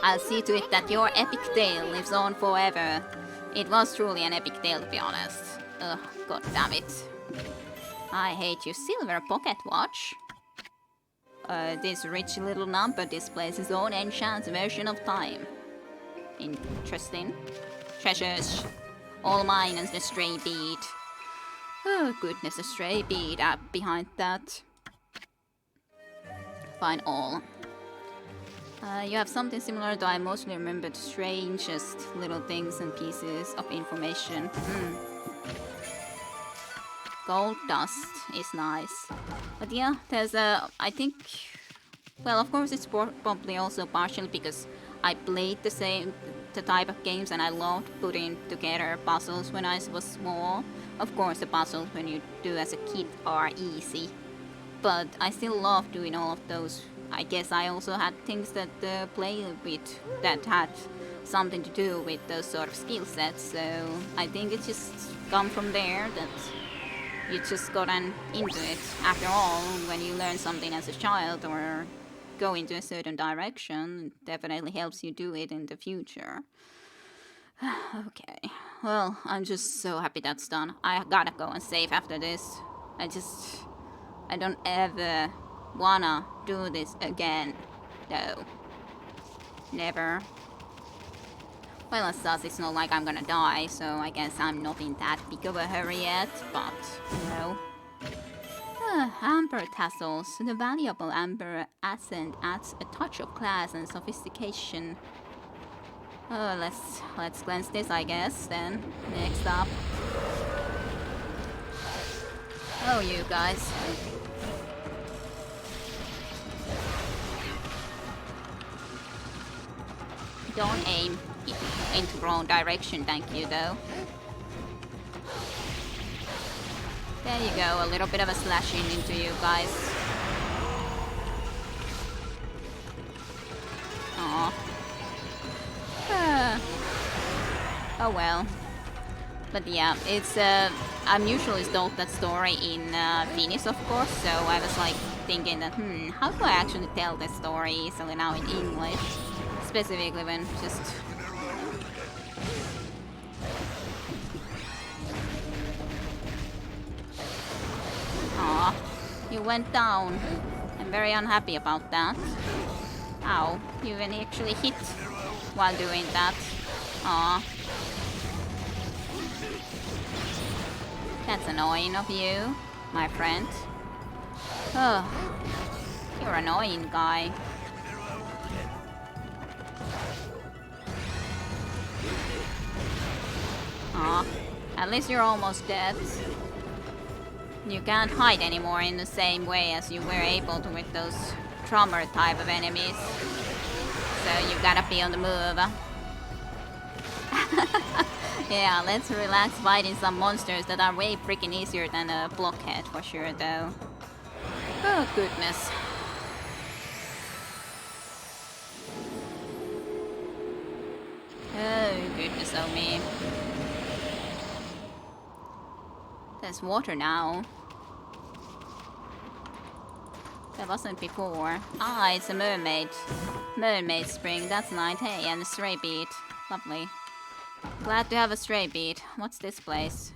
I'll see to it that your epic tale lives on forever. It was truly an epic tale, to be honest. Ugh, god damn it. I hate you. Silver pocket watch? This rich little number displays its own enchant version of time. Interesting. Treasures. All mine and the stray bead. Oh goodness, a stray bead up behind that. Fine, all. You have something similar, though I mostly remember the strangest little things and pieces of information. Gold dust is nice. But yeah, there's I think... Well, of course it's probably also partially because I played the type of games and I loved putting together puzzles when I was small. Of course the puzzles when you do as a kid are easy. But I still love doing all of those. I guess I also had things that play with that had something to do with those sort of skill sets. So I think it just come from there that you just gotten into it. After all, when you learn something as a child or go into a certain direction, it definitely helps you do it in the future. Okay, well, I'm just so happy that's done. I gotta go and save after this. I don't ever wanna do this again. No. Never. Well, as such, it's not like I'm gonna die, so I guess I'm not in that big of a hurry yet, but, you know. Amber tassels. The valuable amber accent adds a touch of class and sophistication. Oh, let's cleanse this, I guess, then. Next up. Oh, you guys. Don't aim into the wrong direction, thank you, though. There you go, a little bit of a slashing into you guys. Aww. Oh well. But yeah, it's I'm usually told that story in Finnish, of course, so I was like thinking that, how do I actually tell this story easily now in English? Specifically when just... Aw, you went down. I'm very unhappy about that. Ow, you even actually hit while doing that. Aw. That's annoying of you, my friend. Oh, you're an annoying guy. Aw, at least you're almost dead. You can't hide anymore in the same way as you were able to with those drummer type of enemies. So you gotta be on the move. Yeah, let's relax fighting some monsters that are way freaking easier than a blockhead for sure though. Oh goodness. Oh goodness, oh me. There's water now. There wasn't before. Ah, it's a mermaid. Mermaid spring, that's nice. Hey, and a stray bead. Lovely. Glad to have a stray bead. What's this place?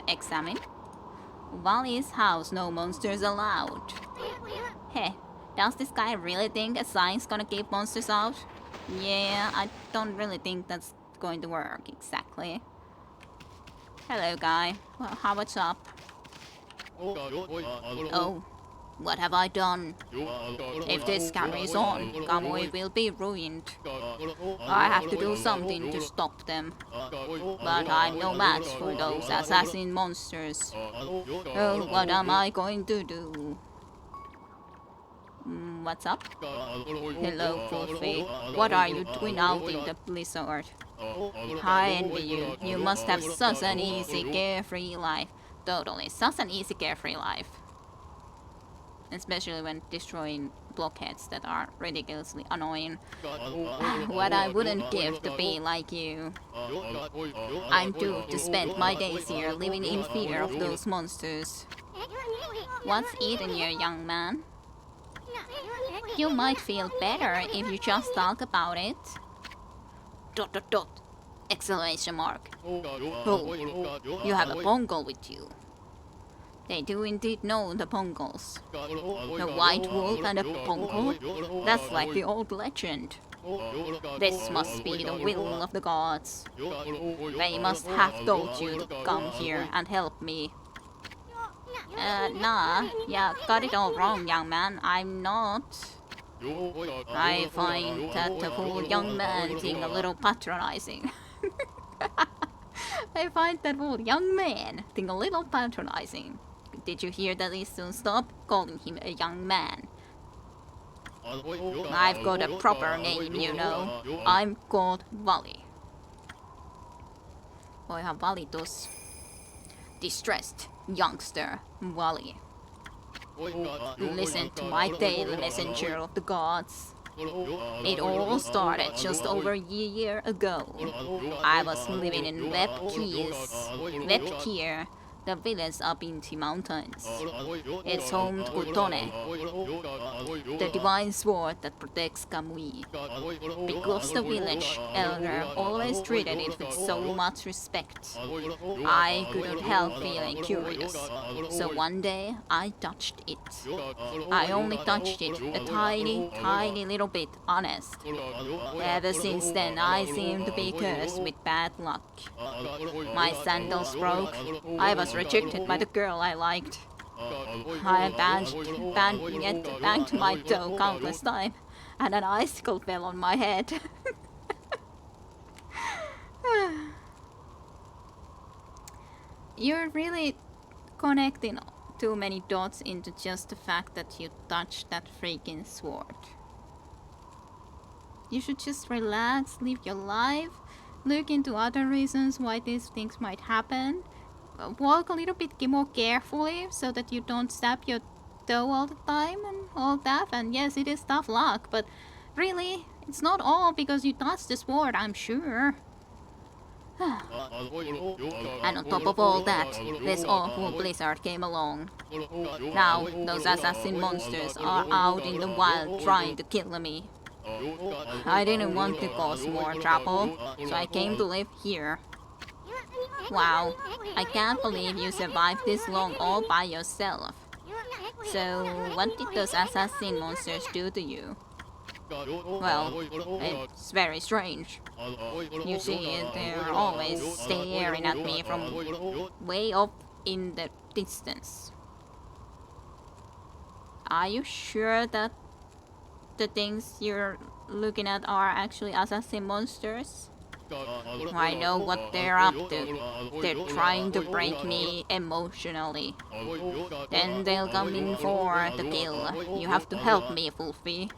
Examine. Wally's house, no monsters allowed. Hey, does this guy really think a sign's gonna keep monsters out? Yeah, I don't really think that's going to work exactly. Hello, guy. Well, what's up? Oh, what have I done? If this carries on, Kamui will be ruined. I have to do something to stop them. But I'm no match for those assassin monsters. Oh, what am I going to do? What's up? Hello, Wolfie. What are you doing out in the blizzard? I envy you. You must have such an easy, carefree life. Totally, such an easy, carefree life. Especially when destroying blockheads that are ridiculously annoying. What I wouldn't give to be like you. I'm doomed to spend my days here living in fear of those monsters. What's eating you, young man? You might feel better if you just talk about it. ... Exclamation mark. Oh, you have a bongo with you. They do indeed know the Pongos. The white wolf and a Pongo? That's like the old legend. This must be the will of the gods. They must have told you to come here and help me. Nah, yeah, got it all wrong, young man. I'm not. I find that the whole young man thing a little patronizing. I find that whole young man thing a little patronizing. Did you hear that? Soon stop calling him a young man. I've got a proper name, you know. I'm called Vali. Voihan valitus. Distressed youngster Vali. Listen to my tale, messenger of the gods. It all started just over a year ago. I was living in Webkir, the village up in the mountains. It's home to Kutone, the divine sword that protects Kamui. Because the village elder always treated it with so much respect, I couldn't help feeling curious. So one day I touched it. I only touched it a tiny little bit, honest. Ever since then I seem to be cursed with bad luck. My sandals broke. I was rejected by the girl I liked. I banged my toe countless times, and an icicle fell on my head. You're really connecting too many dots into just the fact that you touched that freaking sword. You should just relax, live your life, look into other reasons why these things might happen. Walk a little bit more carefully so that you don't stab your toe all the time and all that. And yes, it is tough luck, but really, it's not all because you touched the sword, I'm sure. And on top of all that, this awful blizzard came along. Now, those assassin monsters are out in the wild trying to kill me. I didn't want to cause more trouble, so I came to live here. Wow, I can't believe you survived this long all by yourself. So, what did those assassin monsters do to you? Well, it's very strange. You see, they're always staring at me from way up in the distance. Are you sure that the things you're looking at are actually assassin monsters? I know what they're up to. They're trying to break me emotionally. Then they'll come in for the kill. You have to help me, Fulfi.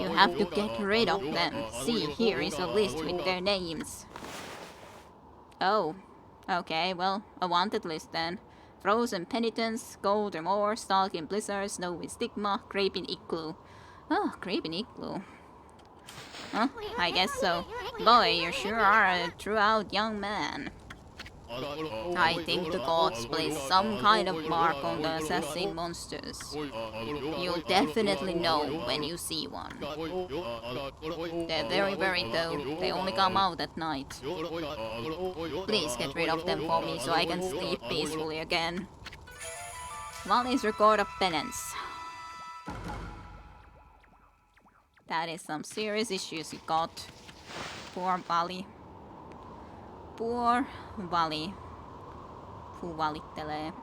You have to get rid of them. See, here is a list with their names. Oh, okay, well, a wanted list then. Frozen Penitence, Gold Remorse, Stalking Blizzard, Snowy Stigma, Creeping Igloo. Oh, Creeping Igloo. Huh? I guess so. Boy, you sure are a true-out young man. I think the gods place some kind of mark on the assassin monsters. You'll definitely know when you see one. They're very worried though. They only come out at night. Please get rid of them for me so I can sleep peacefully again. Vali's Record of Penance. That is some serious issues you got. Poor Vali. Poor Vali. Who valittelee.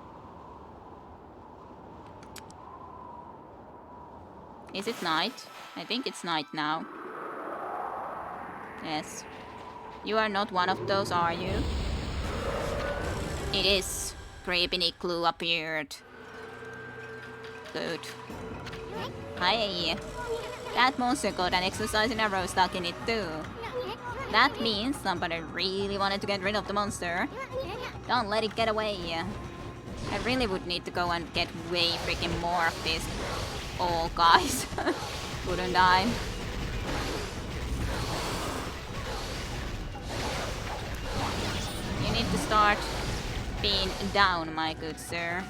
Is it night? I think it's night now. Yes. You are not one of those, are you? It is. Creeping Igloo appeared. Good. Hi. That monster got an exercising arrow stuck in it too. That means somebody really wanted to get rid of the monster. Don't let it get away. I really would need to go and get way freaking more of this. Oh, guys. Wouldn't I? You need to start being down, my good sir.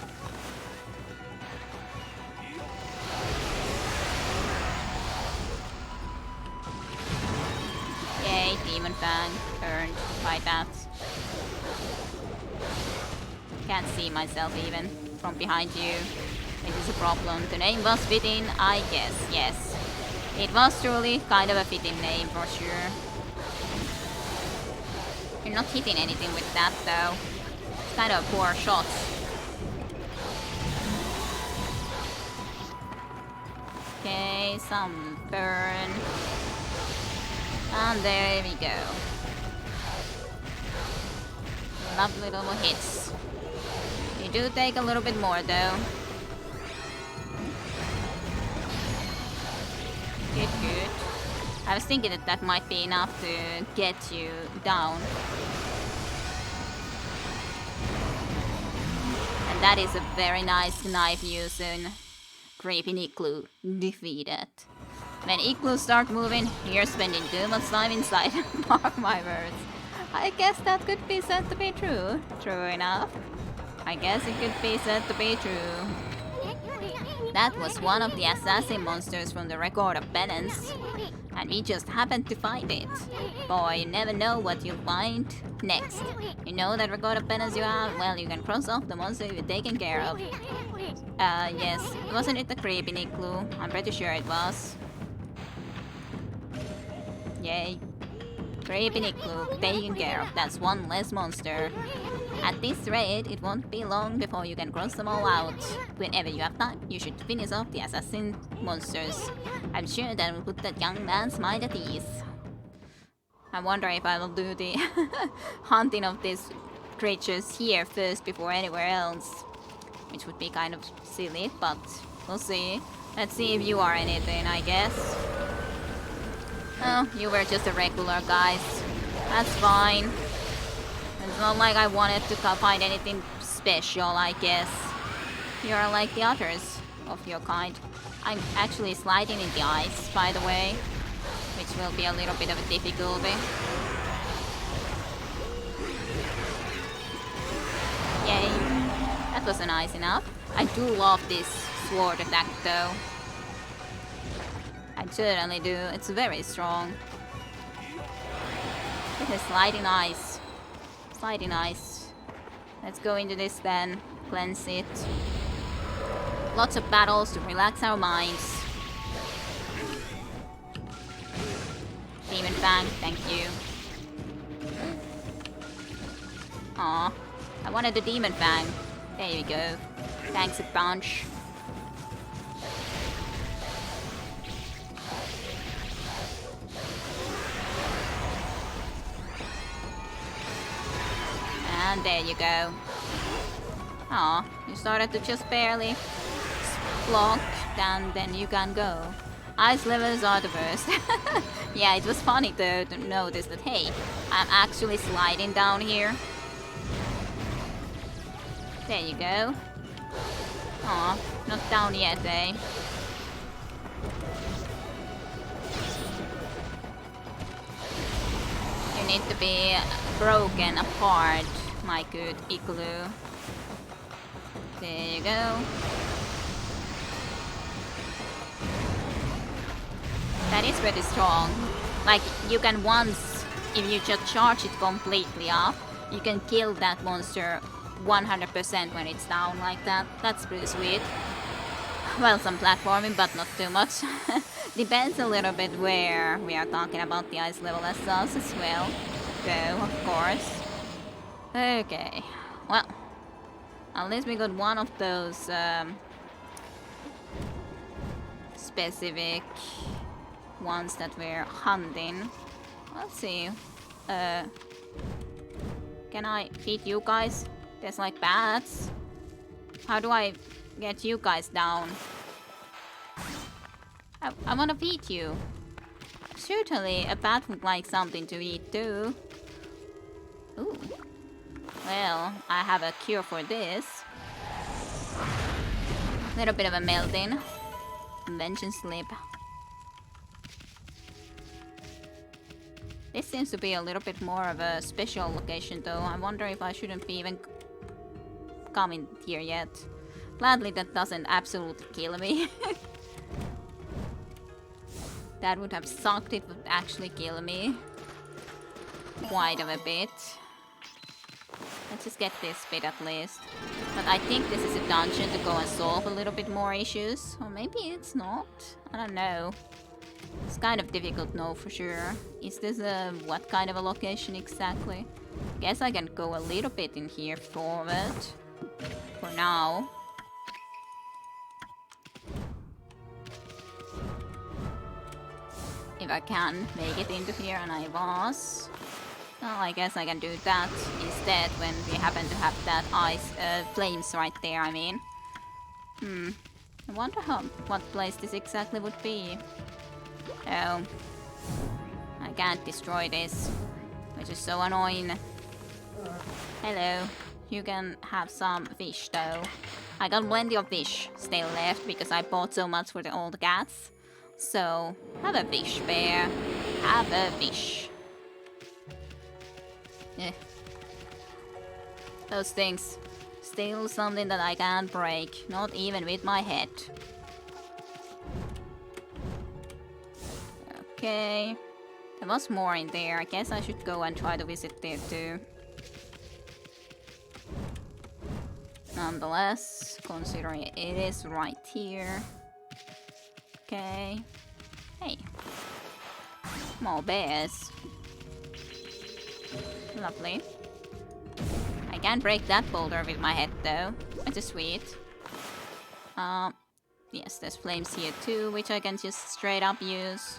Yay, Demon Fang earned by that. Can't see myself even. from behind you. It is a problem. The name was fitting, I guess. Yes. It was truly kind of a fitting name for sure. You're not hitting anything with that though. It's kind of a poor shot. Okay, some burn. And there we go. Lovely little hits. You do take a little bit more though. Good, good. I was thinking that that might be enough to get you down. And that is a very nice knife using Creepy Igloo defeated. When igloos start moving, you're spending too much time inside. Mark my words. I guess that could be said to be true. True enough. I guess it could be said to be true. That was one of the assassin monsters from the Record of Penance. And we just happened to find it. Boy, you never know what you'll find next. You know that Record of Penance you have? Well, you can cross off the monster you've taken care of. Yes. Wasn't it the Creepy Igloo? I'm pretty sure it was. Yay. Creepy Igloo taken care of. That's one less monster. At this rate, it won't be long before you can cross them all out. Whenever you have time, you should finish off the assassin monsters. I'm sure that will put that young man's mind at ease. I wonder if I will do the hunting of these creatures here first before anywhere else. Which would be kind of silly, but we'll see. Let's see if you are anything, I guess. Oh, you were just a regular, guys. That's fine. It's not like I wanted to find anything special, I guess. You're like the others of your kind. I'm actually sliding in the ice, by the way, which will be a little bit of a difficulty. Yay. That was nice enough. I do love this sword attack, though. I certainly do. It's very strong. It is sliding ice. Sliding ice. Let's go into this then. Cleanse it. Lots of battles to relax our minds. Demon Fang, thank you. Aw, I wanted the Demon Fang. There you go. Thanks a bunch. And there you go. Aw, you started to just barely block, and then you can go. Ice levels are the worst. Yeah, it was funny though to notice that, hey, I'm actually sliding down here. There you go. Aw, not down yet, eh? You need to be broken apart, my good igloo. There you go. That is pretty strong. Like, you can once, if you just charge it completely up, you can kill that monster 100% when it's down like that. That's pretty sweet. Well, some platforming, but not too much. Depends a little bit where we are talking about the ice level as well. Though, of course. Okay. Well, at least we got one of those specific ones that we're hunting. Let's see. Can I feed you guys? There's like bats. How do I get you guys down? I wanna feed you. Certainly, a bat would like something to eat too. Ooh. Well, I have a cure for this. Little bit of a melting. Convention slip. This seems to be a little bit more of a special location though. I wonder if I shouldn't be even coming here yet. Gladly that doesn't absolutely kill me. That would have sucked. It would actually kill me. Quite of a bit. Let's just get this bit at least. But I think this is a dungeon to go and solve a little bit more issues. Or maybe it's not. I don't know. It's kind of difficult to know for sure. Is this a... what kind of a location exactly? Guess I can go a little bit in here forward. For now. If I can make it into here, and I was. Well, I guess I can do that instead when we happen to have that ice flames right there, I mean. I wonder what place this exactly would be. Oh. I can't destroy this, which is so annoying. Hello. You can have some fish though. I got plenty of fish still left because I bought so much for the old cats. So, have a fish, bear. Have a fish. Yeah. Those things. Still something that I can't break. Not even with my head. Okay. There was more in there. I guess I should go and try to visit there too. Nonetheless, considering it is right here. Okay. Hey. More bears. Lovely. I can't break that boulder with my head though. Which is sweet. Yes, there's flames here too, which I can just straight up use.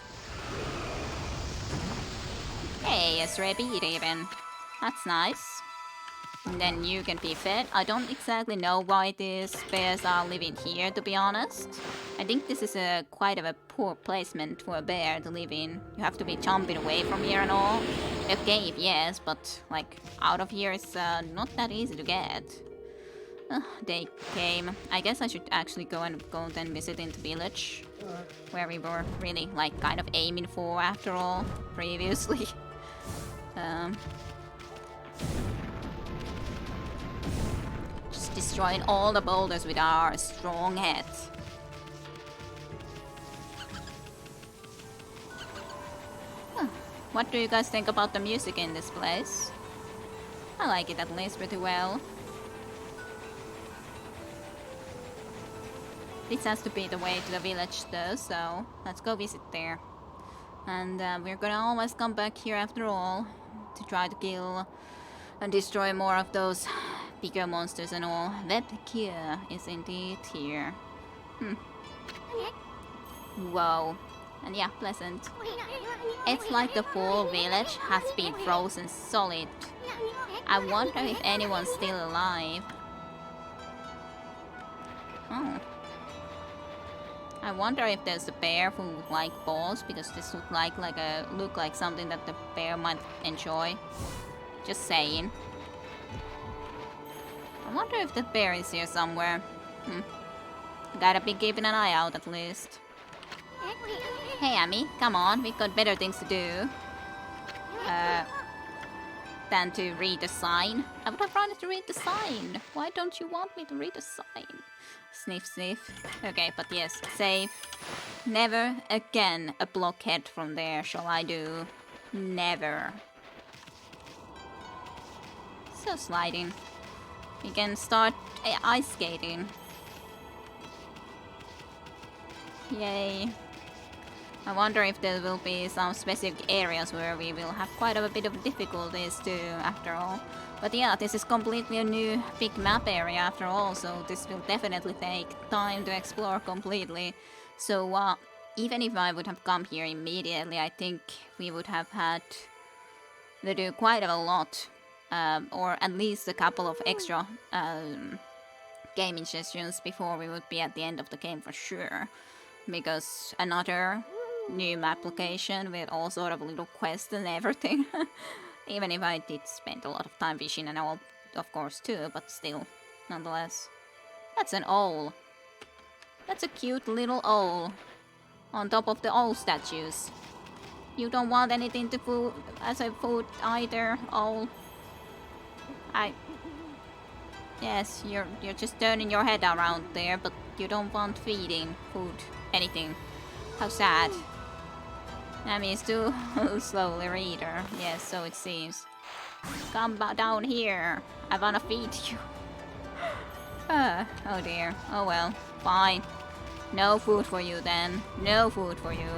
Hey, a rabbit even. That's nice. And then you can be fed. I don't exactly know why these bears are living here, to be honest. I think this is a quite of a poor placement for a bear to live in. You have to be jumping away from here and all. A cave, yes, but like out of here is not that easy to get. They came. I guess I should actually go and then visit in the village, where we were really like kind of aiming for after all previously. Just destroying all the boulders with our strong heads. What do you guys think about the music in this place? I like it at least pretty well. This has to be the way to the village though, so let's go visit there. And we're gonna always come back here after all to try to kill and destroy more of those bigger monsters and all. Web cure is indeed here. Whoa. And yeah, pleasant. It's like the full village has been frozen solid. I wonder if anyone's still alive. Oh. I wonder if there's a bear who would like balls, because this look like something that the bear might enjoy. Just saying. I wonder if the bear is here somewhere. Gotta be keeping an eye out at least. Hey Amy, come on, we've got better things to do. Than to read the sign. I would have rather to read the sign. Why don't you want me to read the sign? Sniff, sniff. Okay, but yes, save. Never again a blockhead from there shall I do. Never. So sliding. We can start ice skating. Yay. I wonder if there will be some specific areas where we will have quite a bit of difficulties too, after all. But yeah, this is completely a new big map area after all, so this will definitely take time to explore completely. So even if I would have come here immediately, I think we would have had to do quite a lot, or at least a couple of extra gaming sessions before we would be at the end of the game for sure. Because another new map location with all sort of little quests and everything. Even if I did spend a lot of time fishing and all, of course, too, but still, nonetheless. That's an owl. That's a cute little owl. On top of the owl statues. You don't want anything to food as a food either, owl. Yes, you're just turning your head around there, but you don't want feeding, food, anything. How sad. Nami is too slowly reader. Yes, so it seems. Come down here. I wanna feed you. Oh dear. Oh well. Fine. No food for you then. No food for you.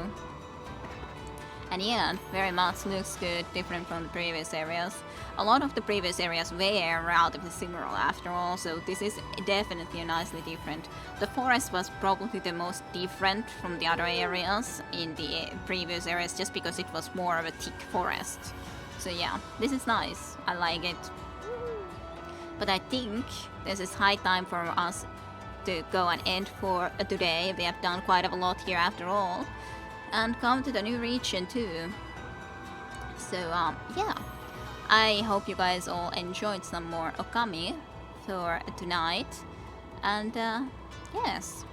And yeah, very much looks good, different from the previous areas. A lot of the previous areas were relatively similar after all, so this is definitely nicely different. The forest was probably the most different from the other areas in the previous areas, just because it was more of a thick forest. So yeah, this is nice. I like it. But I think this is high time for us to go and end for today. We have done quite a lot here after all. And come to the new region too. So yeah, I hope you guys all enjoyed some more Okami for tonight. And yes,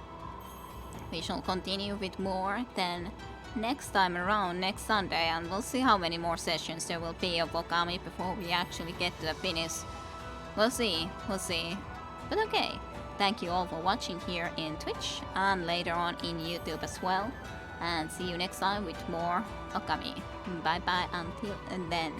we shall continue with more then next time around, next Sunday, and we'll see how many more sessions there will be of Okami before we actually get to the finish. We'll see, But okay, thank you all for watching here in Twitch and later on in YouTube as well. And see you next time with more Okami. Bye bye until then.